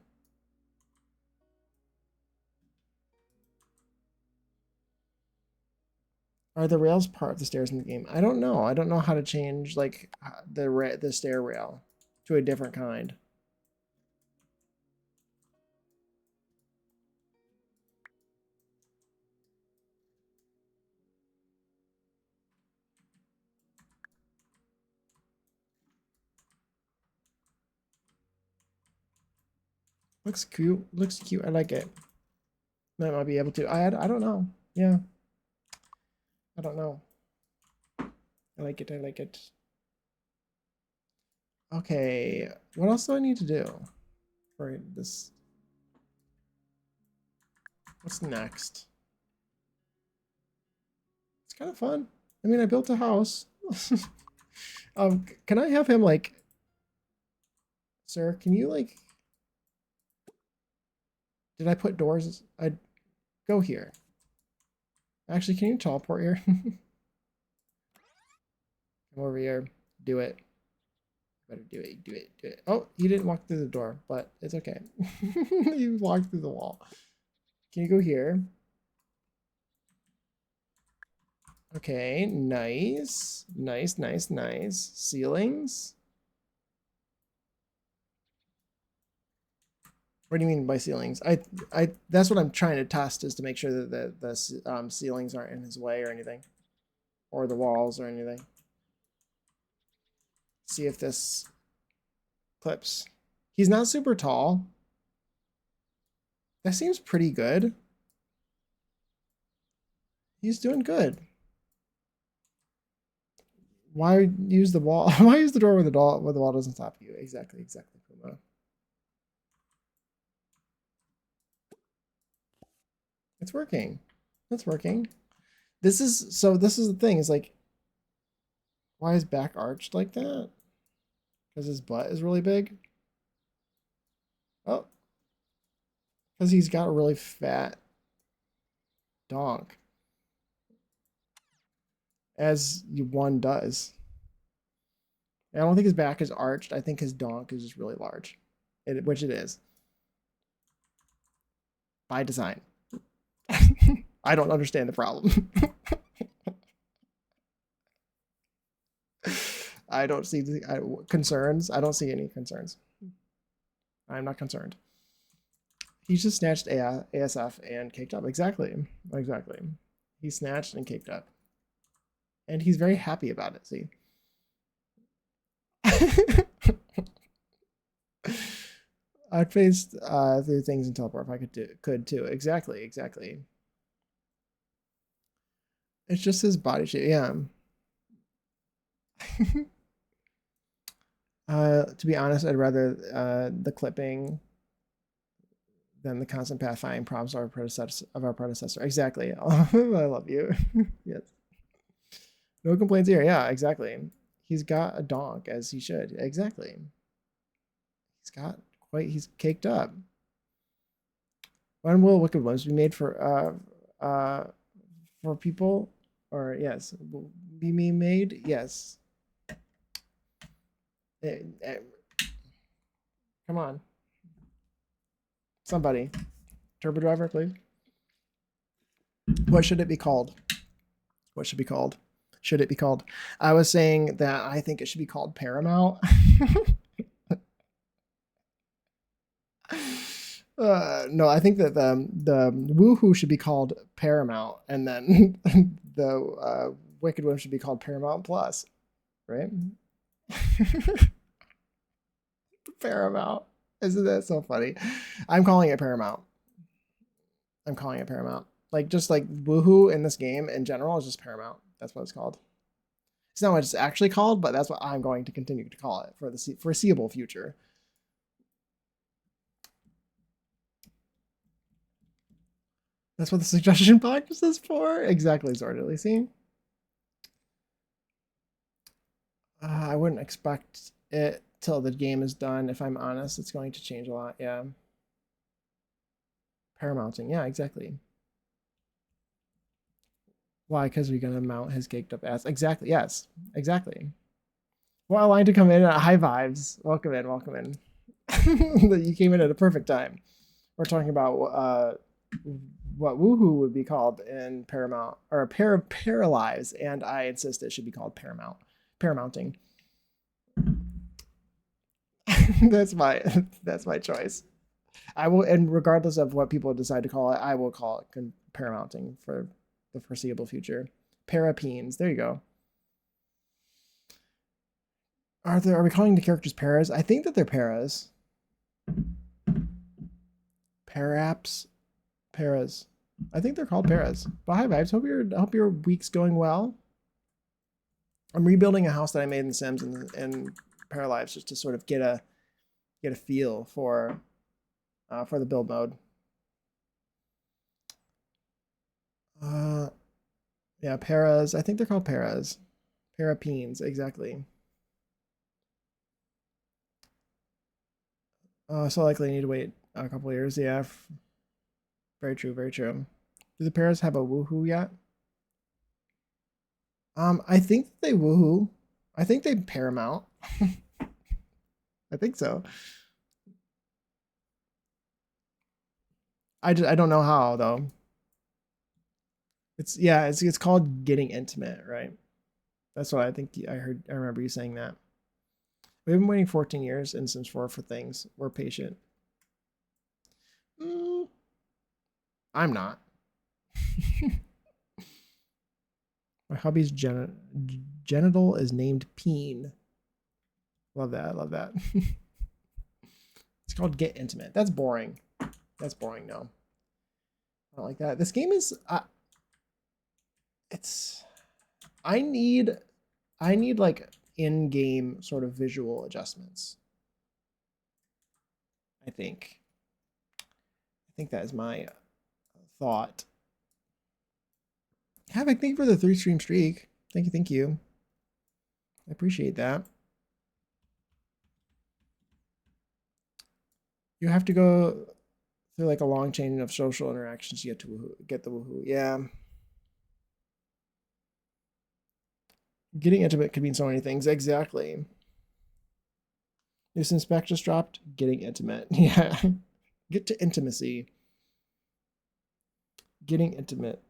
Are the rails part of the stairs in the game? I don't know. I don't know how to change like the stair rail to a different kind. Looks cute. Looks cute. I like it. I might be able to. I don't know. Yeah. I don't know. I like it. I like it. Okay. What else do I need to do for this? What's next? It's kind of fun. I mean, I built a house. Can I have him like, sir, can you like, did I put doors? I'd go here. Actually, can you teleport here? Come over here. Do it. Better do it. Do it. Do it. Oh, he didn't walk through the door, but it's okay. You walked through the wall. Can you go here? Okay, nice. Nice, nice, nice. Ceilings? What do you mean by ceilings? That's what I'm trying to test, is to make sure that the ceilings aren't in his way or anything, or the walls or anything. See if this clips. He's not super tall. That seems pretty good. He's doing good. Why use the wall? Why use the door where the wall doesn't stop you? Exactly, exactly, Puma. It's working. It's working. This is the thing, is like, why is back arched like that? Because his butt is really big. Oh, because he's got a really fat donk, as one does. I don't think his back is arched. I think his donk is just really large, which it is by design. I don't understand the problem. I don't see the concerns. I don't see any concerns. I'm not concerned. He's just snatched ASF and caked up. Exactly. Exactly. He snatched and caked up. And he's very happy about it, see? I'd face through things and teleport if I could too. Exactly, exactly. It's just his body shape, yeah. To be honest, I'd rather the clipping than the constant pathfinding problems of our predecessor. Exactly. I love you. Yes. No complaints here. Yeah, exactly. He's got a donk, as he should. Exactly. He's caked up. When will Wicked Ones be made for people? Or yes, be made? Yes. Come on. Somebody. Turbo Driver, please. What should it be called? What should it be called? Should it be called? I was saying that I think it should be called Paramount. No, I think that the Woohoo should be called Paramount, and then the Wicked One should be called Paramount Plus, right? Paramount. Isn't that so funny? I'm calling it Paramount. I'm calling it Paramount. Like, just like Woohoo in this game in general is just Paramount. That's what it's called. It's not what it's actually called, but that's what I'm going to continue to call it for the foreseeable future. That's what the suggestion box is for? Exactly, Zordily. See? I wouldn't expect it till the game is done. If I'm honest, it's going to change a lot. Yeah. Paramounting. Yeah, exactly. Why? Because we're going to mount his caked up ass. Exactly. Yes. Exactly. Well, line to come in at high vibes. Welcome in. Welcome in. You came in at a perfect time. We're talking about what Woohoo would be called in Paramount, or Paralives, and I insist it should be called Paramounting. that's my choice. I will, and regardless of what people decide to call it, I will call it Paramounting for the foreseeable future. Parapeens. There you go. Are we calling the characters paras? I think that they're paras. Paraps, paras. I think they're called paras. But hi vibes. Hope your week's going well. I'm rebuilding a house that I made in The Sims and Paralives, just to sort of get a feel for the build mode. Yeah, paras. I think they're called paras. Parapeens, exactly. So likely need to wait a couple of years. Yeah, very true, very true. Do the paras have a woohoo yet? I think they woohoo. I think they paramount. I think so. I don't know how though. It's called Getting Intimate, right? That's what I think I heard. I remember you saying that. We've been waiting 14 years in Sims 4 for things. We're patient. Mm, I'm not. My hubby's genital is named Peen. Love that. I love that. It's called Get Intimate. That's boring. That's boring. No, I don't like that. This game is. It's. I need like in-game sort of visual adjustments. I think. I think that is my thought. Havoc, thank you for the 3-stream streak. Thank you, thank you. I appreciate that. You have to go through like a long chain of social interactions to get to get the woohoo. Yeah. Getting intimate could mean so many things. Exactly. New Sims Spec just dropped. Getting intimate. Yeah. Get to intimacy. Getting intimate.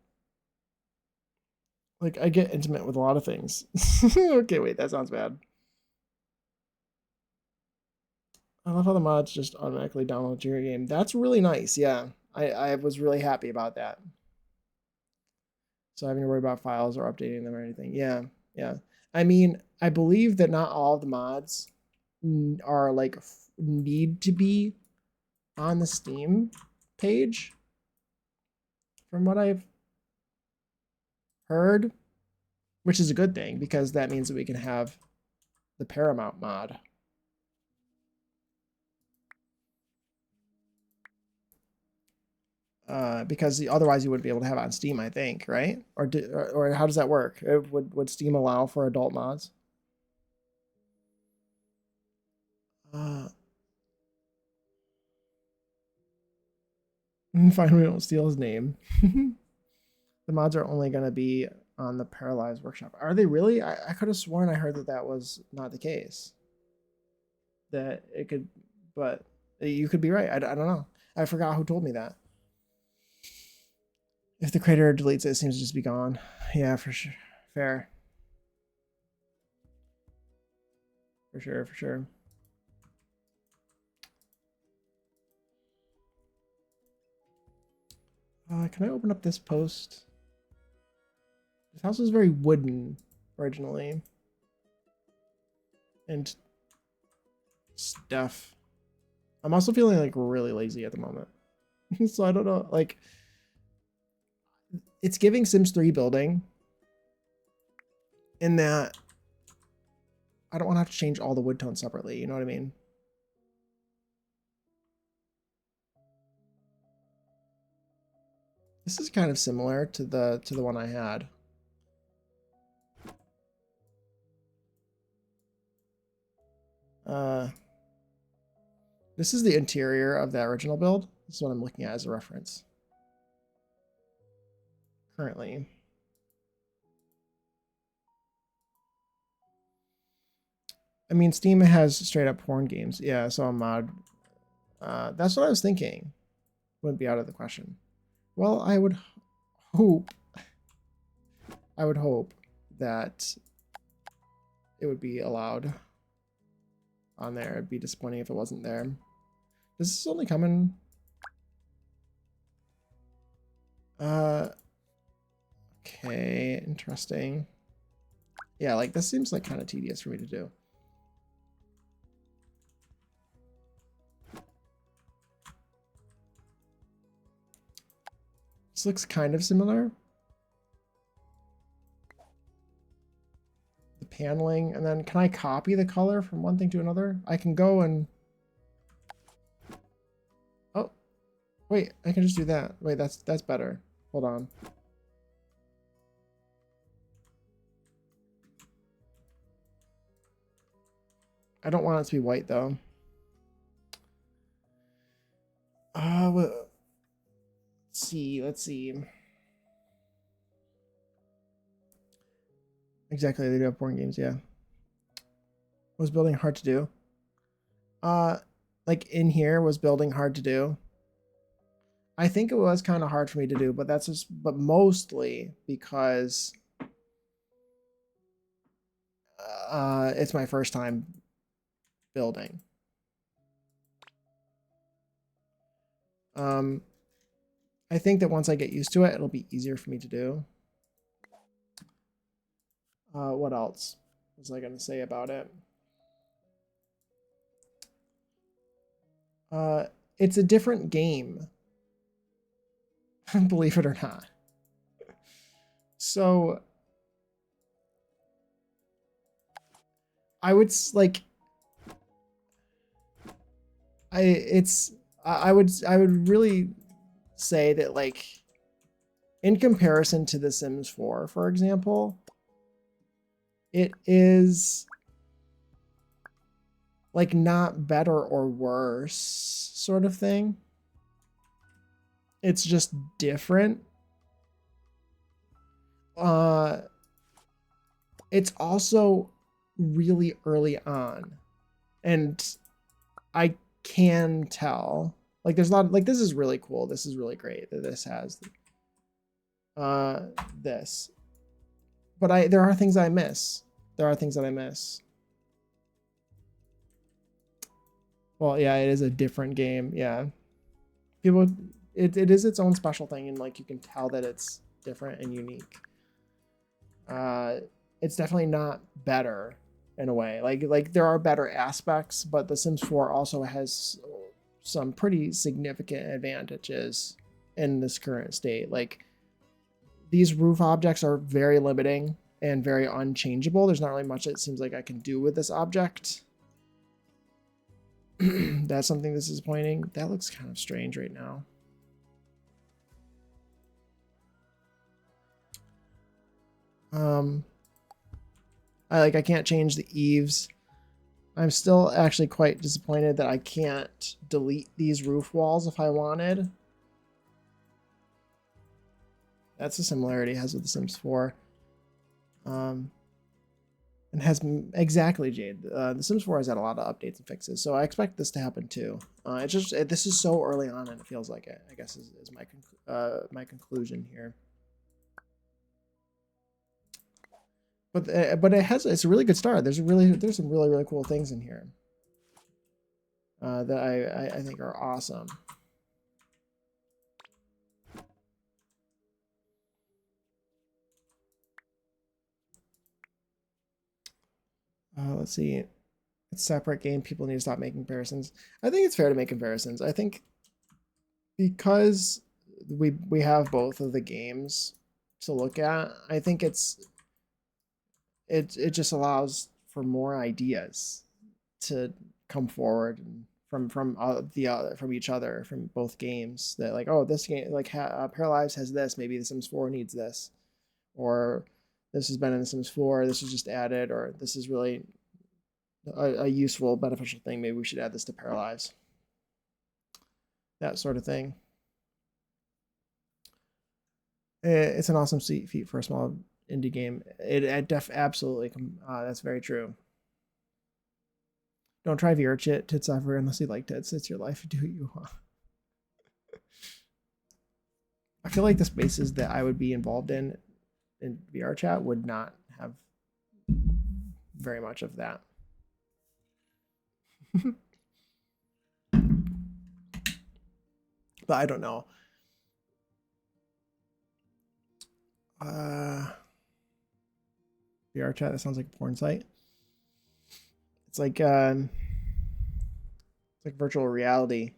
Like, I get intimate with a lot of things. Okay, wait, that sounds bad. I love how the mods just automatically download to your game. That's really nice. Yeah, I was really happy about that. So having to worry about files or updating them or anything. Yeah, yeah. I mean, I believe that not all of the mods are like need to be on the Steam page, from what I've heard, which is a good thing because that means that we can have the Paramount mod. Because otherwise you wouldn't be able to have it on Steam, I think, right? Or how does that work? Would Steam allow for adult mods? Finally, don't steal his name. The mods are only going to be on the Paralives workshop. Are they really? I could have sworn I heard that that was not the case. That it could, but you could be right. I don't know. I forgot who told me that. If the creator deletes it, it seems to just be gone. Yeah, for sure. Fair. For sure, for sure. Can I open up this post? This house was very wooden originally. And stuff. I'm also feeling like really lazy at the moment. So I don't know, like it's giving Sims 3 building in that I don't want to have to change all the wood tones separately, you know what I mean? This is kind of similar to the one I had. This is the interior of the original build. This is what I'm looking at as a reference. Currently. I mean, Steam has straight up porn games. Yeah, so a mod. That's what I was thinking. Wouldn't be out of the question. Well, I would hope that it would be allowed on there. It'd be disappointing if it wasn't there. Does this only come in? Okay, interesting. Yeah, like this seems like kind of tedious for me to do. This looks kind of similar. The paneling, and then can I copy the color from one thing to another? I can go and... Oh, wait, I can just do that. Wait, that's better. Hold on. I don't want it to be white though. Well, let's see. Exactly, they do have porn games, yeah. Was building hard to do? Like in here, was building hard to do? I think it was kind of hard for me to do, but that's just, but mostly because it's my first time building. I think that once I get used to it, it'll be easier for me to do. What else was I going to say about it? It's a different game, believe it or not. So I would like, I would really say that, like, in comparison to The Sims 4, for example, it is like not better or worse sort of thing. It's just different. It's also really early on, and I can tell, like, there's a lot of, like, this is really cool. This is really great that this has this. But there are things I miss. There are things that I miss. Well, yeah, it is a different game. Yeah. People, it is its own special thing, and like you can tell that it's different and unique. It's definitely not better in a way. Like there are better aspects, but The Sims 4 also has some pretty significant advantages in this current state. Like, these roof objects are very limiting and very unchangeable. There's not really much it seems like I can do with this object. That's something that's disappointing. That looks kind of strange right now. I can't change the eaves. I'm still actually quite disappointed that I can't delete these roof walls if I wanted. That's a similarity it has with The Sims 4. And has exactly, Jade. The Sims 4 has had a lot of updates and fixes, so I expect this to happen too. This is so early on, and it feels like it. I guess is my conclusion here. But it's a really good start. There's some really cool things in here that I think are awesome. Let's see. It's a separate game. People need to stop making comparisons. I think it's fair to make comparisons. I think because we have both of the games to look at, I think it just allows for more ideas to come forward from each other, from both games, that like, oh, this game, like Paralives has this, maybe The Sims 4 needs this, or this has been in The Sims 4, this was just added, or this is really a useful, beneficial thing, maybe we should add this to Paralives. That sort of thing. It's an awesome feat for a small indie game. Absolutely, that's very true. Don't try VR tits ever unless you like tits. It's your life. Do what you want. I feel like the spaces that I would be involved in VR chat would not have very much of that. But I don't know. VR chat, that sounds like a porn site. It's like virtual reality,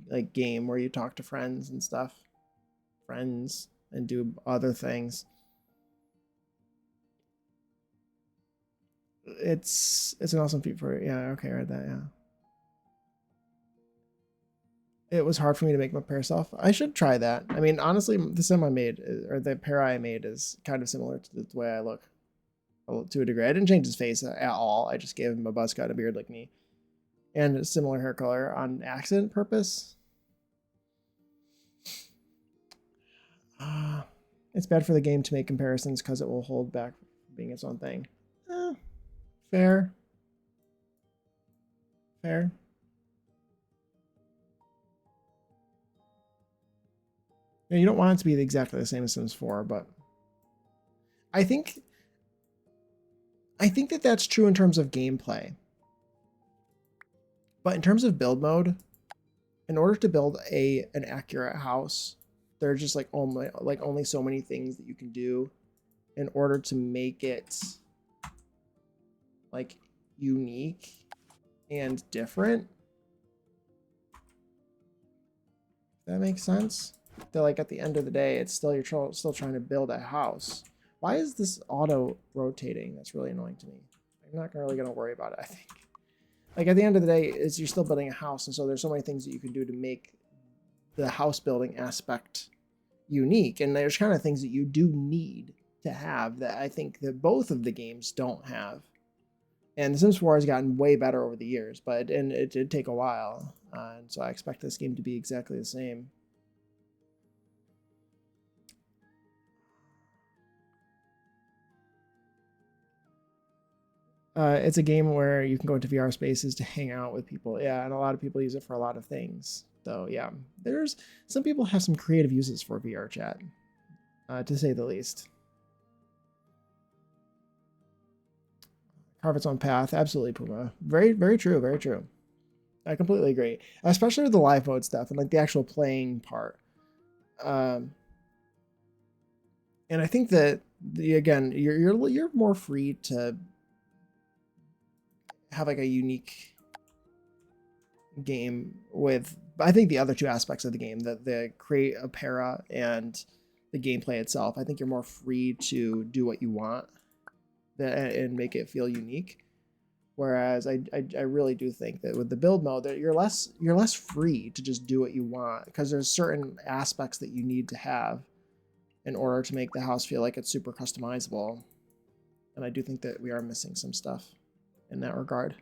like, game where you talk to friends and stuff. Friends and do other things. It's an awesome feat for it. Yeah, okay, I read that, yeah. It was hard for me to make my pair self. I should try that. I mean, honestly, the sim I made, or the pair I made, is kind of similar to the way I look, to a degree. I didn't change his face at all. I just gave him a buzz cut, a beard like me, and a similar hair color on accident purpose. It's bad for the game to make comparisons because it will hold back from being its own thing. Fair. Fair. Yeah, you don't want it to be exactly the same as Sims 4, but I think that that's true in terms of gameplay. But in terms of build mode, in order to build an accurate house, there's just like only so many things that you can do in order to make it like unique and different. That makes sense. That like at the end of the day, it's still you're still trying to build a house. Why is this auto rotating? That's really annoying to me. I'm not really gonna worry about it, I think. Like at the end of the day, is you're still building a house, and so there's so many things that you can do to make the house building aspect unique. And there's kind of things that you do need to have that I think that both of the games don't have. And The Sims 4 has gotten way better over the years, but it did take a while. And so I expect this game to be exactly the same. It's a game where you can go into VR spaces to hang out with people. Yeah, and a lot of people use it for a lot of things. So yeah, there's some people have some creative uses for VR chat, to say the least. Carve its own path. Absolutely, Puma. Very, very true. Very true. I completely agree. Especially with the live mode stuff and like the actual playing part. And I think that again, you're more free to have like a unique game with I think the other two aspects of the game, the create a para and the gameplay itself. I think you're more free to do what you want and make it feel unique. Whereas I really do think that with the build mode that you're less free to just do what you want because there's certain aspects that you need to have in order to make the house feel like it's super customizable. And I do think that we are missing some stuff in that regard.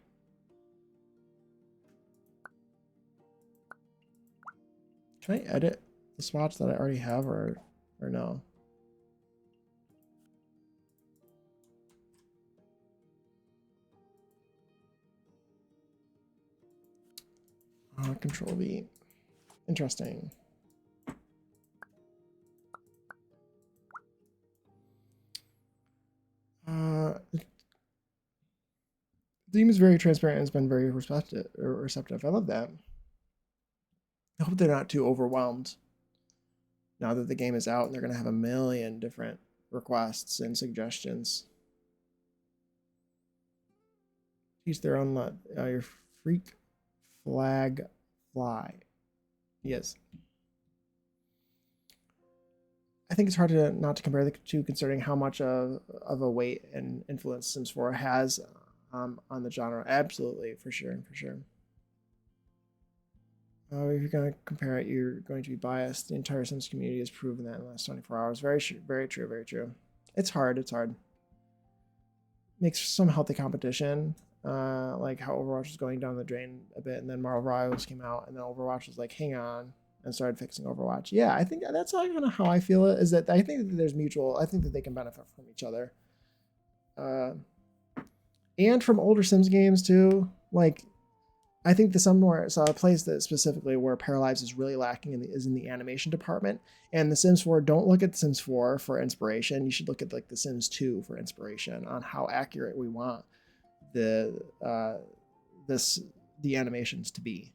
Can I edit the spots that I already have or no? Control V. Interesting. The theme is very transparent and has been very receptive. I love that. I hope they're not too overwhelmed now that the game is out and they're going to have a million different requests and suggestions. Teach their own lot. Your freak flag fly. Yes. I think it's hard to not to compare the two considering how much of a weight and influence Sims 4 has on the genre. Absolutely, for sure, for sure. If you're going to compare it, you're going to be biased. The entire Sims community has proven that in the last 24 hours. Very true, very true, very true. It's hard, it's hard. Makes some healthy competition, like how Overwatch was going down the drain a bit, and then Marvel Rivals came out, and then Overwatch was like, hang on, and started fixing Overwatch. Yeah, I think that's kind of how I feel it, is that I think that there's mutual, I think that they can benefit from each other. And from older Sims games too. Like, I think a place that specifically where Paralives is really lacking is in the animation department. And The Sims 4, don't look at The Sims 4 for inspiration. You should look at like The Sims 2 for inspiration on how accurate we want the animations to be.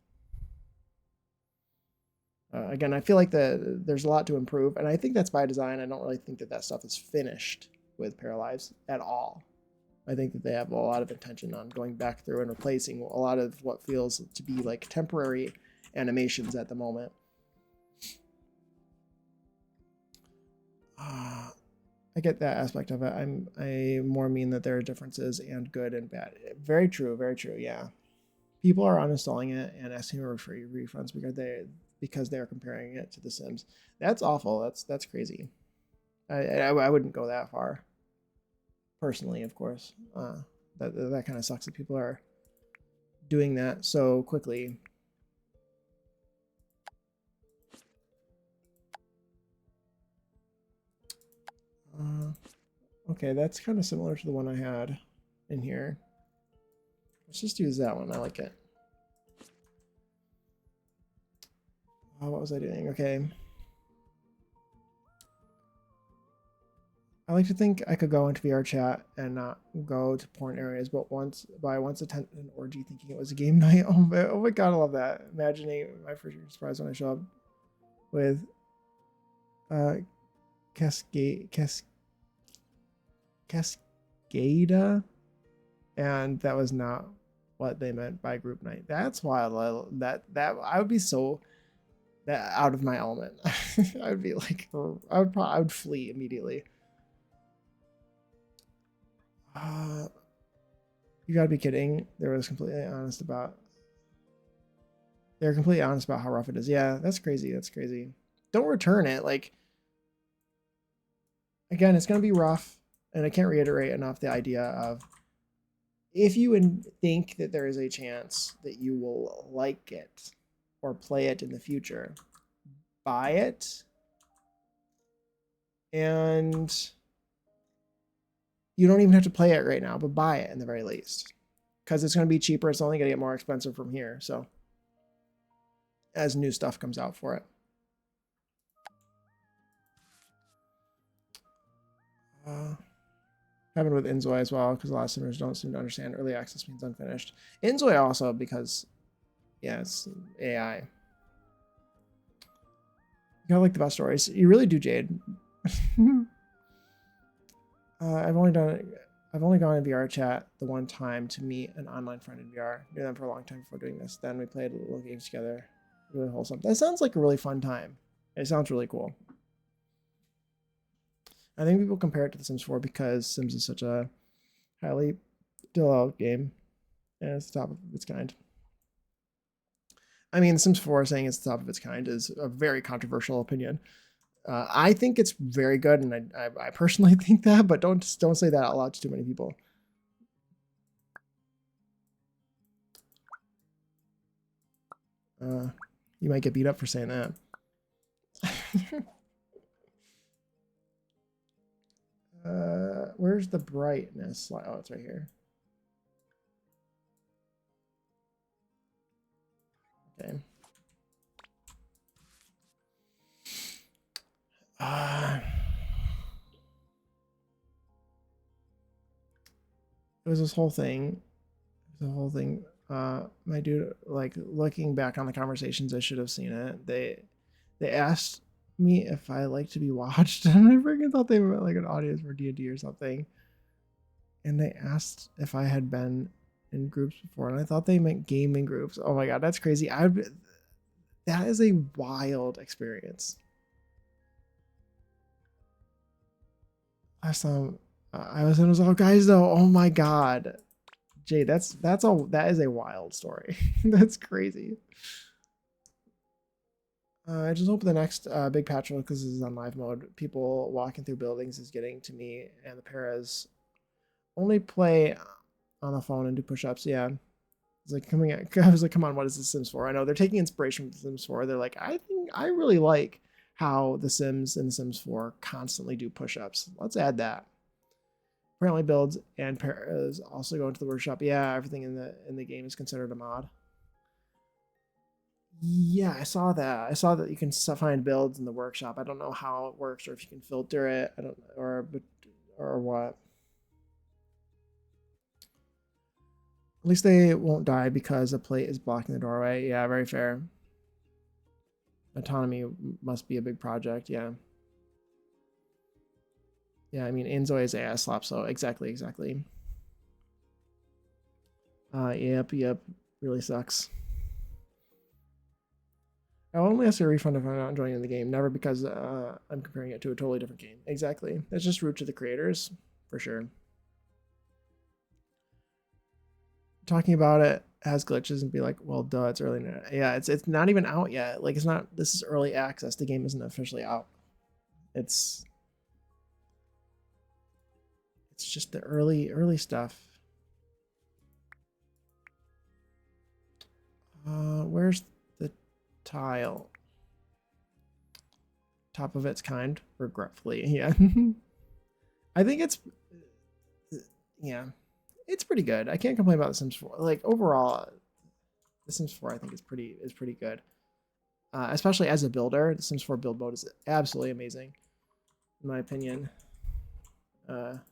Again, I feel like there's a lot to improve, and I think that's by design. I don't really think that stuff is finished with Paralives at all. I think that they have a lot of intention on going back through and replacing a lot of what feels to be like temporary animations at the moment. I get that aspect of it. I more mean that there are differences and good and bad. Very true, very true. Yeah, people are uninstalling it and asking for free refunds because they are comparing it to The Sims. That's awful. That's crazy. I wouldn't go that far. Personally, of course, that kind of sucks that people are doing that so quickly. Okay, that's kind of similar to the one I had in here. Let's just use that one. I like it. What was I doing? Okay. I like to think I could go into VR chat and not go to porn areas, but I once attended an orgy thinking it was a game night. Oh my god, I love that. Imagining my first surprise when I show up with uh Cascade Cascada, and that was not what they meant by group night. That's wild. That I would be so that out of my element. I would be like, I would flee immediately. Uh, you gotta be kidding. They're completely honest about how rough it is. Yeah, that's crazy. That's crazy. Don't return it. Like, again, it's gonna be rough, and I can't reiterate enough the idea of if you think that there is a chance that you will like it or play it in the future, buy it, and you don't even have to play it right now, but buy it in the very least, because it's going to be cheaper. It's only going to get more expensive from here. So as new stuff comes out for it. Happened with Inzoi as well, because a lot of simmers don't seem to understand early access means unfinished. Inzoi also because, yeah, it's AI. You gotta like the best stories. You really do, Jade. I've only gone in VR chat the one time to meet an online friend in VR. Knew them for a long time before doing this. Then we played little games together. Really wholesome. That sounds like a really fun time. It sounds really cool. I think people compare it to The Sims 4 because Sims is such a highly developed game, and it's the top of its kind. I mean, The Sims 4 saying it's the top of its kind is a very controversial opinion. I think it's very good, and I personally think that, but don't say that out loud to too many people. You might get beat up for saying that. Where's the brightness? Oh, it's right here. Okay. It was this whole thing. My dude, like looking back on the conversations, I should have seen it. They asked me if I like to be watched, and I freaking thought they were like an audience for D&D or something. And they asked if I had been in groups before, and I thought they meant gaming groups. Oh my god, that's crazy. That is a wild experience. Last time I was all guys though. Oh my god, Jay, that is a wild story. That's crazy. I just hope the next big patch, because this is on live mode, people walking through buildings is getting to me, and the paras only play on the phone and do push-ups. Yeah, it's like coming at, I was like, come on, what is the Sims 4? I know they're taking inspiration from the Sims 4. They're like, I think I really like how the Sims and the Sims 4 constantly do push-ups. Let's add that. Apparently builds and paras also go into the workshop. Yeah, everything in the game is considered a mod. Yeah, I saw that. I saw that you can find builds in the workshop. I don't know how it works or if you can filter it. I don't or what. At least they won't die because a plate is blocking the doorway. Yeah, very fair. Autonomy must be a big project. Yeah. Yeah, I mean, Inzoi is ass slap, so exactly. Yep. Really sucks. I'll only ask a refund if I'm not enjoying the game, never because I'm comparing it to a totally different game. Exactly. That's just rude to the creators, for sure. Talking about it has glitches and be like, well, duh, it's early. Yeah, it's not even out yet. Like, it's not. This is early access. The game isn't officially out. It's just the early stuff. Where's the tile? Top of its kind, regretfully. Yeah. I think it's yeah, it's pretty good. I can't complain about The Sims 4. Like overall, The Sims 4 I think is pretty good. Especially as a builder, The Sims 4 build mode is absolutely amazing, in my opinion.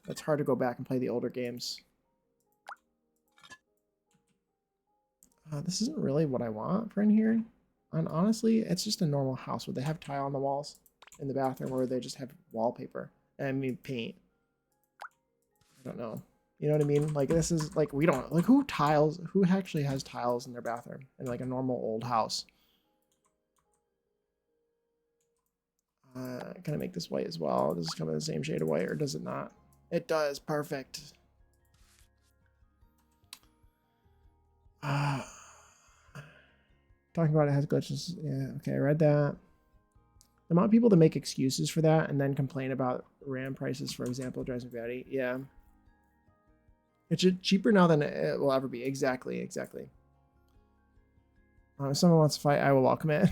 It's hard to go back and play the older games. This isn't really what I want for in here. And honestly, it's just a normal house where they have tile on the walls in the bathroom, or they just have wallpaper. I mean, paint. I don't know. You know what I mean? Like, this is like, we don't like, who actually has tiles in their bathroom in like a normal old house? Can I make this white as well? Does this come in the same shade of white, or does it not? It does. Perfect. Talking about it has glitches. Yeah, okay, I read that. The amount of people that make excuses for that and then complain about RAM prices, for example, drives me batty. Yeah. It's cheaper now than it will ever be. Exactly, exactly. If someone wants to fight, I will welcome it.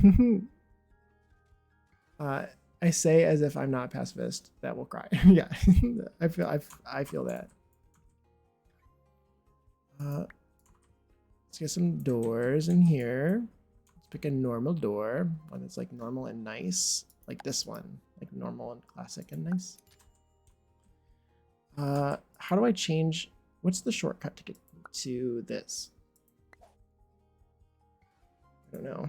I say as if I'm not a pacifist that will cry. Yeah, I feel that. Let's get some doors in here. Let's pick a normal door, one that's like normal and nice, like this one, like normal and classic and nice. How do I change? What's the shortcut to get to this? I don't know.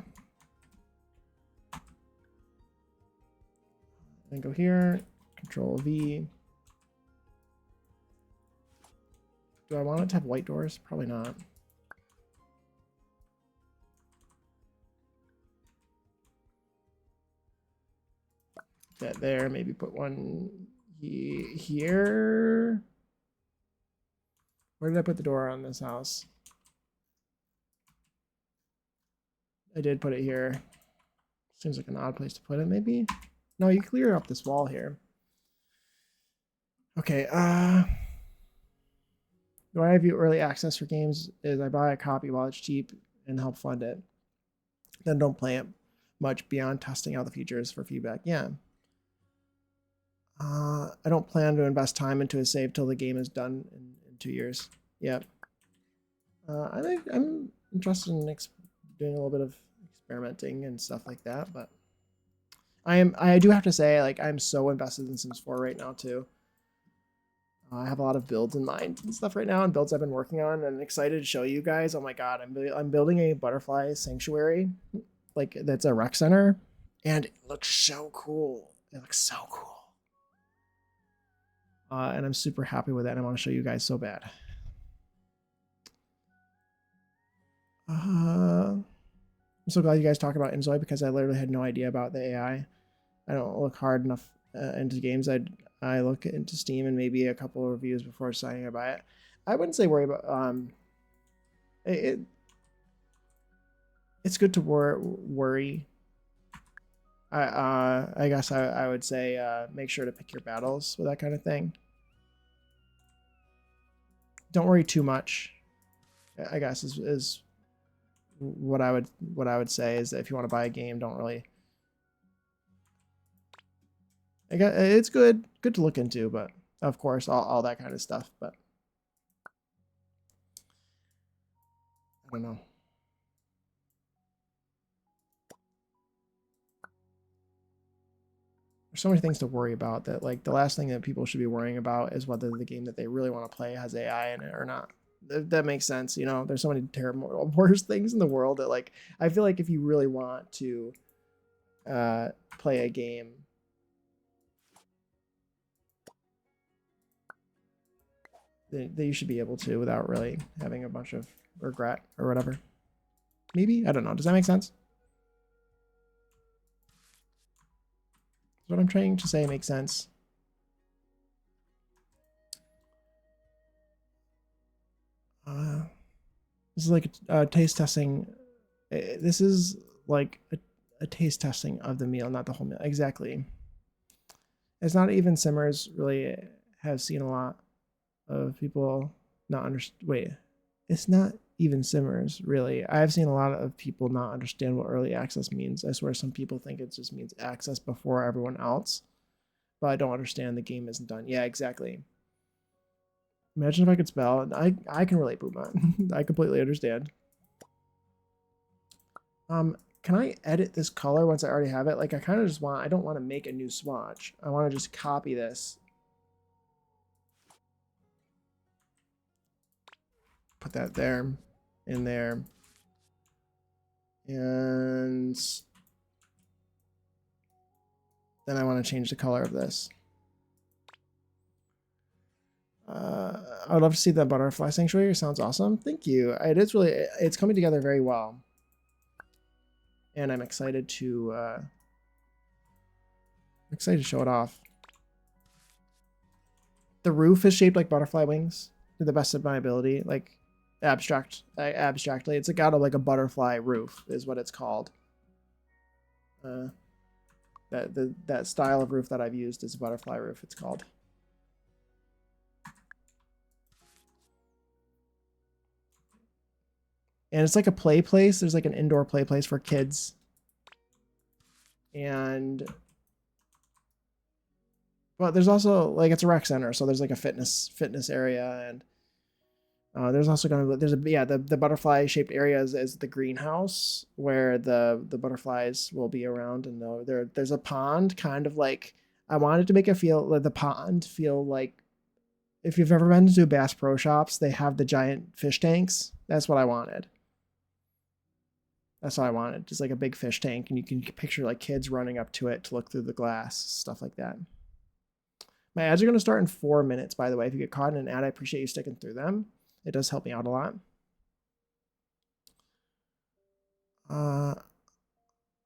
Then go here, Control V. Do I want it to have white doors? Probably not. That there, maybe put one here. Where did I put the door on this house? I did put it here. Seems like an odd place to put it, maybe? No, you clear up this wall here. Okay, the way I view early access for games is I buy a copy while it's cheap and help fund it. Then don't play it much beyond testing out the features for feedback. Yeah. I don't plan to invest time into a save till the game is done in 2 years. Yep. I think I'm interested in doing a little bit of experimenting and stuff like that, but I do have to say, like, I'm so invested in Sims 4 right now too. I have a lot of builds in mind and stuff right now, and builds I've been working on, and I'm excited to show you guys. Oh my god, I'm building a butterfly sanctuary, like that's a rec center, and it looks so cool. It looks so cool. And I'm super happy with that, and I want to show you guys so bad. I'm so glad you guys talk about Imzoi, because I literally had no idea about the AI. I don't look hard enough into games. I look into Steam and maybe a couple of reviews before deciding to buy it. I wouldn't say worry about it's good to worry. I guess I would say make sure to pick your battles with that kind of thing. Don't worry too much, I guess is what I would say, is that if you want to buy a game, don't really. I guess it's good to look into, but of course all that kind of stuff. But I don't know. There's so many things to worry about that, like, the last thing that people should be worrying about is whether the game that they really want to play has AI in it or not. That makes sense. You know, there's so many terrible, worse things in the world that, like, I feel like if you really want to play a game, that you should be able to without really having a bunch of regret or whatever. Maybe? I don't know. Does that make sense? What I'm trying to say makes sense. This is like a taste testing. This is like a taste testing of the meal, not the whole meal. Exactly. It's not even Simmers really have seen a lot of people not understand. Wait, it's not even Simmers really. I've seen a lot of people not understand what early access means. I swear some people think it just means access before everyone else, but I don't understand the game isn't done. Yeah, exactly. Imagine if I could spell. I can relate, Boomon. I completely understand. Can I edit this color once I already have it? Like, I kind of just want, I don't want to make a new swatch. I want to just copy this. put that there, in there. And then I want to change the color of this. I would love to see the butterfly sanctuary. It sounds awesome. Thank you. It is really, it's coming together very well. And I'm excited to show it off. The roof is shaped like butterfly wings to the best of my ability. Like abstractly, it's got like a butterfly roof is what it's called. That style of roof that I've used is a butterfly roof. It's called. And it's like a play place. There's like an indoor play place for kids. And but there's also like it's a rec center, so there's like a fitness area, and there's also gonna the butterfly shaped area is the greenhouse where the butterflies will be around, and there's a pond, kind of like I wanted to make it feel like the pond feel like if you've ever been to Bass Pro Shops, they have the giant fish tanks. That's what I wanted. That's what I wanted. Just like a big fish tank, and you can picture like kids running up to it to look through the glass, stuff like that. My ads are going to start in 4 minutes, by the way. If you get caught in an ad, I appreciate you sticking through them. It does help me out a lot.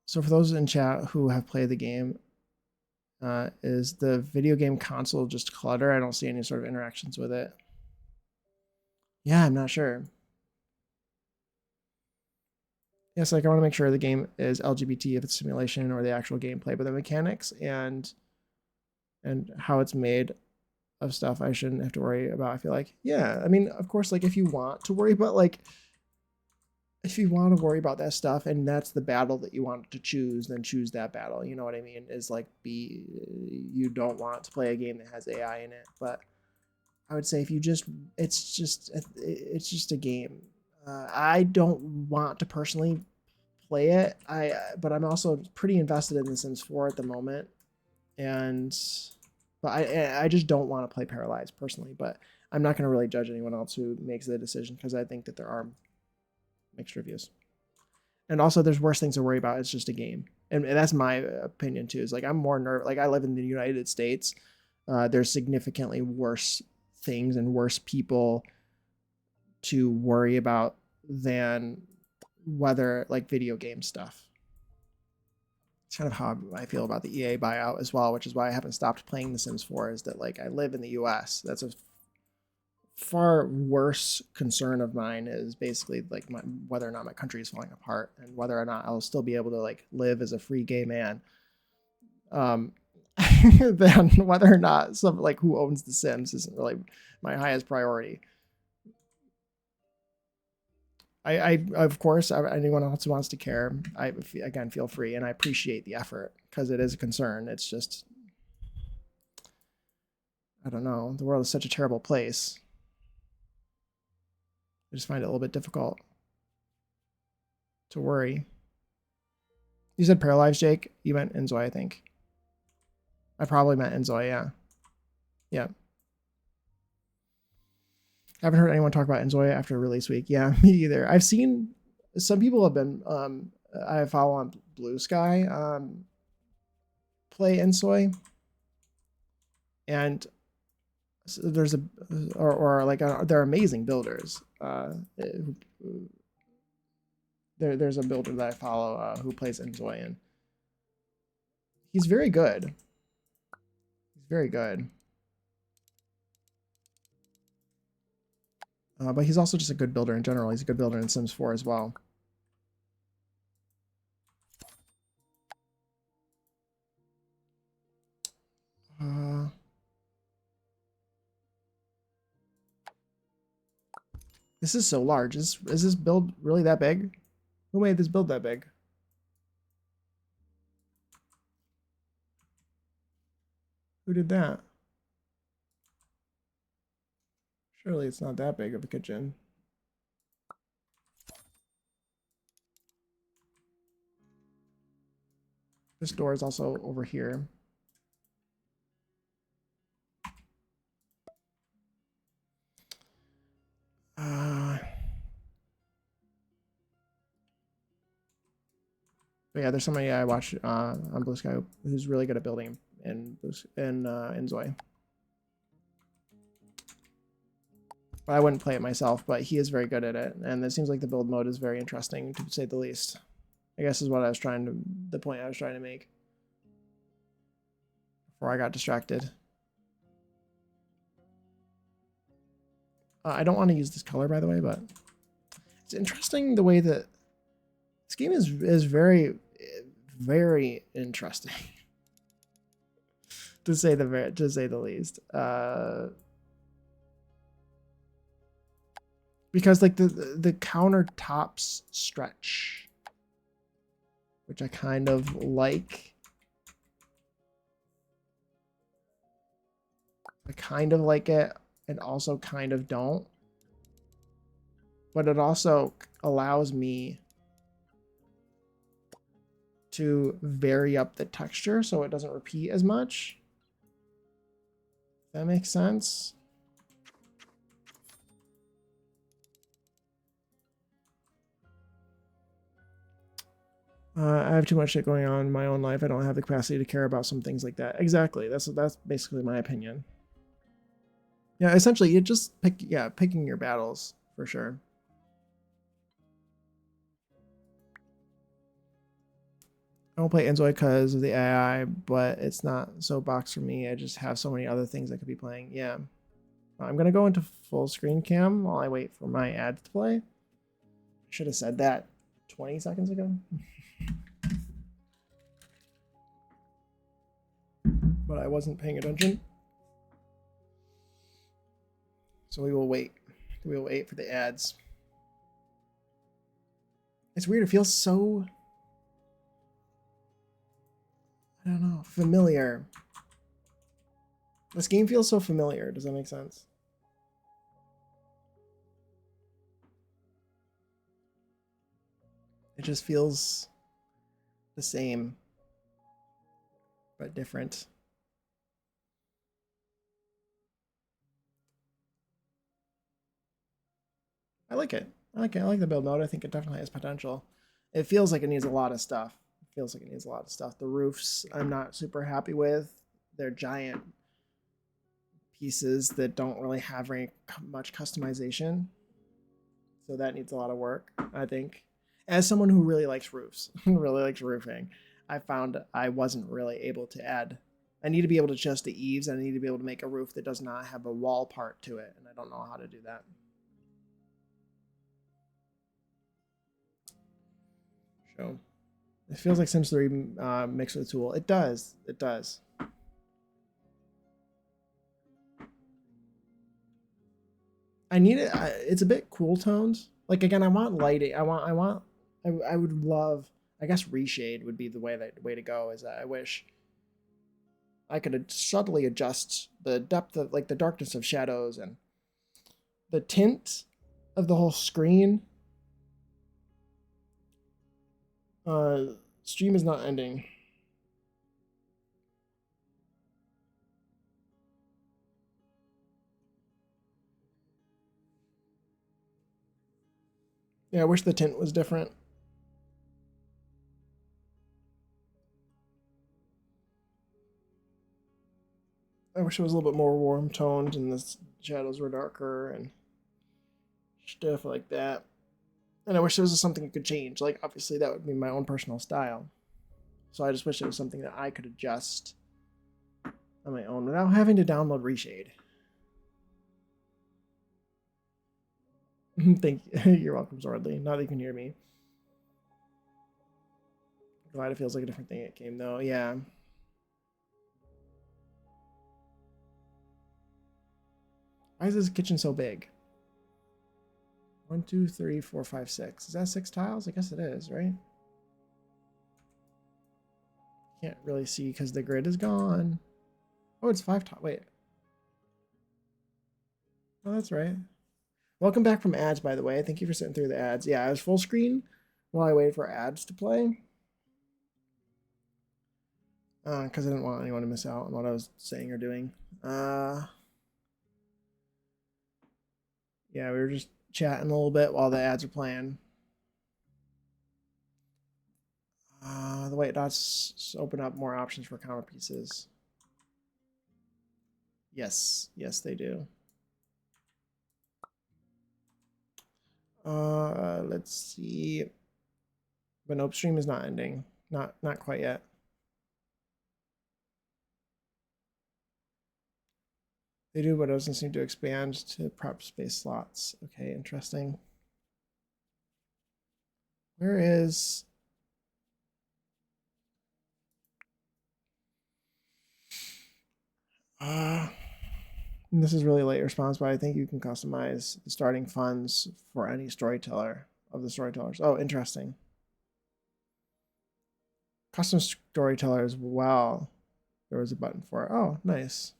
So for those in chat who have played the game, is the video game console just clutter? I don't see any sort of interactions with it. Yeah, I'm not sure. Yes, like I want to make sure the game is LGBT if it's simulation or the actual gameplay, but the mechanics and how it's made of stuff I shouldn't have to worry about. I feel like, yeah, I mean, of course, like if you want to worry about if you want to worry about that stuff and that's the battle that you want to choose, then choose that battle. You know what I mean? Is like you don't want to play a game that has AI in it, but I would say if you it's just a game. I don't want to personally play it. But I'm also pretty invested in The Sims 4 at the moment, but I just don't want to play Paralives personally. But I'm not going to really judge anyone else who makes the decision because I think that there are mixed reviews. And also, there's worse things to worry about. It's just a game, and that's my opinion too. Is like I'm more nervous. Like I live in the United States. There's significantly worse things and worse people to worry about than whether like video game stuff. It's kind of how I feel about the EA buyout as well, which is why I haven't stopped playing The Sims 4, is that like I live in the US. That's a far worse concern of mine, is basically like whether or not my country is falling apart and whether or not I'll still be able to like live as a free gay man. Than whether or not some like who owns The Sims isn't really my highest priority. I of course, anyone else who wants to care, again, feel free, and I appreciate the effort because it is a concern. It's just, I don't know. The world is such a terrible place. I just find it a little bit difficult to worry. You said Paralives, Jake? You meant Enzoy, I think. I probably meant Enzoy, yeah. Yeah. I haven't heard anyone talk about Enzoy after release week. Yeah, me either. I've seen some people have been I follow on Blue Sky play Enzoy, and there's they're amazing builders. There's a builder that I follow who plays Enzoy, and he's very good. He's very good. But he's also just a good builder in general. He's a good builder in Sims 4 as well. This is so large. Is this build really that big? Who made this build that big? Who did that? Surely it's not that big of a kitchen. This door is also over here. But yeah, there's somebody I watch on Blue Sky who's really good at building in Zoe. But I wouldn't play it myself, but he is very good at it, and it seems like the build mode is very interesting, to say the least. I guess is what I was trying to, the point I was trying to make before I got distracted. I don't want to use this color, by the way, but it's interesting the way that this game is very, very interesting, to say the least. Because like the countertops stretch, which I kind of like. I kind of like it and also kind of don't. But it also allows me to vary up the texture so it doesn't repeat as much. That makes sense. I have too much shit going on in my own life. I don't have the capacity to care about some things like that. Exactly. That's basically my opinion. Yeah, essentially, you just picking your battles for sure. I don't play Enzoy because of the AI, but it's not so box for me. I just have so many other things I could be playing. Yeah. I'm going to go into full screen cam while I wait for my ads to play. I should have said that 20 seconds ago. But I wasn't paying attention. So we will wait. We will wait for the ads. It's weird. It feels so, I don't know, familiar. This game feels so familiar. Does that make sense? It just feels the same, but different. I like it. I like it. I like the build mode. I think it definitely has potential. It feels like it needs a lot of stuff. It feels like it needs a lot of stuff. The roofs I'm not super happy with. They're giant pieces that don't really have very much customization. So that needs a lot of work, I think. As someone who really likes roofs, really likes roofing, I found I wasn't really able to add. I need to be able to adjust the eaves, and I need to be able to make a roof that does not have a wall part to it, and I don't know how to do that. So it feels like Sims 3 mixed with a tool. It does. It does. I need it. It's a bit cool toned. Like again, I want lighting. I would love. I guess reshade would be the way to go. Is that I wish I could subtly adjust the depth of like the darkness of shadows and the tint of the whole screen. Stream is not ending. Yeah, I wish the tint was different. I wish it was a little bit more warm toned and the shadows were darker and stuff like that. And I wish there was something you could change. Like, obviously, that would be my own personal style. So I just wish it was something that I could adjust on my own without having to download Reshade. Thank you. You're welcome, Zordly. Now that you can hear me. Glad it feels like a different thing it came, though. Yeah. Why is this kitchen so big? 1, 2, 3, 4, 5, 6. Is that 6 tiles? I guess it is, right? Can't really see because the grid is gone. Oh, it's 5 tiles. Wait. Oh, that's right. Welcome back from ads, by the way. Thank you for sitting through the ads. Yeah, I was full screen while I waited for ads to play. Because I didn't want anyone to miss out on what I was saying or doing. Yeah, we were just chatting a little bit while the ads are playing. The white dots open up more options for counter pieces. Yes, yes, they do. Let's see. But nope, stream is not ending. Not quite yet. They do, but it doesn't seem to expand to prop space slots. Okay, interesting. Where is... And this is really late response, but I think you can customize the starting funds for any storyteller of the storytellers. Oh, interesting. Custom storyteller as well. There was a button for it. Oh, nice.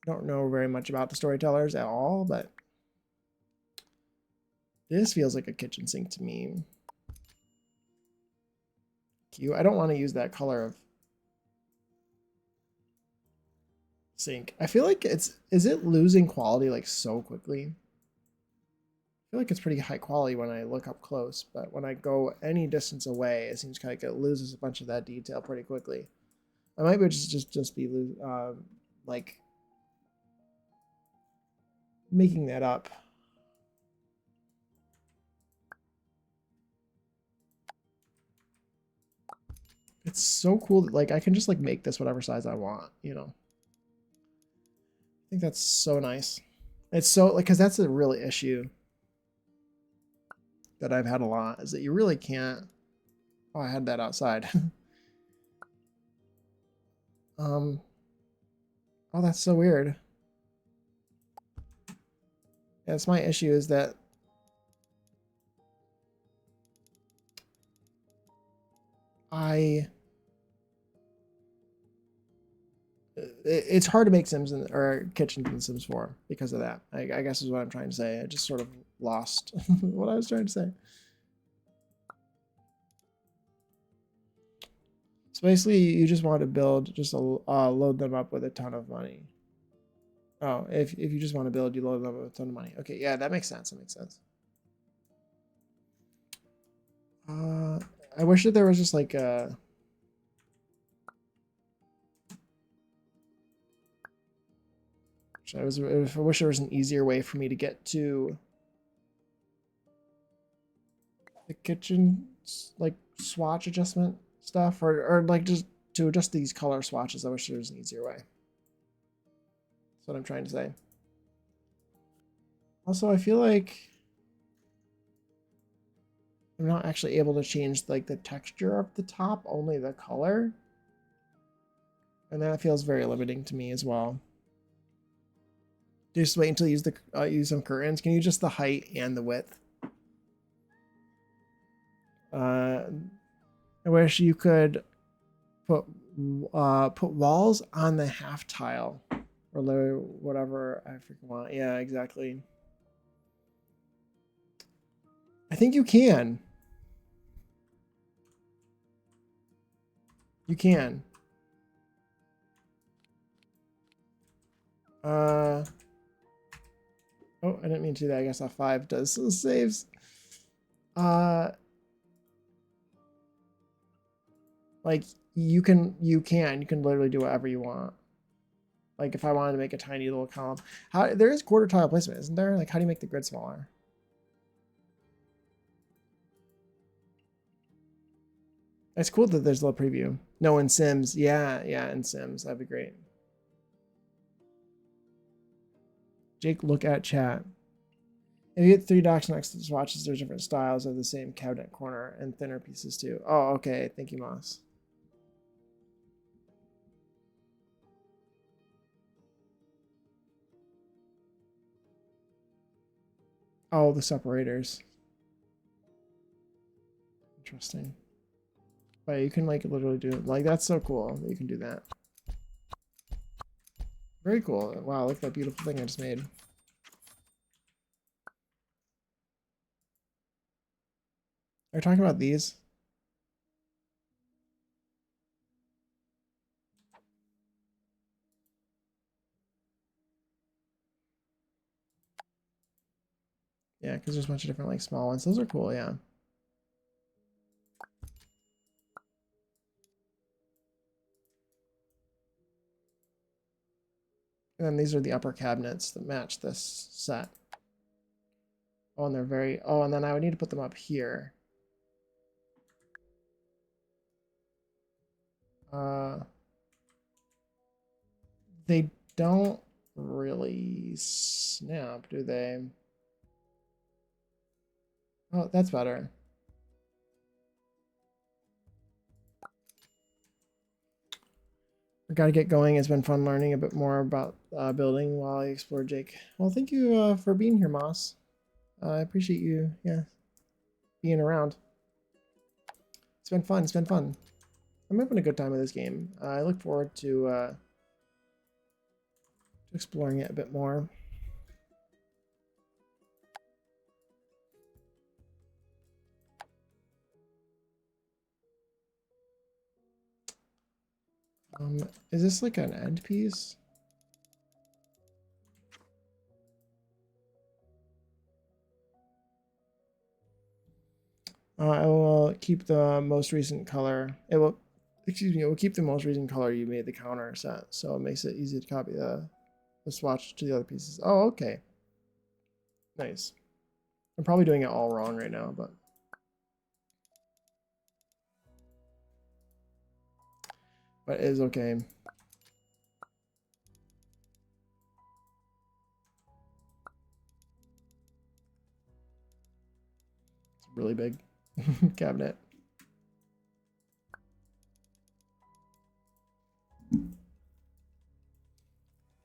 Don't know very much about the storytellers at all, but this feels like a kitchen sink to me. Cute. I don't want to use that color of sink. I feel like is it losing quality like so quickly? I feel like it's pretty high quality when I look up close, but when I go any distance away, it seems like it loses a bunch of that detail pretty quickly. I might be just be like making that up. It's so cool that like I can just like make this whatever size I want, you know. I think that's so nice. It's so like because that's a real issue that I've had a lot is that you really can't. Oh, I had that outside. Oh, that's so weird. Yeah, it's my issue is that it's hard to make Sims or kitchens in Sims 4 because of that. I guess is what I'm trying to say. I just sort of lost what I was trying to say. So basically, you just want to build, just load them up with a ton of money. Oh, if you just want to build, you load them up with a ton of money. Okay, yeah, that makes sense. That makes sense. I wish that there was just like a... I wish there was an easier way for me to get to the kitchen like swatch adjustment stuff, or like just to adjust these color swatches. I wish there was an easier way. That's what I'm trying to say. Also, I feel like I'm not actually able to change like the texture of the top, only the color. And that feels very limiting to me as well. Just wait until you use some curtains. Can you adjust the height and the width? I wish you could put walls on the half tile or whatever I freaking want. Yeah, exactly. I think you can. You can. Oh, I didn't mean to do that. I guess F5 does saves. Like you can literally do whatever you want. Like if I wanted to make a tiny little column, there is quarter tile placement, isn't there? Like how do you make the grid smaller? It's cool that there's a little preview. No, in Sims, yeah, in Sims, that'd be great. Jake, look at chat. If you get 3 docks next to the swatches, there's different styles of the same cabinet corner and thinner pieces too. Oh, okay. Thank you, Moss. Oh, the separators. Interesting. But you can like literally do it. Like that's so cool that you can do that. Very cool. Wow, look at that beautiful thing I just made. Are you talking about these? Yeah, because there's a bunch of different like small ones. Those are cool, yeah. And these are the upper cabinets that match this set. Oh, and they're very... Oh, and then I would need to put them up here. They don't really snap, do they? Oh, that's better. We gotta get going. It's been fun learning a bit more about building while I explore Jake. Well, thank you for being here, Moss. I appreciate you, yeah, being around. It's been fun. It's been fun. I'm having a good time with this game. I look forward to exploring it a bit more. Is this like an end piece? I will keep the most recent color. It will, excuse me, it will keep the most recent color you made the counter set, so it makes it easy to copy the swatch to the other pieces. Oh, okay. Nice. I'm probably doing it all wrong right now, but it is okay. It's really big cabinet.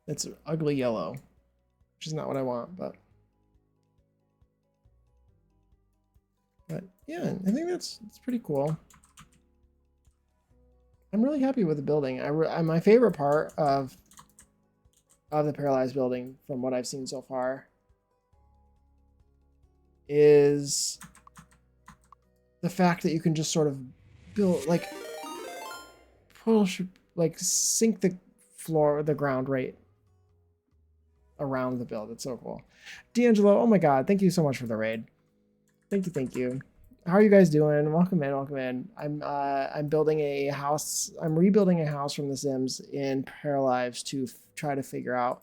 It's ugly yellow, which is not what I want, but yeah, I think that's pretty cool. I'm really happy with the building. My favorite part of the Paralives building, from what I've seen so far, is the fact that you can just sort of build, like, push, like, sink the floor, the ground right around the build. It's so cool. D'Angelo, oh my god, thank you so much for the raid. Thank you, thank you. How are you guys doing? Welcome in, welcome in. I'm building a house. I'm rebuilding a house from The Sims in Paralives to try to figure out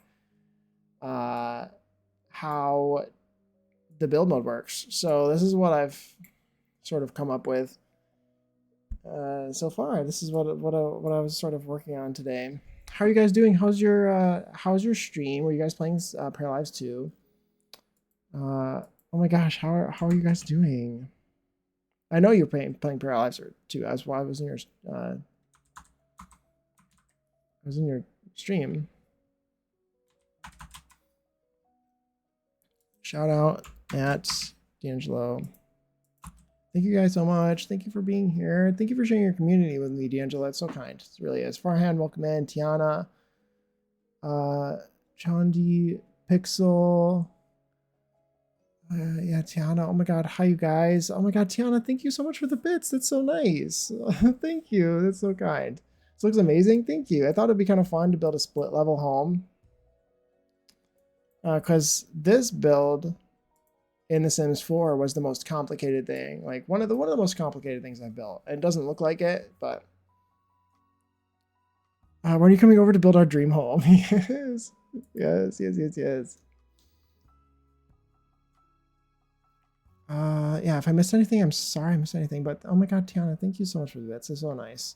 how the build mode works. So this is what I've sort of come up with so far. This is what I was sort of working on today. How are you guys doing? How's your stream? Were you guys playing Paralives 2? Oh my gosh, how are you guys doing? I know you're playing Paralives 2. That's why I was in your stream. Shout out at D'Angelo. Thank you guys so much. Thank you for being here. Thank you for sharing your community with me, D'Angelo. That's so kind. It really is. Farhan, welcome in. Tiana, Chandi, Pixel. Yeah, Tiana. Oh my god. Hi, you guys. Oh my god, Tiana, thank you so much for the bits. That's so nice. Thank you. That's so kind. This looks amazing. Thank you. I thought it'd be kind of fun to build a split level home. Because this build in The Sims 4 was the most complicated thing. Like one of the most complicated things I've built. It doesn't look like it, but when are you coming over to build our dream home? Yes. Yes, yes, yes, yes. Yeah, if I missed anything, I'm sorry I missed anything, but oh my god, Tiana, thank you so much for that. That's so nice.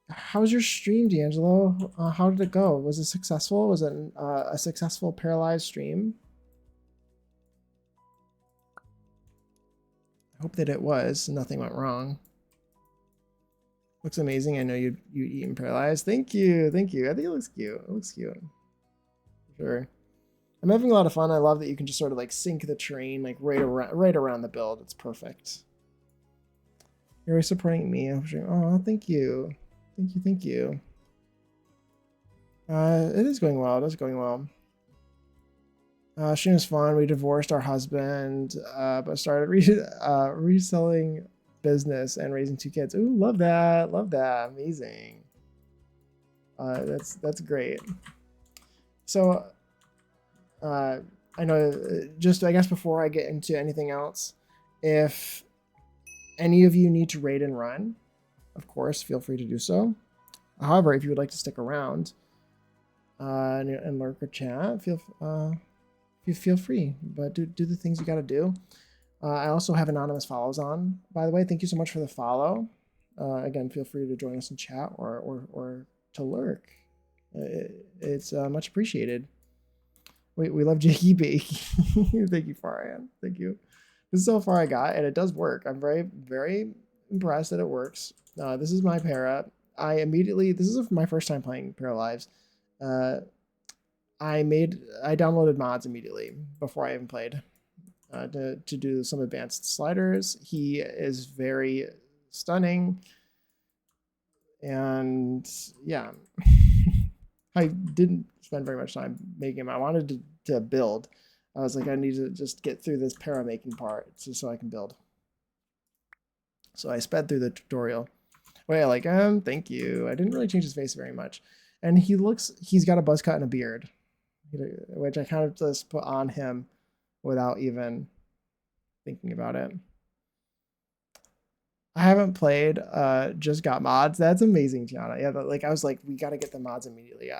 How's your stream, D'Angelo? How did it go? Was it successful? Was it a successful Paralives stream? I hope that it was. Nothing went wrong. Looks amazing. I know you eat and Paralives. Thank you, thank you. I think it looks cute. It looks cute. Sure. I'm having a lot of fun. I love that you can just sort of like sink the terrain like right around the build. It's perfect. You're always supporting me. Oh, thank you. Thank you, thank you. It is going well. It is going well. Stream was fun. We divorced our husband, but started reselling business and raising 2 kids. Ooh, love that. Love that. Amazing. That's great. So, I know, just I guess before I get into anything else, if any of you need to raid and run, of course, feel free to do so. However, if you would like to stick around, and lurk or chat. Feel free, but do the things you got to do. I also have anonymous follows on, by the way. Thank you so much for the follow. Again, feel free to join us in chat or to lurk. It's much appreciated. We love Jakey Bakey. Thank you, Farian. Thank you. This is how far I got, and it does work. I'm very, very impressed that it works. This is my para. This is my first time playing Paralives. I downloaded mods immediately before I even played to do some advanced sliders. He is very stunning. And yeah, I didn't spend very much time making him. I wanted to build. I was like, I need to just get through this para making part just so I can build. So I sped through the tutorial. Wait, like, thank you. I didn't really change his face very much. And he's got a buzz cut and a beard, which I kind of just put on him without even thinking about it. I haven't played, just got mods. That's amazing, Tiana. Yeah, like I was like, we got to get the mods immediately.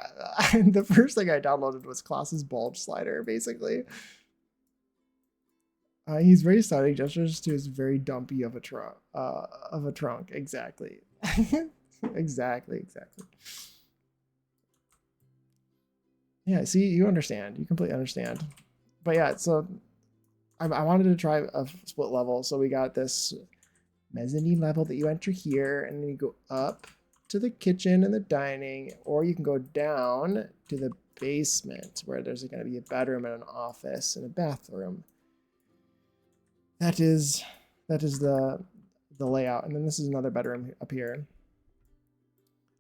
The first thing I downloaded was Klaus's bulge slider, basically. He's very stunning, gestures to his very dumpy of a trunk. Exactly. exactly. Yeah, see, you understand. You completely understand. But yeah, so I wanted to try a split level. So we got this mezzanine level that you enter here, and then you go up to the kitchen and the dining, or you can go down to the basement where there's going to be a bedroom and an office and a bathroom. That is the layout. And then this is another bedroom up here.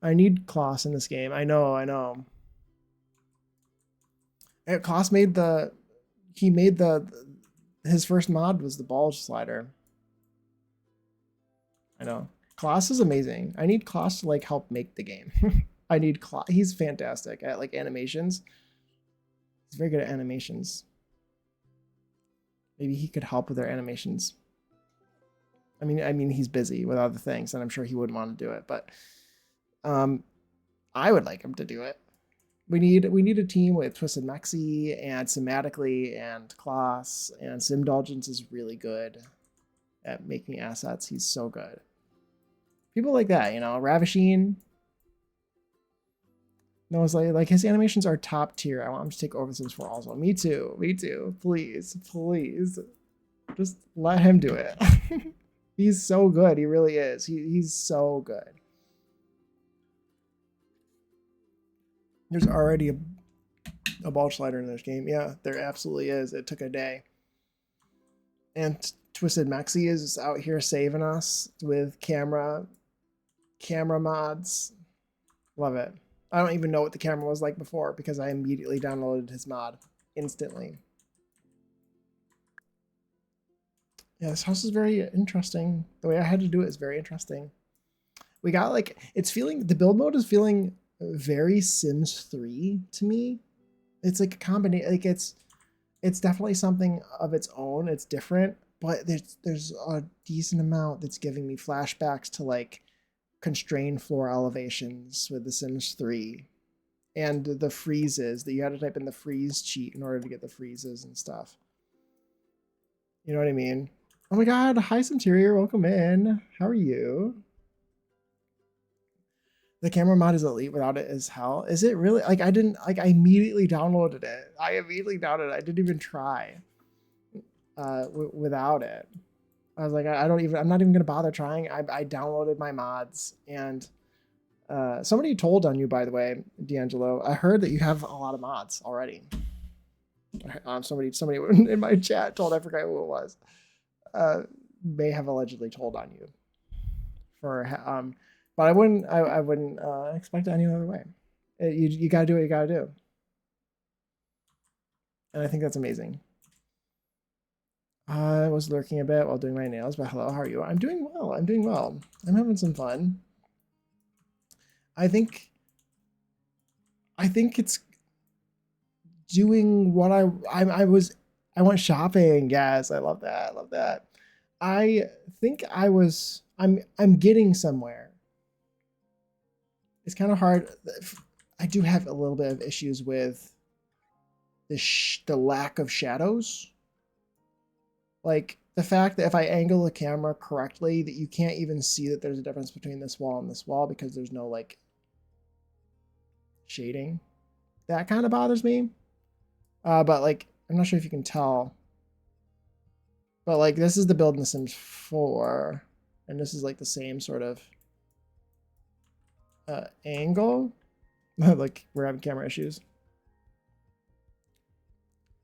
I need Klaus in this game. I know. Klaus made his first mod was the bulge slider. I know. Klaus is amazing. I need Klaus to like help make the game. I need Klaus. He's fantastic at like animations. He's very good at animations. Maybe he could help with their animations. I mean, he's busy with other things, and I'm sure he wouldn't want to do it. But, I would like him to do it. We need a team with Twisted Mexi and Somatically and Klaus, and Simdulgence is really good at making assets. He's so good. People like that, you know, Ravisheen. No, it's like his animations are top tier. I want him to take over Sims 4 also. Me too. Please. Just let him do it. He's so good. He really is. He's so good. There's already a ball slider in this game. Yeah, there absolutely is. It took a day. And Twisted Mexi is out here saving us with camera mods. Love it. I don't even know what the camera was like before because I immediately downloaded his mod instantly. Yeah, this house is very interesting. The way I had to do it is very interesting. We got like, the build mode is feeling very Sims 3 to me. It's like a combination, like it's definitely something of its own. It's different, but there's a decent amount that's giving me flashbacks to like constrained floor elevations with The Sims 3 and the freezes that you had to type in the freeze cheat in order to get the freezes and stuff. You know what I mean? Oh my god, hi Centurior, welcome in. How are you? The camera mod is elite, without it is hell. Is it really? Like I immediately downloaded it. I didn't even try without it. I was like, I'm not even gonna bother trying. I downloaded my mods, and somebody told on you, by the way, D'Angelo. I heard that you have a lot of mods already. Somebody in my chat told, I forgot who it was. May have allegedly told on you for but I wouldn't expect it any other way. You gotta do what you gotta do, and I think that's amazing. I was lurking a bit while doing my nails, but hello, how are you? I'm doing well. I'm having some fun. I think it's doing what I went shopping. Yes, I love that. I think I'm getting somewhere. It's kind of hard. I do have a little bit of issues with the lack of shadows. Like the fact that if I angle the camera correctly, that you can't even see that there's a difference between this wall and this wall because there's no like shading. That kind of bothers me. But like, I'm not sure if you can tell. But like, this is the build in The Sims 4. And this is like the same sort of angle. Like, we're having camera issues.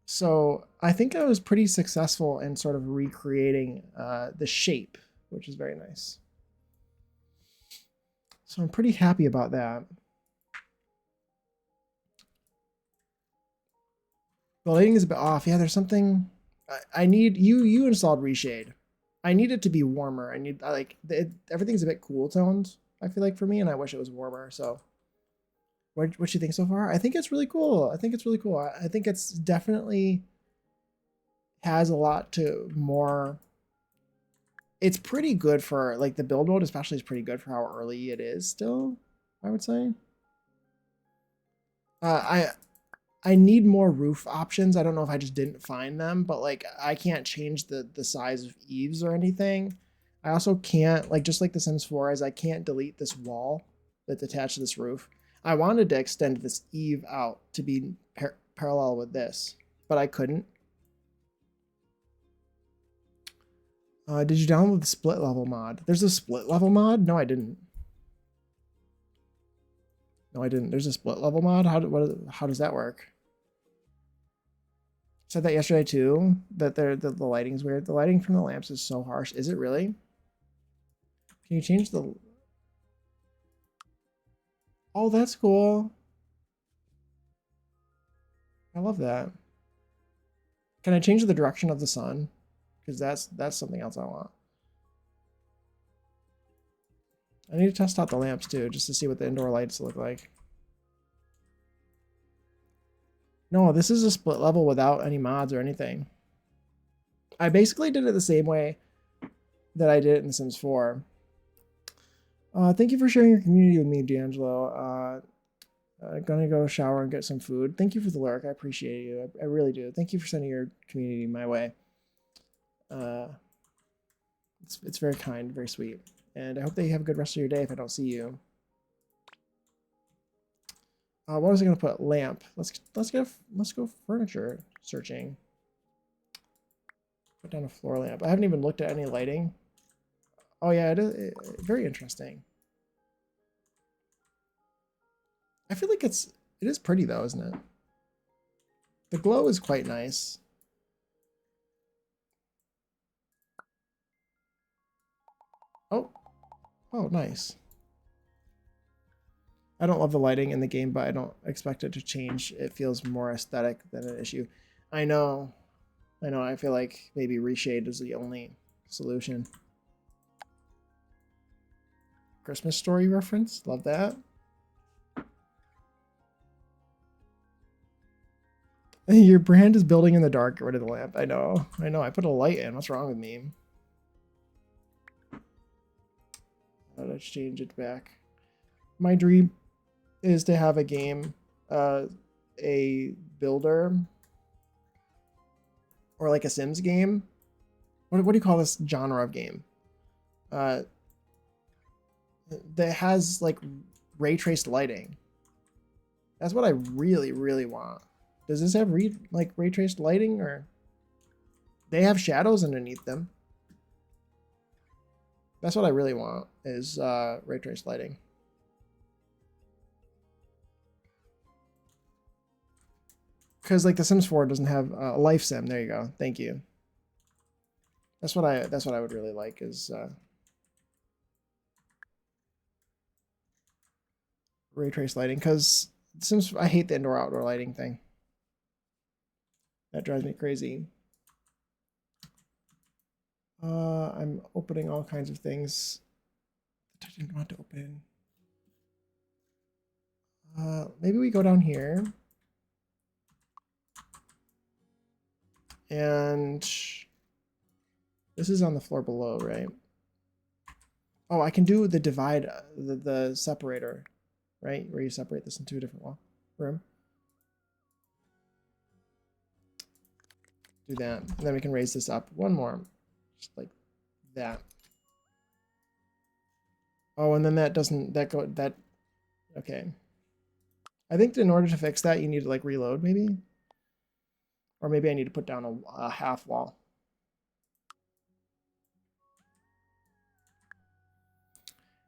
So I think I was pretty successful in sort of recreating the shape, which is very nice. So I'm pretty happy about that. The lighting is a bit off. Yeah, there's something I need. You installed reshade. I need it to be warmer. I need like everything's a bit cool toned. I feel like for me, and I wish it was warmer. So, what you think so far? I think it's really cool. I think it's really cool. I think it's definitely has a lot to more. It's pretty good for like the build mode, especially is pretty good for how early it is. Still, I would say. I need more roof options. I don't know if I just didn't find them, but like I can't change the size of eaves or anything. I also can't, like just like The Sims 4 is, I can't delete this wall that's attached to this roof. I wanted to extend this eave out to be parallel with this, but I couldn't. Did you download the split level mod? There's a split level mod? No, I didn't. No, I didn't. There's a split level mod? How does that work? Said that yesterday too, that the lighting's weird. The lighting from the lamps is so harsh. Is it really? Can you change the... Oh, that's cool. I love that. Can I change the direction of the sun? Because that's something else I want. I need to test out the lamps too, just to see what the indoor lights look like. No, this is a split level without any mods or anything. I basically did it the same way that I did it in Sims 4. Thank you for sharing your community with me, D'Angelo. Gonna go shower and get some food. Thank you for the lurk. I appreciate you. I really do. Thank you for sending your community my way. It's very kind, very sweet. And I hope that you have a good rest of your day if I don't see you. What was I gonna put? Lamp. Let's go furniture searching. Put down a floor lamp. I haven't even looked at any lighting. Oh yeah, it is very interesting. I feel like it is pretty though, isn't it? The glow is quite nice. Oh, nice. I don't love the lighting in the game, but I don't expect it to change. It feels more aesthetic than an issue. I know. I feel like maybe reshade is the only solution. Christmas Story reference. Love that. Your brand is building in the dark. Get rid of the lamp. I know. I put a light in. What's wrong with me? Let's change it back. My dream is to have a game, a builder, or like a Sims game. What do you call this genre of game? That has like ray traced lighting. That's what I really, really want. Does this have ray traced lighting, or they have shadows underneath them? That's what I really want, is ray traced lighting. Because like The Sims 4 doesn't have a life sim. There you go. Thank you. That's what I would really like, is ray traced lighting. Because Sims, I hate the indoor outdoor lighting thing. That drives me crazy. I'm opening all kinds of things that I didn't want to open. Maybe we go down here. And this is on the floor below, right? Oh, I can do the divide, the separator. right? Where you separate this into a different room. Do that. And then we can raise this up one more, just like that. Oh, and then that doesn't, okay. I think in order to fix that, you need to like reload maybe. Or maybe I need to put down a half wall.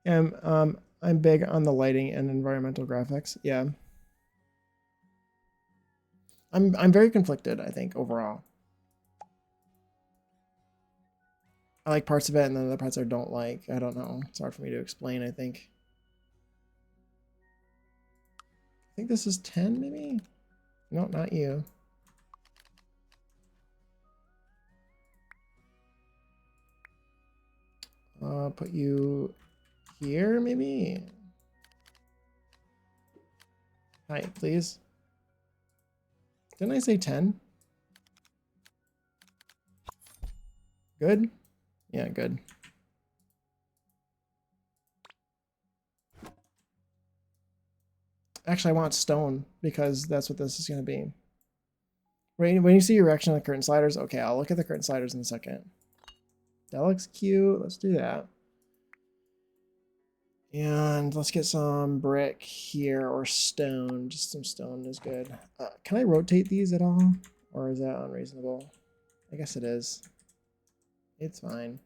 And I'm big on the lighting and environmental graphics. Yeah. I'm very conflicted, I think, overall. I like parts of it and then other parts I don't like. I don't know. It's hard for me to explain, I think. I think this is 10 maybe? No, not you. Put you here maybe? Hi, please. Didn't I say 10? Good? Yeah, good. Actually, I want stone because that's what this is going to be. When you see your reaction on the curtain sliders, okay, I'll look at the curtain sliders in a second. That looks cute. Let's do that. And let's get some brick here or stone. Just some stone is good. Can I rotate these at all? Or is that unreasonable? I guess it is. It's fine.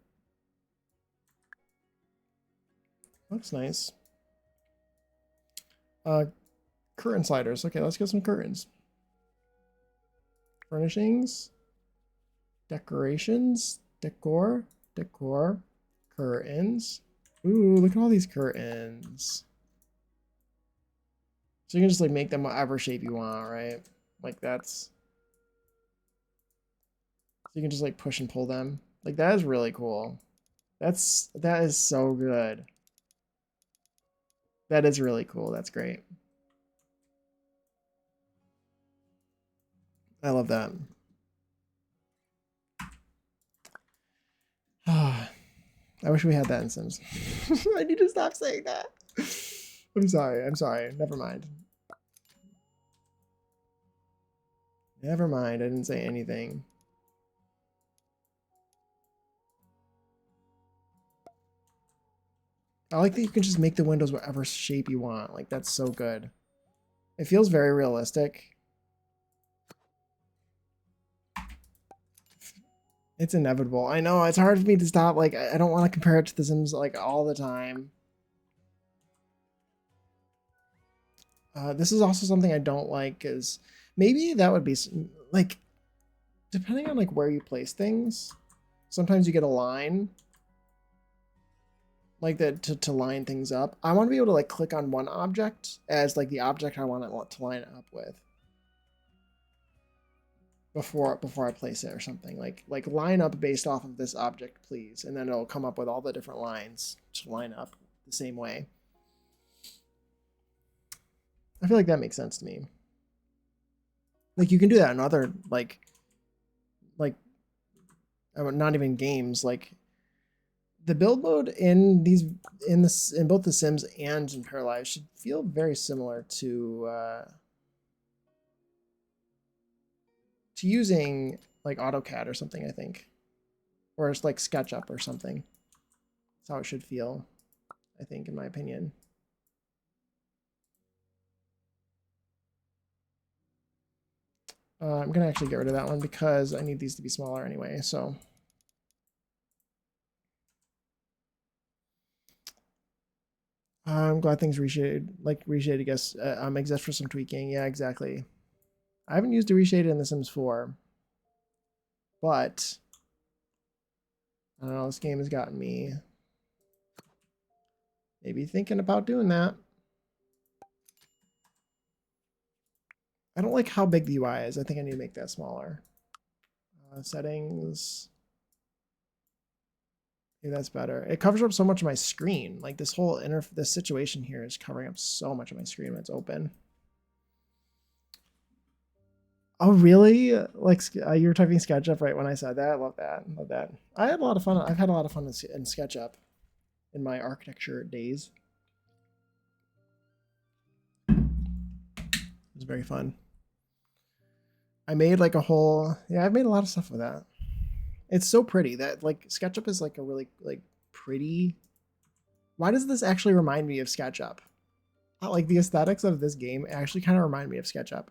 Looks nice. Curtain sliders. Okay, let's get some curtains. Furnishings. Decorations. Decor. Curtains. Ooh, look at all these curtains. So you can just like make them whatever shape you want, right? Like that's... So you can just like push and pull them. Like that is really cool. That is so good. That is really cool. That's great. I love that. I wish we had that in Sims. I need to stop saying that. I'm sorry. I'm sorry. Never mind. Never mind. I didn't say anything. I like that you can just make the windows whatever shape you want. Like, that's so good. It feels very realistic. It's inevitable. I know. It's hard for me to stop. Like, I don't want to compare it to The Sims, like, all the time. This is also something I don't like, is maybe that would be, like, depending on, like, where you place things, sometimes you get a line like that to line things up. I want to be able to like click on one object as like the object I want to line it up with before I place it or something. Like line up based off of this object, please, and then it'll come up with all the different lines to line up the same way. I feel like that makes sense to me. Like you can do that in other like not even games, like the build mode in both The Sims and in Paralives should feel very similar to using like AutoCAD or something, I think, or it's like SketchUp or something. That's how it should feel, I think, in my opinion. I'm gonna actually get rid of that one because I need these to be smaller anyway. So. I'm glad things reshaded, I guess, exist for some tweaking. Yeah, exactly. I haven't used a reshaded in The Sims 4, but I don't know, this game has gotten me maybe thinking about doing that. I don't like how big the UI is. I think I need to make that smaller. Settings. Maybe that's better. It covers up so much of my screen. Like this whole this situation here is covering up so much of my screen when it's open. Oh, really? Like you were typing SketchUp right when I said that? I love that. Love that. I had a lot of fun. I've had a lot of fun in SketchUp in my architecture days. was very fun. I made like a whole, yeah, I've made a lot of stuff with that. It's so pretty that like SketchUp is like a really like pretty. Why does this actually remind me of SketchUp? Like the aesthetics of this game actually kind of remind me of SketchUp.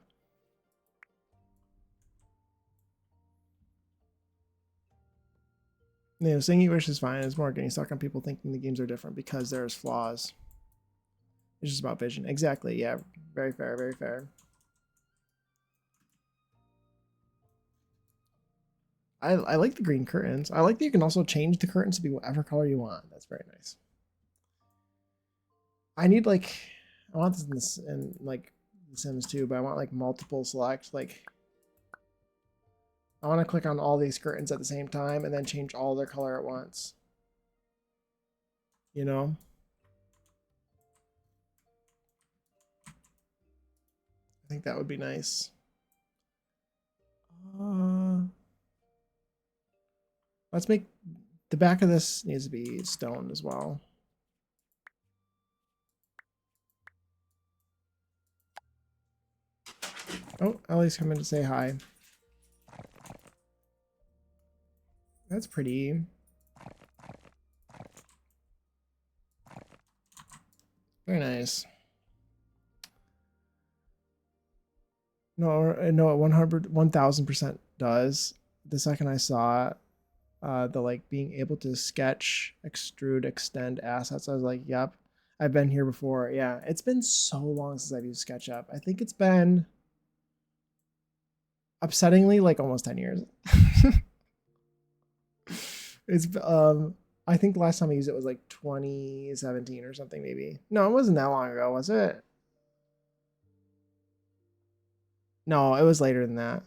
You know, saying you wish is fine. It's more getting stuck on people thinking the games are different because there's flaws. It's just about vision. Exactly. Yeah. Very fair. Very fair. I like the green curtains. I like that you can also change the curtains to be whatever color you want. That's very nice. I need like, I want this in like The Sims too, but I want like multiple select. Like, I want to click on all these curtains at the same time and then change all their color at once. You know? I think that would be nice. Let's make the back of this needs to be stoned as well. Oh, Ellie's coming to say hi. That's pretty. Very nice. No, no, 1000% does. The second I saw the like being able to sketch, extrude, extend assets, I was like, yep, I've been here before. Yeah, it's been so long since I've used SketchUp. I think it's been upsettingly like almost 10 years. It's I think the last time I used it was like 2017 or something, maybe. No, it wasn't that long ago, was it? No, it was later than that.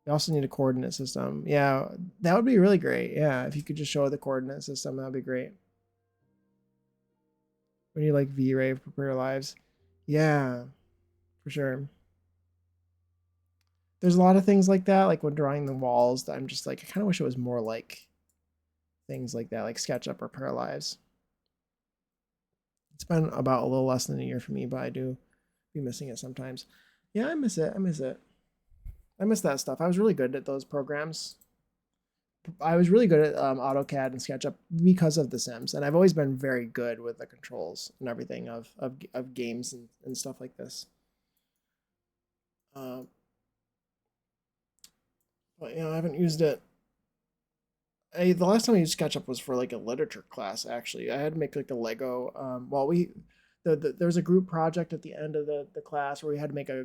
You also need a coordinate system. Yeah, that would be really great. Yeah, if you could just show the coordinate system, that would be great. When you like V-Ray for Paralives. Yeah, for sure. There's a lot of things like that, like when drawing the walls, that I'm just like, I kind of wish it was more like things like that, like SketchUp or Paralives. It's been about a little less than a year for me, but I do be missing it sometimes. Yeah, I miss it. I miss it. I miss that stuff. I was really good at those programs. I was really good at AutoCAD and SketchUp because of The Sims, and I've always been very good with the controls and everything of games and stuff like this. Um, but you know, I haven't used it. The last time I used SketchUp was for like a literature class. Actually, I had to make like a Lego. Well, there was a group project at the end of the class where we had to make a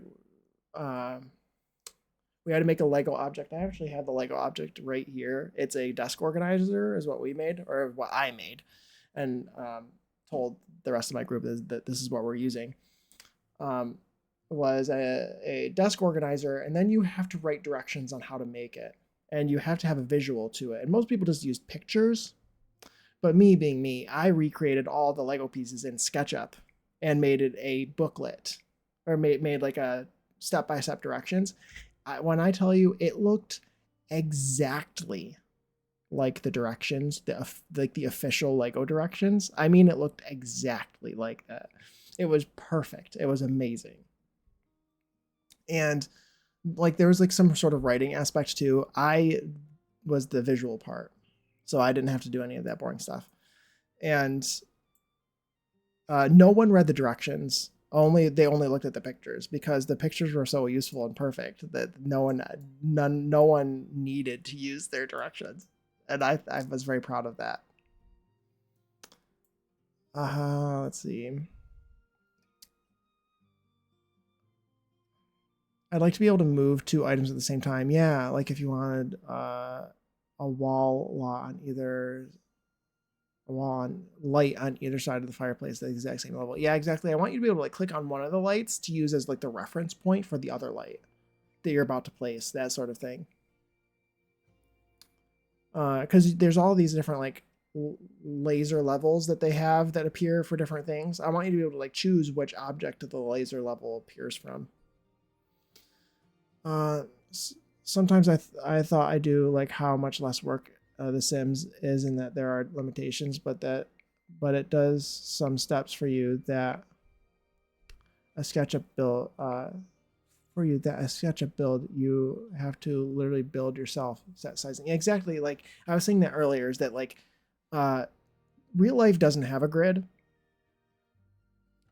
Lego object. I actually have the Lego object right here. It's a desk organizer, is what we made, or what I made, and told the rest of my group that this is what we're using. Was a desk organizer, and then you have to write directions on how to make it, and you have to have a visual to it. And most people just use pictures, but me being me, I recreated all the Lego pieces in SketchUp and made it a booklet, or made like a step-by-step directions. When I tell you, it looked exactly like the directions, like the official Lego directions. I mean, it looked exactly like that. It was perfect. It was amazing. And like there was like some sort of writing aspect too. I was the visual part, so I didn't have to do any of that boring stuff. And no one read the directions. They only looked at the pictures because the pictures were so useful and perfect that no one needed to use their directions, and I was very proud of that. Let's see. I'd like to be able to move two items at the same time. Yeah, like if you wanted a wall on either a wall on light on either side of the fireplace at the exact same level. Yeah, exactly. I want you to be able to like click on one of the lights to use as like the reference point for the other light that you're about to place, that sort of thing. Because there's all these different like laser levels that they have that appear for different things. I want you to be able to like choose which object the laser level appears from. Sometimes I thought I do like how much less work The Sims is, in that there are limitations, but it does some steps for you that a SketchUp build for you that a SketchUp build you have to literally build yourself set sizing. Exactly, like I was saying that earlier, is that like uh real life doesn't have a grid,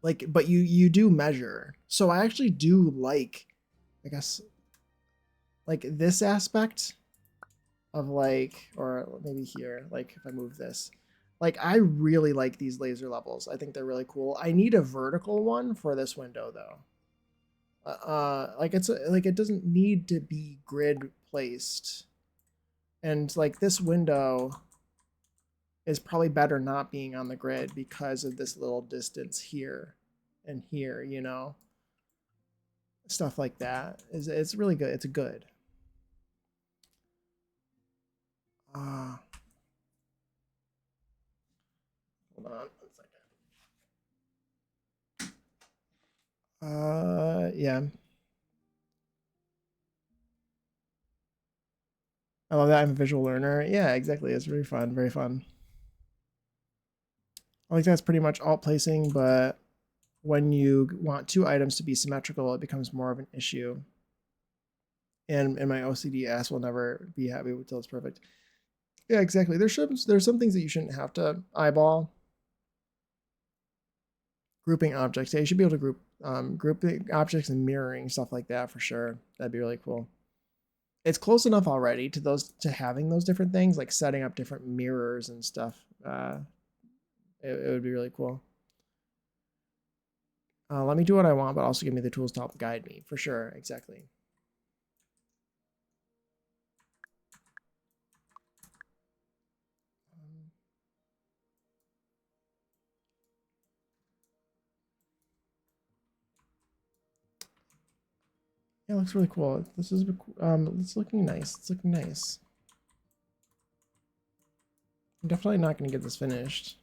like, but you do measure. So I actually do like, I guess, like this aspect of like, or maybe here, like if I move this, like I really like these laser levels. I think they're really cool. I need a vertical one for this window though. Like it's like it doesn't need to be grid placed, and like this window is probably better not being on the grid because of this little distance here and here, you know, stuff like that is, it's really good. It's good. uh Hold on 1 second. Yeah, I love that. I'm a visual learner. Yeah, exactly. It's really fun, very fun. I think that's pretty much alt placing, but when you want two items to be symmetrical, it becomes more of an issue. And my OCD ass will never be happy until it's perfect. Yeah, exactly. There's some things that you shouldn't have to eyeball. Grouping objects. Yeah, you should be able to group the objects and mirroring stuff like that for sure. That'd be really cool. It's close enough already to those, to having those different things, like setting up different mirrors and stuff. It would be really cool. Let me do what I want, but also give me the tools to help guide me for sure. Exactly. Yeah, it looks really cool. This is it's looking nice. It's looking nice. I'm definitely not going to get this finished.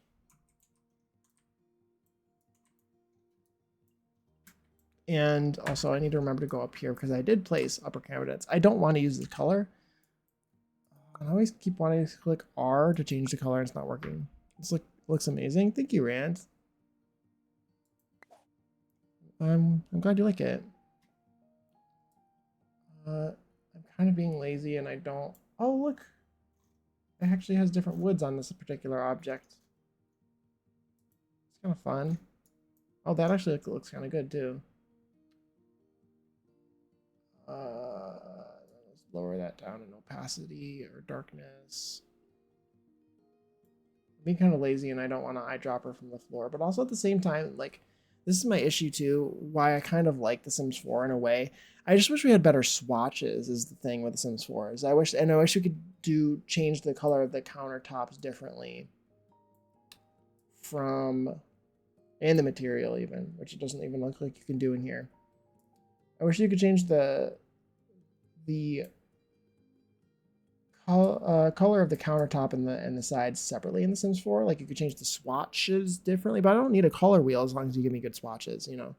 And also I need to remember to go up here because I did place upper candidates. I don't want to use the color. I always keep wanting to click R to change the color and it's not working. This looks amazing. Thank you, Rand. I'm glad you like it. I'm kind of being lazy and I don't. Oh, look. It actually has different woods on this particular object. It's kind of fun. Oh, that actually looks kind of good too. Let's lower that down in opacity or darkness. I'm being kind of lazy and I don't want an eyedropper from the floor, but also at the same time, like, this is my issue too, why I kind of like The Sims 4 in a way. I just wish we had better swatches is the thing with The Sims 4. Is I wish we could change the color of the countertops differently from, and the material even, which it doesn't even look like you can do in here. I wish you could change the color of the countertop and the sides separately in The Sims 4. Like you could change the swatches differently, but I don't need a color wheel as long as you give me good swatches, you know,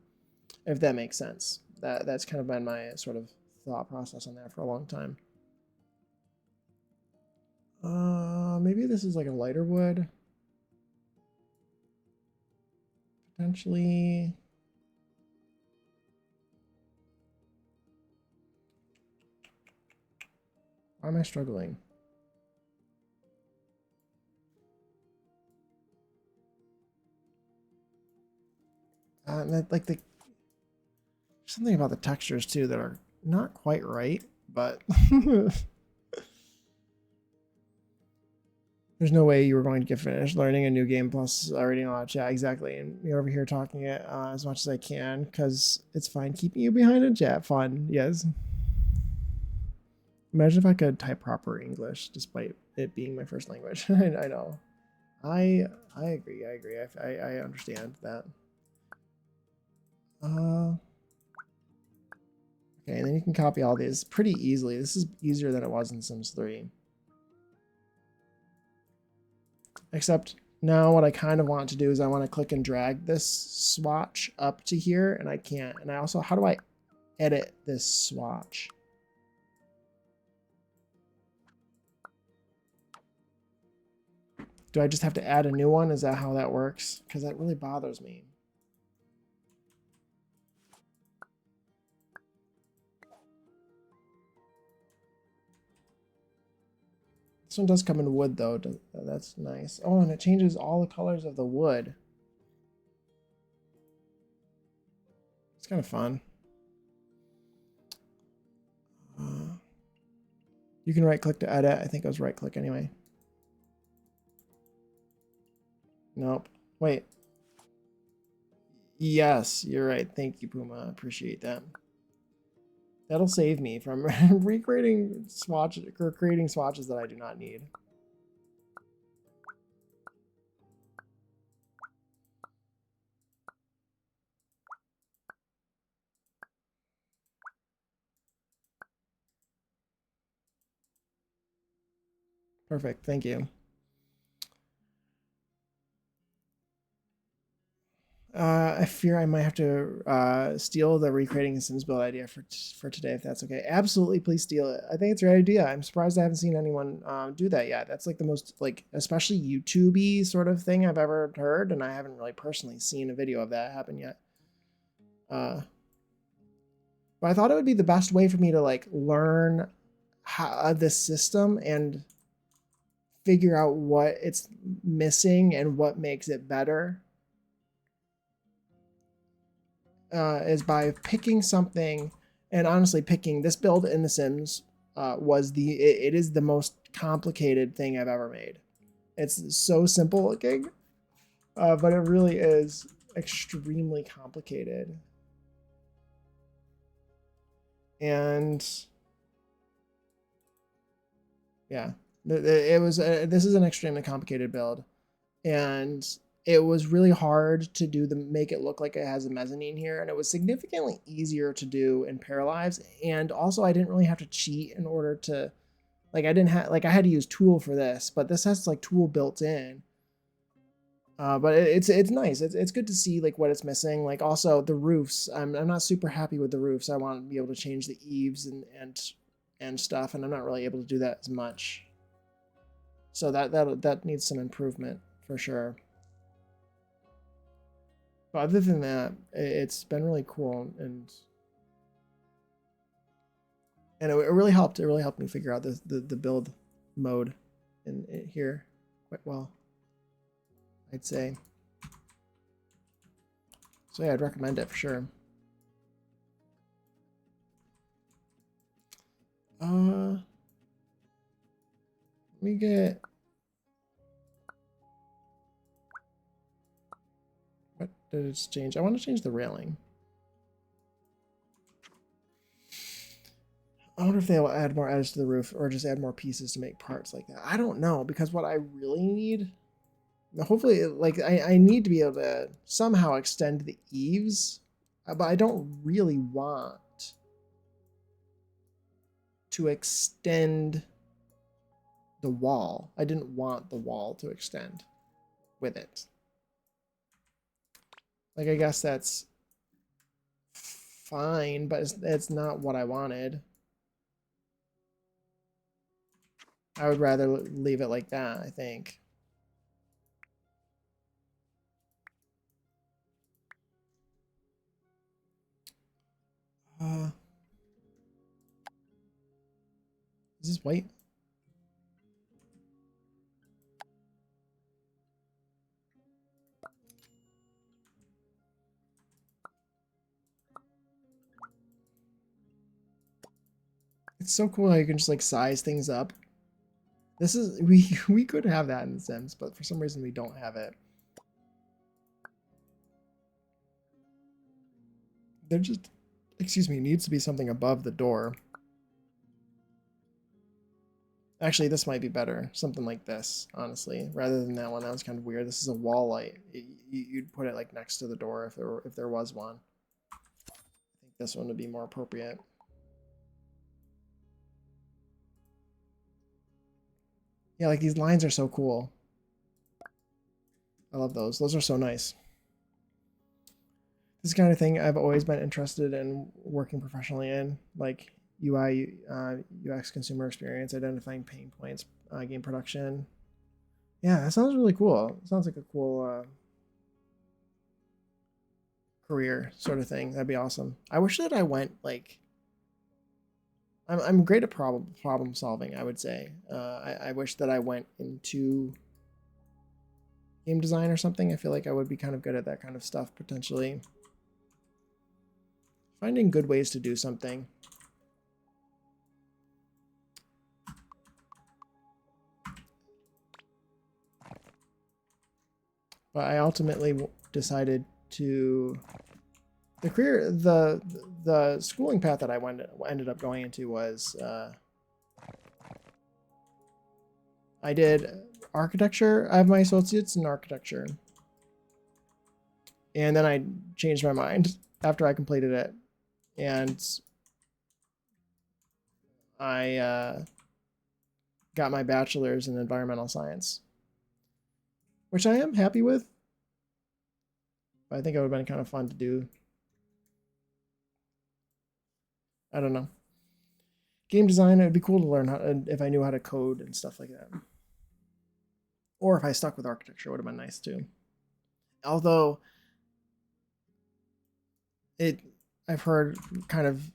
if that makes sense. That's kind of been my sort of thought process on that for a long time. Maybe this is like a lighter wood. Potentially. Why am I struggling? Like something about the textures too that are not quite right, but there's no way you were going to get finished learning a new game plus already knowledge. Yeah, exactly. And you're over here talking it as much as I can because it's fine keeping you behind in chat. Fun, yes. Imagine if I could type proper English despite it being my first language. I know. I agree. I agree. I understand that. Okay, and then you can copy all these pretty easily. This is easier than it was in Sims 3. Except now what I kind of want to do is I want to click and drag this swatch up to here, and I can't. And I also, how do I edit this swatch? Do I just have to add a new one? Is that how that works? Because that really bothers me. This one does come in wood though. That's nice. Oh, and it changes all the colors of the wood. It's kind of fun. You can right click to edit. I think I was right click anyway. Nope. Wait. Yes, you're right. Thank you, Puma. Appreciate that. That'll save me from recreating swatches or creating swatches that I do not need. Perfect. Thank you. I fear I might have to steal the recreating Sims build idea for today, if that's okay. Absolutely, please steal it. I think it's a great idea. I'm surprised I haven't seen anyone do that yet. That's like the most, like, especially YouTube-y sort of thing I've ever heard, and I haven't really personally seen a video of that happen yet. But I thought it would be the best way for me to like learn how this system and figure out what it's missing and what makes it better. Is by picking something, and honestly, picking this build in The Sims was it is the most complicated thing I've ever made. It's so simple looking, but it really is extremely complicated. And yeah, it was. This is an extremely complicated build, and it was really hard to do make it look like it has a mezzanine here, and it was significantly easier to do in Paralives. And also, I didn't really have to cheat in order to, like, I didn't have, like, I had to use Tool for this, but this has like Tool built in. But it's nice. It's good to see like what it's missing. Like also the roofs. I'm not super happy with the roofs. I want to be able to change the eaves and stuff, and I'm not really able to do that as much. So that needs some improvement for sure. But other than that, it's been really cool, and it really helped. It really helped me figure out the build mode in here quite well, I'd say. So yeah, I'd recommend it for sure. Let me get, what did it change? I want to change the railing. I wonder if they'll add more edges to the roof or just add more pieces to make parts like that. I don't know, because what I really need, hopefully, like, I need to be able to somehow extend the eaves, but I don't really want to extend the wall. I didn't want the wall to extend with it. Like, I guess that's fine, but it's not what I wanted. I would rather leave it like that, I think. Is this white? It's so cool how you can just like size things up. This is we could have that in The Sims, but for some reason we don't have it. There just, excuse me, needs to be something above the door. Actually, this might be better. Something like this, honestly, rather than that one. That was kind of weird. This is a wall light. You'd put it like next to the door if there was one. I think this one would be more appropriate. Yeah, like these lines are so cool. I love those. Those are so nice. This is the kind of thing I've always been interested in working professionally in, like UI, UX consumer experience, identifying pain points, game production. Yeah, that sounds really cool. It sounds like a cool career sort of thing. That'd be awesome. I wish that I went like I'm great at problem solving, I would say. I wish that I went into game design or something. I feel like I would be kind of good at that kind of stuff potentially. Finding good ways to do something. But I ultimately decided to the schooling path that I ended up going into was I did architecture. I have my associates in architecture, and then I changed my mind after I completed it, and I got my bachelor's in environmental science, which I am happy with. But I think it would have been kind of fun to do. I don't know. Game design, it'd be cool to learn how if I knew how to code and stuff like that. Or if I stuck with architecture, it would have been nice too. Although I've heard kind of,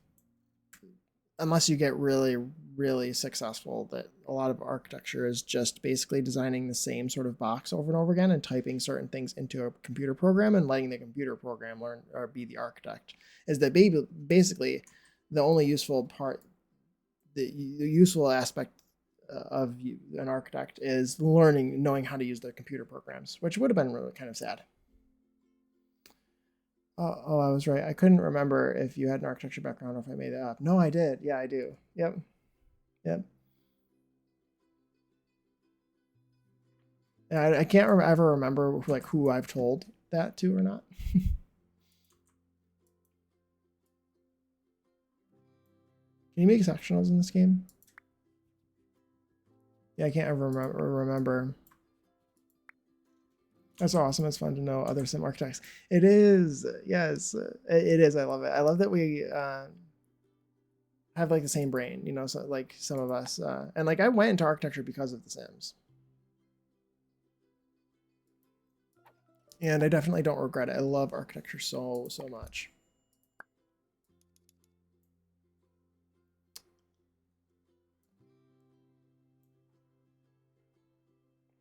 unless you get really, really successful, that a lot of architecture is just basically designing the same sort of box over and over again and typing certain things into a computer program and letting the computer program learn or be the architect. Is that basically the only useful part, the useful aspect of an architect is knowing how to use their computer programs, which would have been really kind of sad. Oh, I was right. I couldn't remember if you had an architecture background or if I made it up. No, I did. Yeah, I do. Yep. Yep. And I can't ever remember like who I've told that to or not. Can you make sectionals in this game? Yeah, I can't ever remember. That's awesome. It's fun to know other sim architects. It is. Yes, it is. I love it. I love that we have like the same brain, you know, so like some of us. And like I went into architecture because of The Sims. And I definitely don't regret it. I love architecture so much.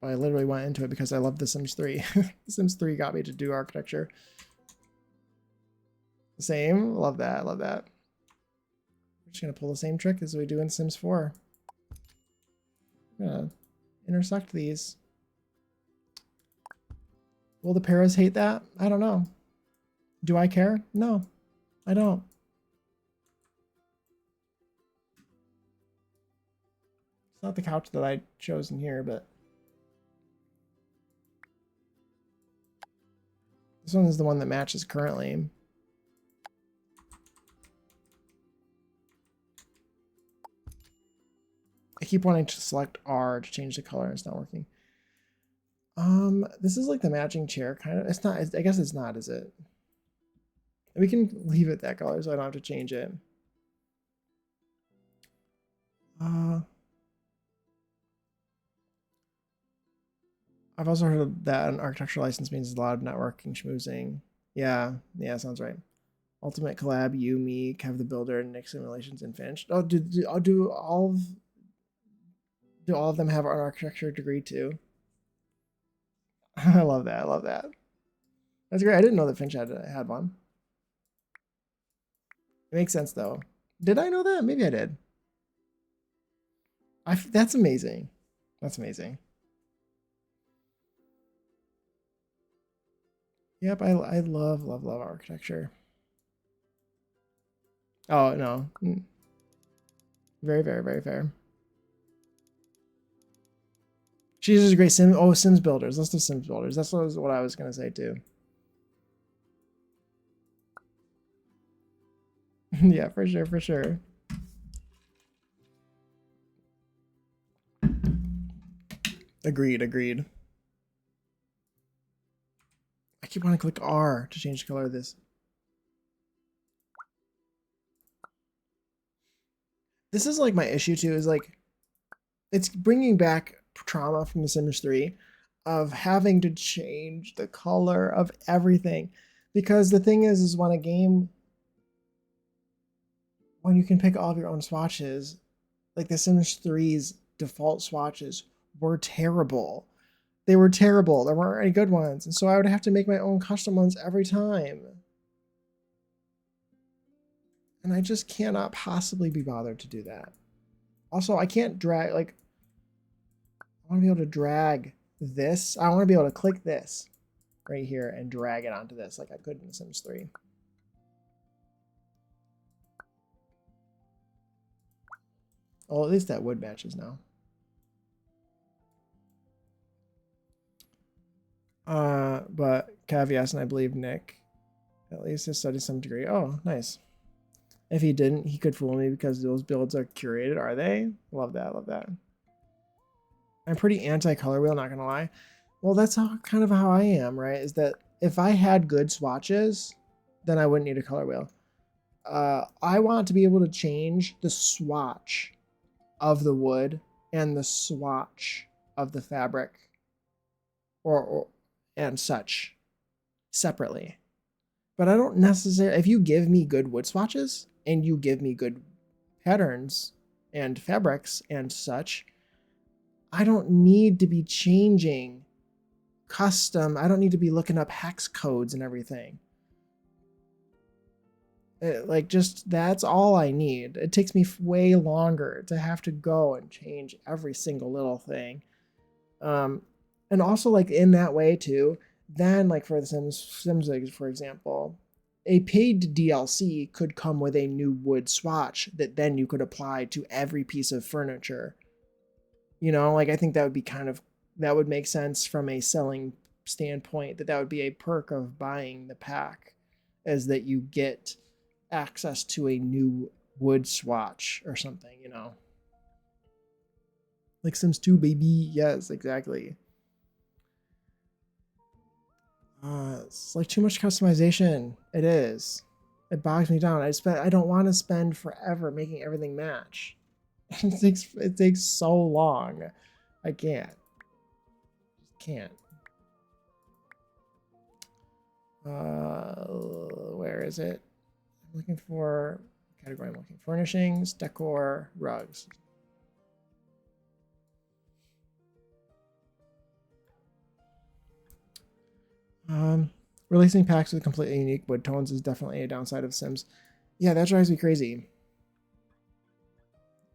I literally went into it because I love The Sims 3. The Sims 3 got me to do architecture. Same. Love that. Love that. We're just going to pull the same trick as we do in Sims 4. I'm going to intersect these. Will the paras hate that? I don't know. Do I care? No, I don't. It's not the couch that I chose in here, but this one is the one that matches currently. I keep wanting to select R to change the color and it's not working. This is like the matching chair kind of. It's not, I guess it's not, is it? We can leave it that color so I don't have to change it. I've also heard that an architectural license means a lot of networking, schmoozing. Yeah, sounds right. Ultimate collab, you, me, Kev the Builder, Nick Simulations, and Finch. Oh, do all of them have an architecture degree too? I love that. I love that. That's great. I didn't know that Finch had one. It makes sense though. Did I know that? Maybe I did. That's amazing. That's amazing. Yep, I love architecture. Oh no. Very, very, very fair. She uses great Sims builders. Let's do Sims builders. That's what I was gonna say too. Yeah, for sure, for sure. Agreed, agreed. I keep wanting to click R to change the color of this. This is like my issue too, is like, it's bringing back trauma from The Sims 3 of having to change the color of everything. Because the thing is when a game when you can pick all of your own swatches, like the Sims 3's default swatches were terrible. They were terrible. There weren't any good ones. And so I would have to make my own custom ones every time. And I just cannot possibly be bothered to do that. Also, I can't drag, like, I want to be able to drag this. I want to be able to click this right here and drag it onto this like I could in The Sims 3. Oh, at least that wood matches now. But caveats, and I believe Nick at least has studied some degree. Oh, nice. If he didn't, he could fool me because those builds are curated, are they? Love that, love that. I'm pretty anti-color wheel, not gonna lie. Well, that's kind of how I am, right? Is that if I had good swatches, then I wouldn't need a color wheel. I want to be able to change the swatch of the wood and the swatch of the fabric or and such separately. But I don't necessarily, if you give me good wood swatches and you give me good patterns and fabrics and such, I don't need to be changing custom. I don't need to be looking up hex codes and everything. Like, just that's all I need. It takes me way longer to have to go and change every single little thing. And also, like, in that way too, then like for the Sims, for example, a paid DLC could come with a new wood swatch that then you could apply to every piece of furniture. You know, like I think that would be that would make sense from a selling standpoint, that would be a perk of buying the pack, is that you get access to a new wood swatch or something, you know. Like Sims 2, baby. Yes, exactly. It's like too much customization. It is. It bogs me down. I don't want to spend forever making everything match. It takes so long. I can't. Just can't. Where is it? I'm looking for category. I'm looking furnishings, decor, rugs. Releasing packs with completely unique wood tones is definitely a downside of Sims. Yeah, that drives me crazy.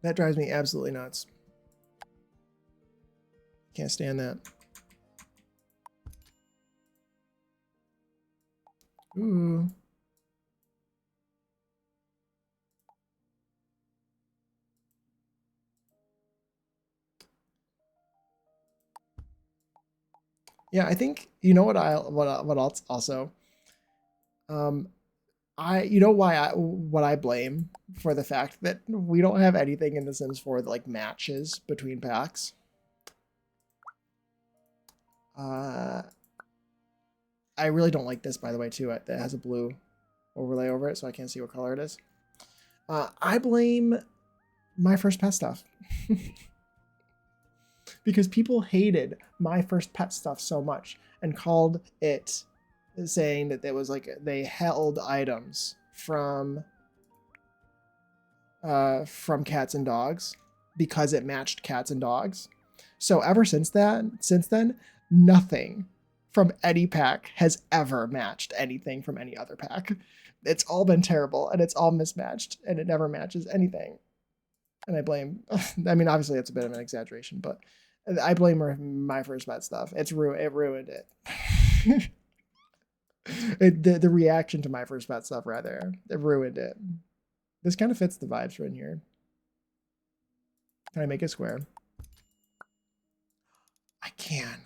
That drives me absolutely nuts. Can't stand that. Ooh. Yeah, I think you know what else also. You know what I blame for the fact that we don't have anything in The Sims 4 that like matches between packs. I really don't like this, by the way, too. That has a blue overlay over it, so I can't see what color it is. I blame My First Pet stuff. Because people hated My First Pet stuff so much and called it, saying that it was like they held items from cats and dogs because it matched cats and dogs. So ever since then, nothing from any pack has ever matched anything from any other pack. It's all been terrible and it's all mismatched and it never matches anything. And I blame, I mean, obviously it's a bit of an exaggeration, but I blame My First Pet stuff. It ruined it. The reaction to My First Pet stuff, rather, it ruined it. This kind of fits the vibes right here. Can I make it square? I can.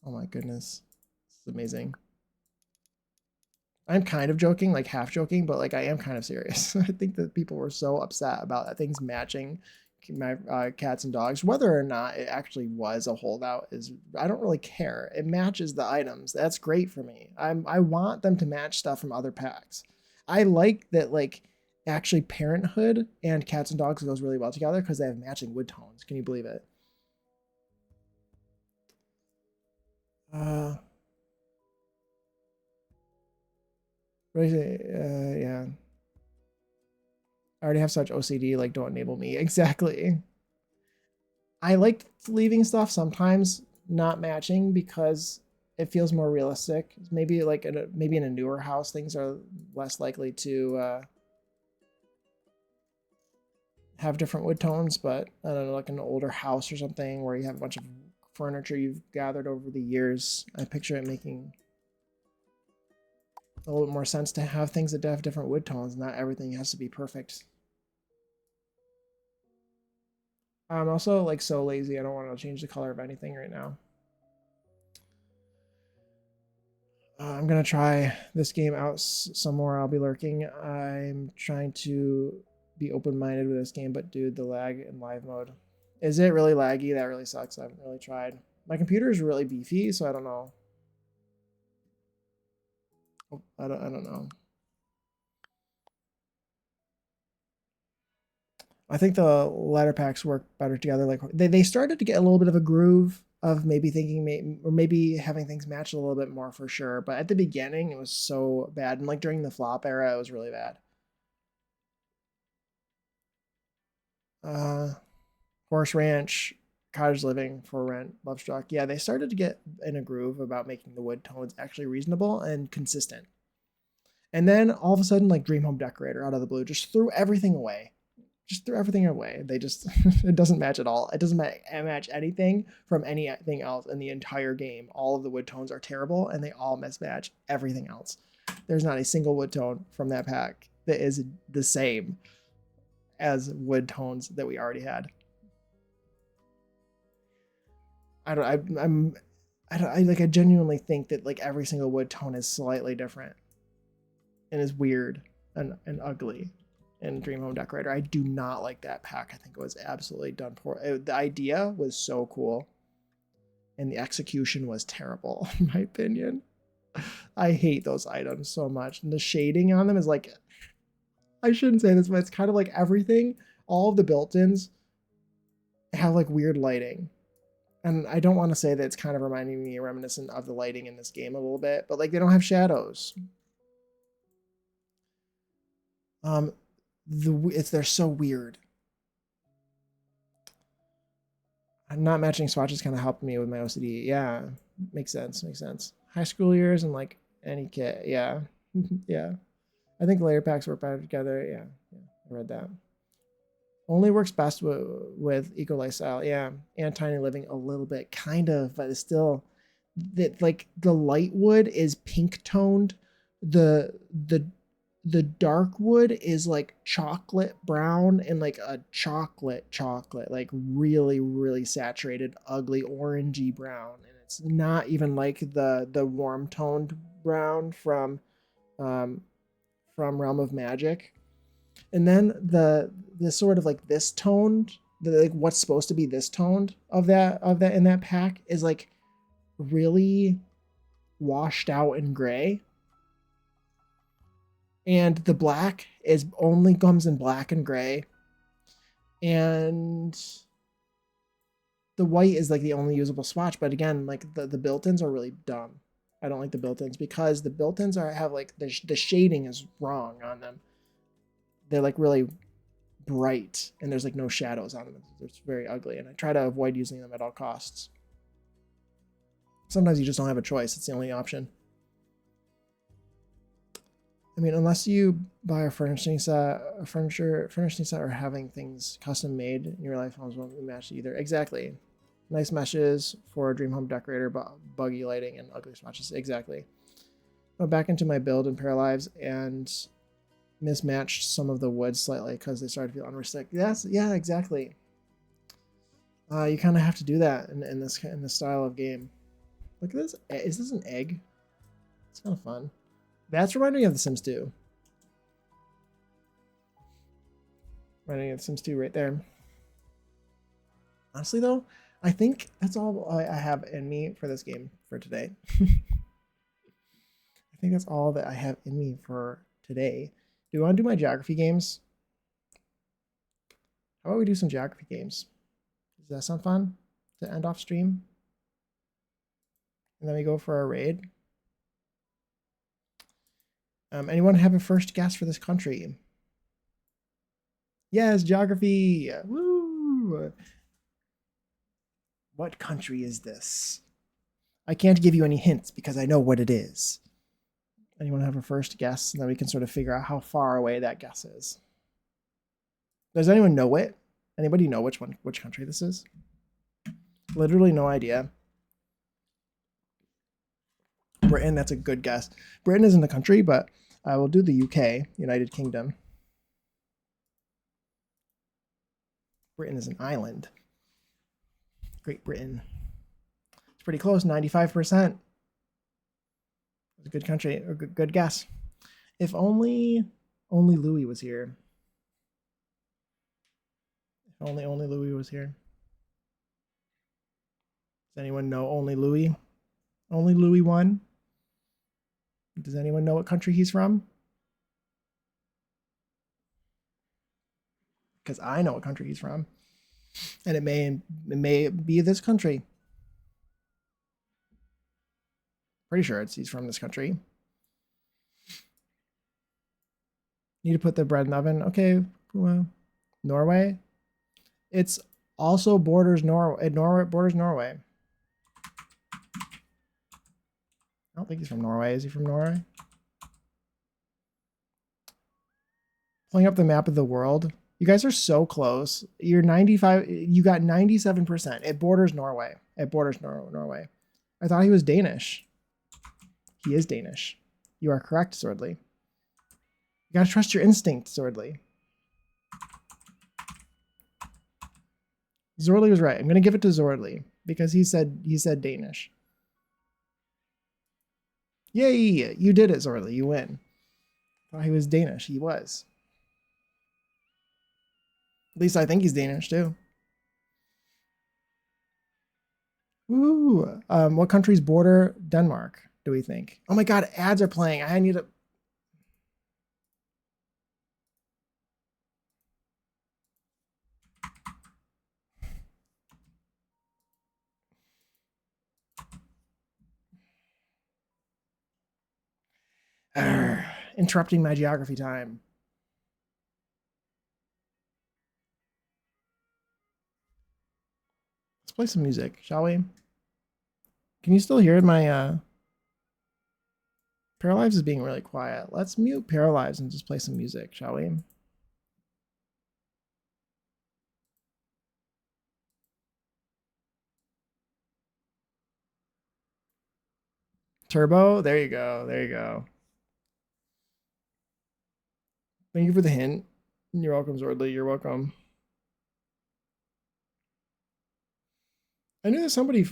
Oh my goodness. This is amazing. I'm kind of joking, like half joking, but like I am kind of serious. I think that people were so upset about things matching my cats and dogs. Whether or not it actually was a holdout is, I don't really care. It matches the items. That's great for me. I want them to match stuff from other packs. I like that, like, actually Parenthood and cats and dogs goes really well together because they have matching wood tones. Can you believe it? Yeah. I already have such OCD, like don't enable me. Exactly. I like leaving stuff sometimes not matching because it feels more realistic. Maybe like maybe in a newer house, things are less likely to have different wood tones. But I don't know, like an older house or something where you have a bunch of furniture you've gathered over the years, I picture it making a little bit more sense to have things that have different wood tones. Not everything has to be perfect. I'm also like so lazy. I don't want to change the color of anything right now. I'm gonna try this game out somewhere. I'll be lurking. I'm trying to be open-minded with this game, but dude, the lag in live mode. Is it really laggy? That really sucks. I haven't really tried. My computer is really beefy, so I don't know. I don't know. I think the ladder packs work better together. Like they started to get a little bit of a groove of maybe thinking or maybe having things match a little bit more for sure. But at the beginning, it was so bad, and like during the flop era, it was really bad. Horse Ranch, Cottage Living, For Rent, Lovestruck. Yeah, they started to get in a groove about making the wood tones actually reasonable and consistent. And then all of a sudden, like Dream Home Decorator out of the blue just threw everything away. Just threw everything away. They just, it doesn't match at all. It doesn't match anything from anything else in the entire game. All of the wood tones are terrible and they all mismatch everything else. There's not a single wood tone from that pack that is the same as wood tones that we already had. I don't. I'm. I don't. I like. I genuinely think that like every single wood tone is slightly different, and is weird and ugly. In Dream Home Decorator, I do not like that pack. I think it was absolutely done poor. The idea was so cool, and the execution was terrible, in my opinion. I hate those items so much, and the shading on them is like. I shouldn't say this, but it's kind of like everything. All of the built-ins have like weird lighting, and I don't want to say that it's kind of reminding me reminiscent of the lighting in this game a little bit, but like they don't have shadows. They're so weird. Not matching swatches kind of helped me with my OCD. Yeah, makes sense. Makes sense. High school years and like any kit. Yeah, yeah. I think layer packs work better together. Yeah, yeah. I read that. Only works best with eco lifestyle. Yeah, and tiny living a little bit, kind of, but it's still that like the light wood is pink toned. The the dark wood is like chocolate brown and like a chocolate, like really, really saturated, ugly orangey brown. And it's not even like the warm toned brown um from Realm of Magic. And then the sort of like this toned, the like what's supposed to be this toned of that in that pack is like really washed out and gray. And the black is only comes in black and gray. And the white is like the only usable swatch. But again, like the built-ins are really dumb. I don't like the built-ins because the built-ins have like the shading is wrong on them. They're like really bright and there's like no shadows on them. It's very ugly. And I try to avoid using them at all costs. Sometimes you just don't have a choice. It's the only option. I mean, unless you buy a furnishing set, or having things custom made in your life homes won't be matched either. Exactly. Nice meshes for a dream home decorator, but buggy lighting and ugly swatches. Exactly. Went back into my build in Paralives and mismatched some of the wood slightly because they started to feel unrealistic. Yes, yeah, exactly. You kind of have to do that in this style of game. Look at this. Is this an egg? It's kind of fun. That's reminding me of The Sims 2. Reminding me of The Sims 2 right there. Honestly, though, I think that's all I have in me for this game for today. I think that's all that I have in me for today. Do you want to do my geography games? How about we do some geography games? Does that sound fun to end off stream? And then we go for our raid. Anyone have a first guess for this country? Yes, geography. Woo! What country is this? I can't give you any hints because I know what it is. Anyone have a first guess? And then we can sort of figure out how far away that guess is. Does anyone know it? Anybody know which country this is? Literally no idea. Britain, that's a good guess. Britain isn't a country, but I will do the UK, United Kingdom. Britain is an island. Great Britain. It's pretty close, 95%. It's a good country, a good guess. If only Louis was here. If only Louis was here. Does anyone know only Louis? Only Louis won? Does anyone know what country he's from? Because I know what country he's from. And it may be this country. Pretty sure he's from this country. Need to put the bread in the oven. Okay, well, Norway. It's also borders Norway. Borders Norway. I don't think he's from Norway. Is he from Norway? Pulling up the map of the world. You guys are so close. You're 95. You got 97%. It borders Norway. It borders Norway. I thought he was Danish. He is Danish. You are correct, Swordly. You gotta trust your instinct, Swordly. Zorley was right. I'm gonna give it to Zorley because he said Danish. Yay! You did it, Zorley. You win. I thought he was Danish. He was. At least I think he's Danish too. Ooh. What countries border Denmark, do we think? Oh my god, ads are playing. I need to. Interrupting my geography time. Let's play some music, shall we? Can you still hear my Paralives is being really quiet. Let's mute Paralives and just play some music, shall we? Turbo, there you go. There you go. Thank you for the hint. You're welcome, Zordly. You're welcome. I knew that somebody.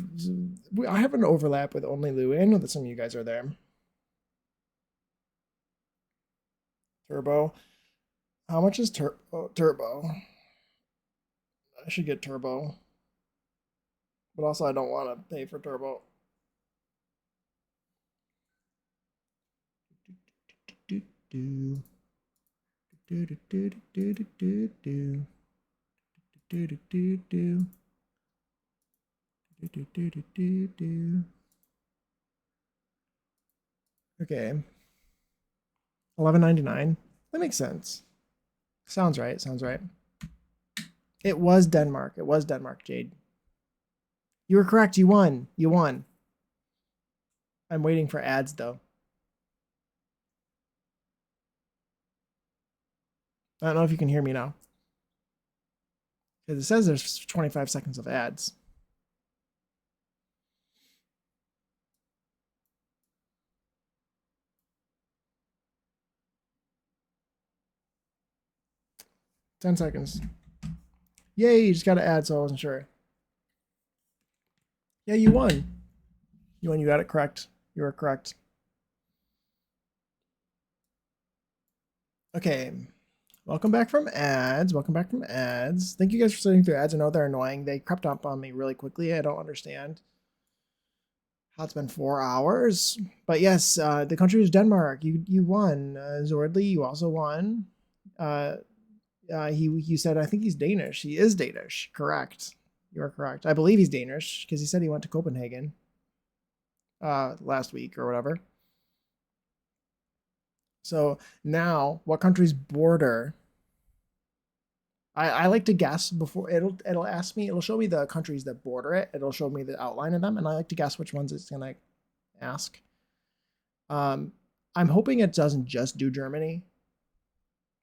I have an overlap with Only Louie. I know that some of you guys are there. Turbo. How much is Turbo? I should get Turbo. But also, I don't want to pay for Turbo. Okay. $11.99. That makes sense. Sounds right. Sounds right. It was Denmark. It was Denmark, Jade. You were correct. You won. You won. I'm waiting for ads, though. I don't know if you can hear me now. Because it says there's 25 seconds of ads. Ten seconds. Yay, you just got to add, so I wasn't sure. Yeah, you won. You won. You got it correct. You were correct. Okay. Welcome back from ads. Welcome back from ads. Thank you guys for sitting through ads. I know they're annoying. They crept up on me really quickly. I don't understand how it's been 4 hours. But yes, the country was Denmark. You won. Zordly, you also won. He said, I think he's Danish. He is Danish. Correct. You are correct. I believe he's Danish because he said he went to Copenhagen last week or whatever. So now, what countries border I like to guess before it'll ask me, it'll show me the countries that border it. It'll show me the outline of them, and I like to guess which ones it's gonna ask. Um, I'm hoping it doesn't just do Germany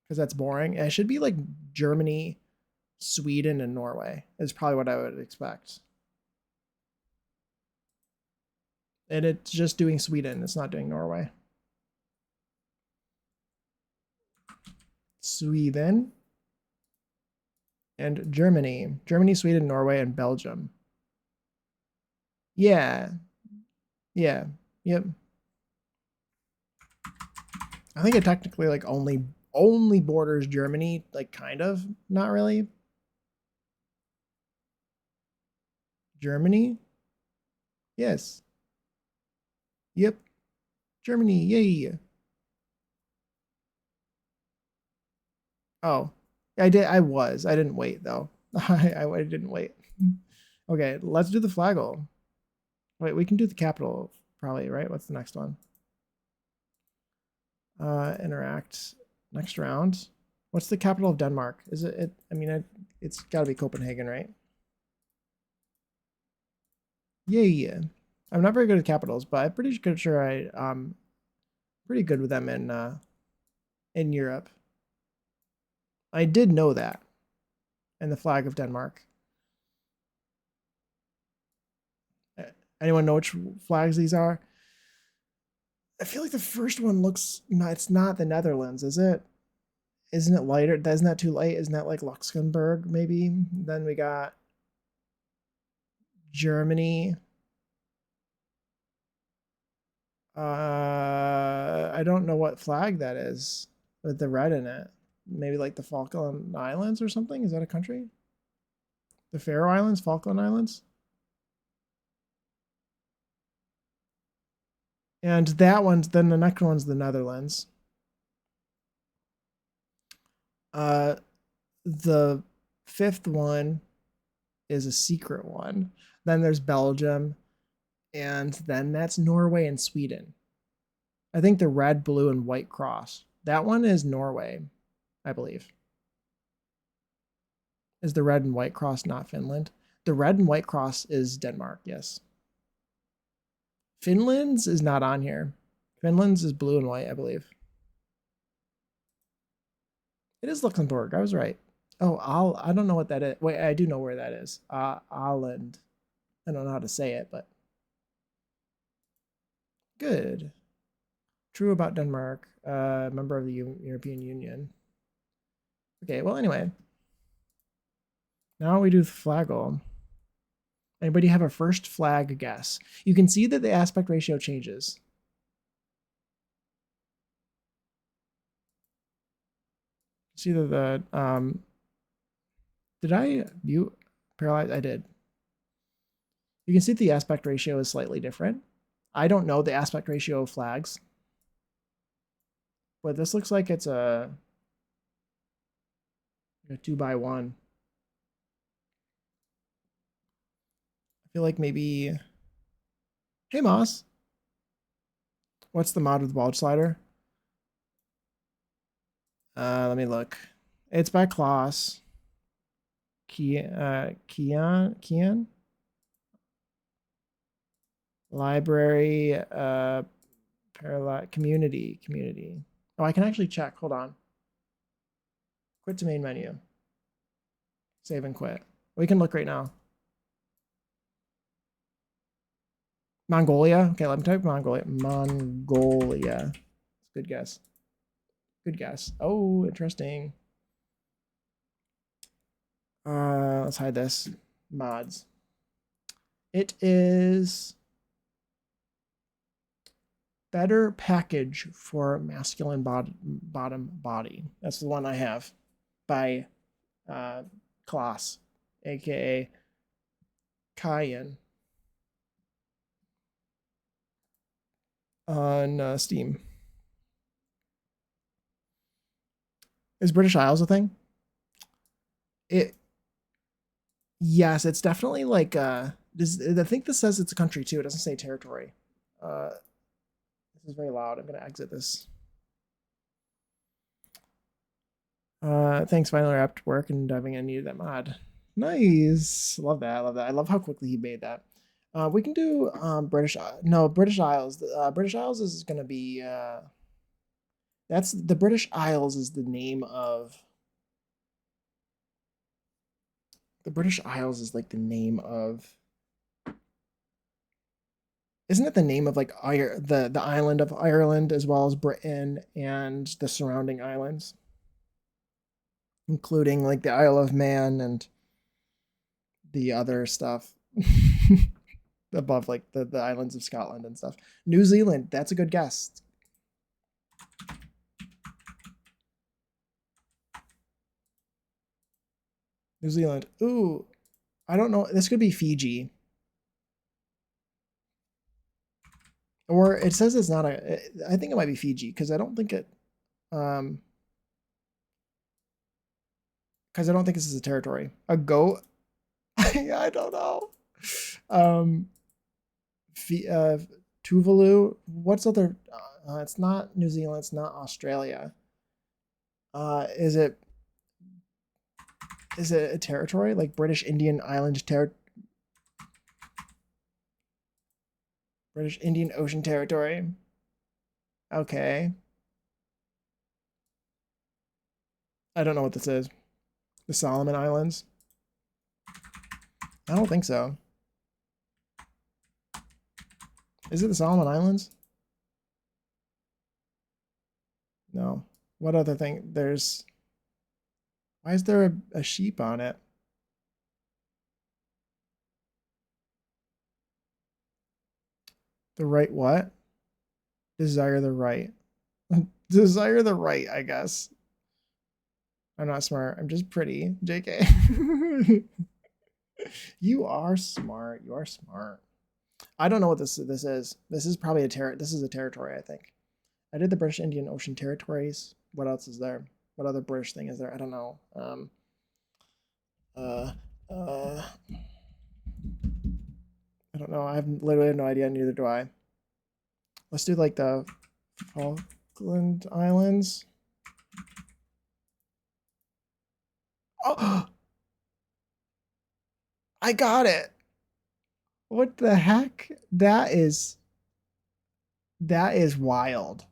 because that's boring. It should be like Germany, Sweden, and Norway is probably what I would expect. And it's just doing Sweden. It's not doing Norway. Sweden and Germany. Germany, Sweden, Norway, and Belgium. Yeah. Yeah. Yep. I think it technically like only borders Germany, like kind of, not really. Germany? Yes. Yep. Germany. Yay. Oh. I did I didn't wait though. I didn't wait. Okay, let's do the flagel. Wait, we can do the capital probably, right? What's the next one? Interact next round. What's the capital of Denmark? Is it I mean it's got to be Copenhagen, right? Yay. I'm not very good at capitals, but I'm pretty good sure pretty good with them in Europe. I did know that. And the flag of Denmark. Anyone know which flags these are? I feel like the first one looks not, it's not the Netherlands, is it? Isn't it lighter? Isn't that too light? Isn't that like Luxembourg maybe? Then we got Germany. I don't know what flag that is with the red in it. Maybe like the Falkland Islands or something? Is that a country? The Faroe Islands, Falkland Islands? And that one's then the next one's the Netherlands. Uh, the fifth one is a secret one. Then there's Belgium, and then that's Norway and Sweden. I think the red, blue, and white cross. That one is Norway, I believe. Is the red and white cross not Finland? The red and white cross is Denmark, yes. Finland's is not on here. Finland's is blue and white, I believe. It is Luxembourg. I was right. Oh, I don't know what that is. Wait, I do know where that is. Åland. I don't know how to say it, but good. True about Denmark. Member of the European Union. Okay, well, anyway. Now we do the flagel. Anybody have a first flag guess? You can see that the aspect ratio changes. See that did I view Paralyzed? I did. You can see the aspect ratio is slightly different. I don't know the aspect ratio of flags, but this looks like it's a 2x1. I feel like maybe. Hey Moss, what's the mod with the bulge slider? Let me look. It's by Klaus. Kian. Library. Community. Oh, I can actually check. Hold on. Quit to main menu. Save and quit. We can look right now. Mongolia. Okay, let me type Mongolia. Mongolia. Good guess. Good guess. Oh, interesting. Let's hide this. Mods. It is better package for masculine bottom body. That's the one I have by Klaus, aka Cayenne, on Steam. Is British Isles a thing? Yes, it's definitely like I think this says it's a country too. It doesn't say territory. This is very loud. I'm gonna exit this. Thanks, finally wrapped work and diving in. Needed that mod. Nice. Love that. I love that. I love how quickly he made that. We can do British. No, British Isles. British Isles is gonna be. That's the British Isles is the name of. The British Isles is like the name of. Isn't it the name of like the island of Ireland as well as Britain and the surrounding islands, including like the Isle of Man and the other stuff above like the islands of Scotland and stuff. New Zealand, that's a good guess. New Zealand. Ooh, I don't know. This could be Fiji. Or it says it's not a. I think it might be Fiji because I don't think it. Um, because I don't think this is a territory. A goat. I don't know. Um, uh, Tuvalu. What's other? It's not New Zealand. It's not Australia. Is it? Is it a territory like British Indian Island British Indian Ocean Territory? Okay. I don't know what this is. The Solomon Islands? I don't think so. Is it the Solomon Islands? No. What other thing? There's. Why is there a sheep on it? The right what? Desire the right. Desire the right, I guess. I'm not smart. I'm just pretty. JK. You are smart. You are smart. I don't know what this is. This is probably this is a territory, I think. I did the British Indian Ocean territories. What else is there? What other British thing is there? I don't know. Uh, uh, I don't know. I have literally have no idea. Neither do I. Let's do like the Falkland Islands. Oh, I got it. What the heck? That is wild.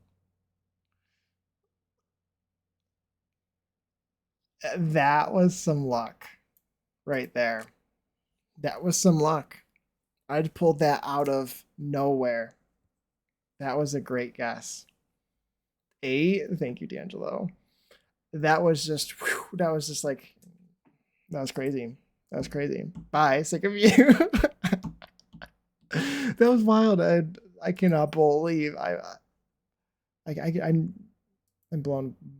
That was some luck right there. That was some luck. I'd pulled that out of nowhere. That was a great guess. 8. Thank you, D'Angelo. That was just whew, that was just like that was crazy. That was crazy. Bye. Sick of you. That was wild. I cannot believe I'm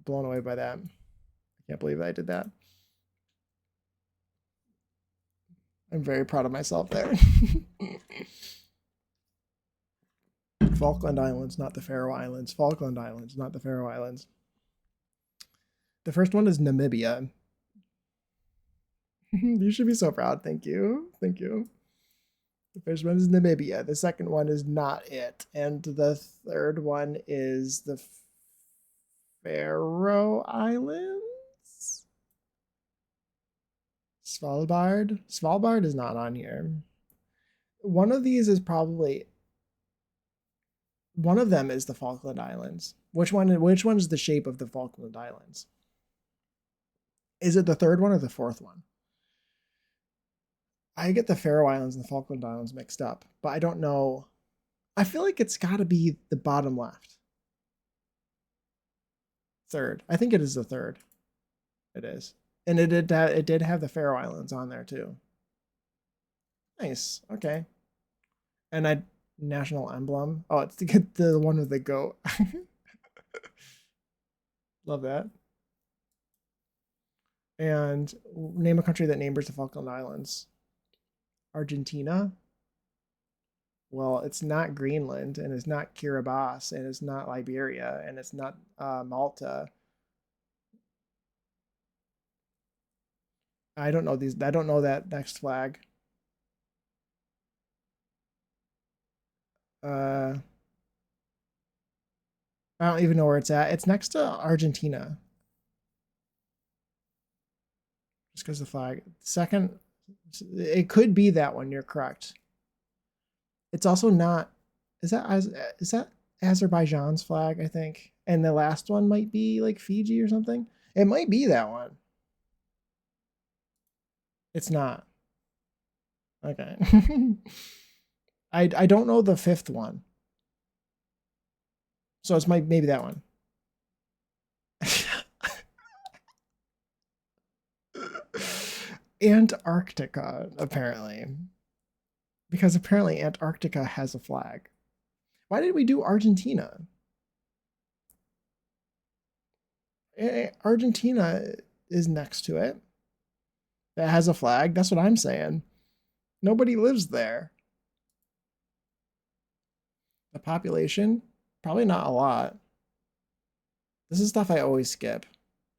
blown away by that. I can't believe I did that. I'm very proud of myself there. Falkland Islands, not the Faroe Islands. Falkland Islands, not the Faroe Islands. The first one is Namibia. You should be so proud. Thank you. Thank you. The first one is Namibia. The second one is not it. And the third one is the Faroe Islands? Svalbard? Svalbard is not on here. One of these is probably one of them is the Falkland Islands. Which one is the shape of the Falkland Islands? Is it the third one or the fourth one? I get the Faroe Islands and the Falkland Islands mixed up, but I don't know. I feel like it's got to be the bottom left. Third. I think it is the third. It is. And it did have the Faroe Islands on there too. Nice. Okay. And I national emblem. Oh, it's to get the one with the goat. Love that. And name a country that neighbors the Falkland Islands. Argentina. Well, it's not Greenland, and it's not Kiribati, and it's not Liberia, and it's not Malta. I don't know these. I don't know that next flag. Uh, I don't even know where it's at. It's next to Argentina. Just because the flag. Second, it could be that one. You're correct. It's also not. Is that Azerbaijan's flag? I think. And the last one might be like Fiji or something. It might be that one. It's not. Okay. I don't know the fifth one. So it's maybe that one. Antarctica, apparently. Because apparently Antarctica has a flag. Why did we do Argentina? Argentina is next to it. That has a flag. That's what I'm saying. Nobody lives there. The population? Probably not a lot. This is stuff I always skip.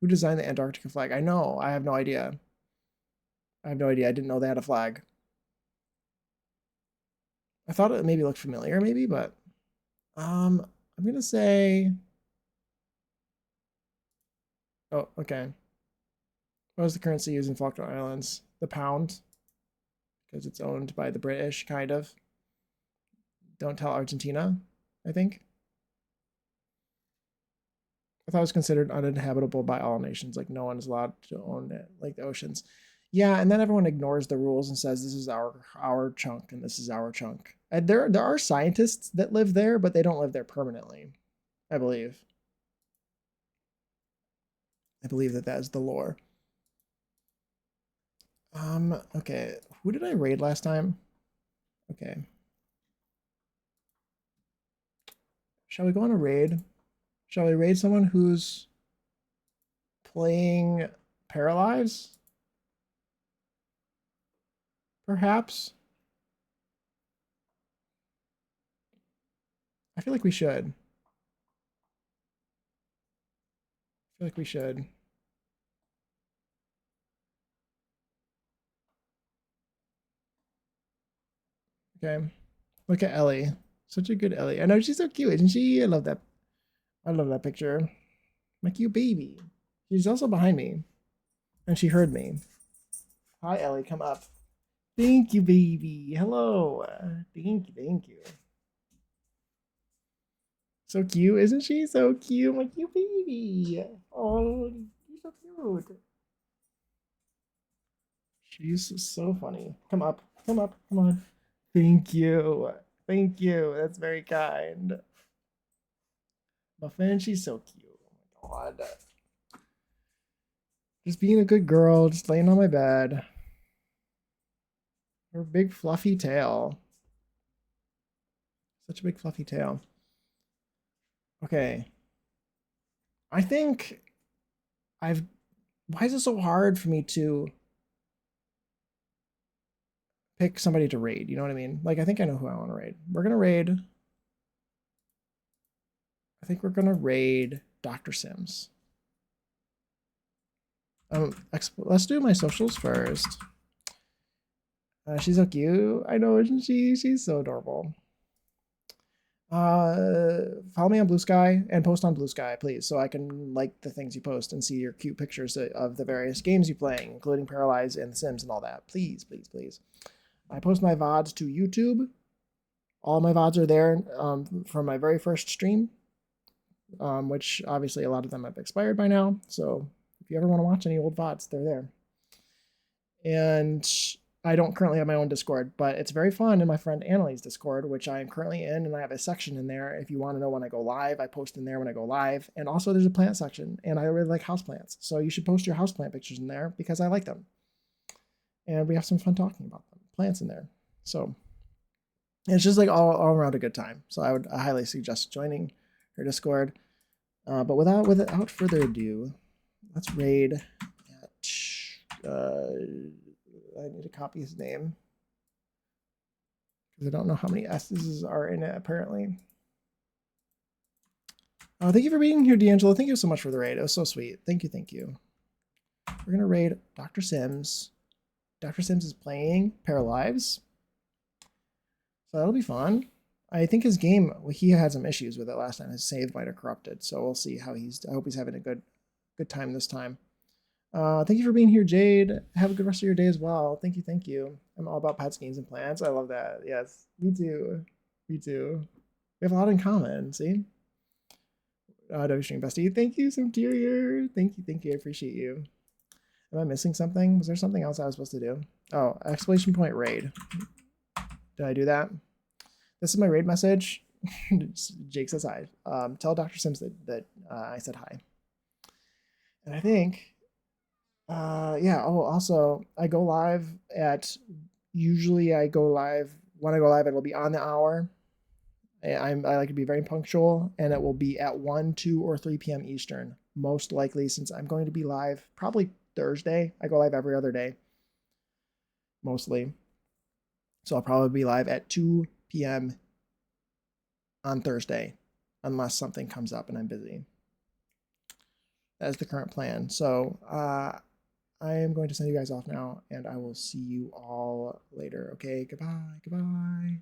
Who designed the Antarctica flag? I know. I have no idea. I have no idea. I didn't know they had a flag. I thought it maybe looked familiar, maybe, but I'm gonna say. Oh, okay. What is the currency used in Falkland Islands? The pound, because it's owned by the British, kind of. Don't tell Argentina, I think. I thought it was considered uninhabitable by all nations. Like no one is allowed to own it, like the oceans. Yeah, and then everyone ignores the rules and says this is our chunk and this is our chunk. And there are scientists that live there, but they don't live there permanently. I believe. I believe that is the lore. Okay. Who did I raid last time? Okay. Shall we go on a raid? Shall we raid someone who's playing Paralives? Perhaps? I feel like we should. I feel like we should. Okay. Look at Ellie. Such a good Ellie. I know she's so cute, isn't she? I love that. I love that picture. My cute baby. She's also behind me. And she heard me. Hi, Ellie. Come up. Thank you, baby. Hello. Thank you. Thank you. So cute, isn't she? So cute. My cute baby. Oh, you're so cute. She's so funny. Come up. Come up. Come on. Thank you. Thank you. That's very kind. Muffin, she's so cute. Oh my god. Just being a good girl, just laying on my bed. Her big fluffy tail. Such a big fluffy tail. Okay. I think I've. Why is it so hard for me to pick somebody to raid? You know what I mean? Like, I think I know who I want to raid. We're going to raid. I think we're going to raid Dr. Sims. Let's do my socials first. She's so cute. I know, isn't she? She's so adorable. Follow me on Blue Sky and post on Blue Sky, please, so I can like the things you post and see your cute pictures of the various games you're playing, including Paralives and The Sims and all that. Please, please, please. I post my VODs to YouTube. All my VODs are there from my very first stream, which obviously a lot of them have expired by now. So if you ever want to watch any old VODs, they're there. And I don't currently have my own Discord, but it's very fun in my friend Annalie's Discord, which I am currently in, and I have a section in there. If you want to know when I go live, I post in there when I go live. And also there's a plant section, and I really like houseplants. So you should post your houseplant pictures in there because I like them. And we have some fun talking about them. Plants in there. So it's just like all around a good time. So I would highly suggest joining her Discord. But without further ado, let's raid at I need to copy his name because I don't know how many S's are in it apparently. Oh, thank you for being here, D'Angelo. Thank you so much for the raid. It was so sweet. Thank you, thank you. We're gonna raid Dr. Sims. Dr. Sims is playing Paralives. So that'll be fun. I think his game, he had some issues with it last time. His save might have corrupted. So we'll see how I hope he's having a good time this time. Thank you for being here, Jade. Have a good rest of your day as well. Thank you, thank you. I'm all about pets, games, and plants. I love that. Yes, me too. Me too. We have a lot in common. See, W String Bestie. Thank you, Interior. Thank you. I appreciate you. Am I missing something? Was there something else I was supposed to do? Oh, exclamation point raid. Did I do that? This is my raid message. Jake says hi. Tell Dr. Sims that I said hi. And I think, yeah. Oh, also, I go live at. Usually, I go live when I go live. It'll be on the hour. I like to be very punctual, and it will be at 1, 2, or 3 p.m. Eastern. Most likely, since I'm going to be live probably Thursday. I go live every other day, mostly. So I'll probably be live at 2 p.m. on Thursday, unless something comes up and I'm busy. That is the current plan. So I am going to send you guys off now, and I will see you all later. Okay, goodbye, goodbye.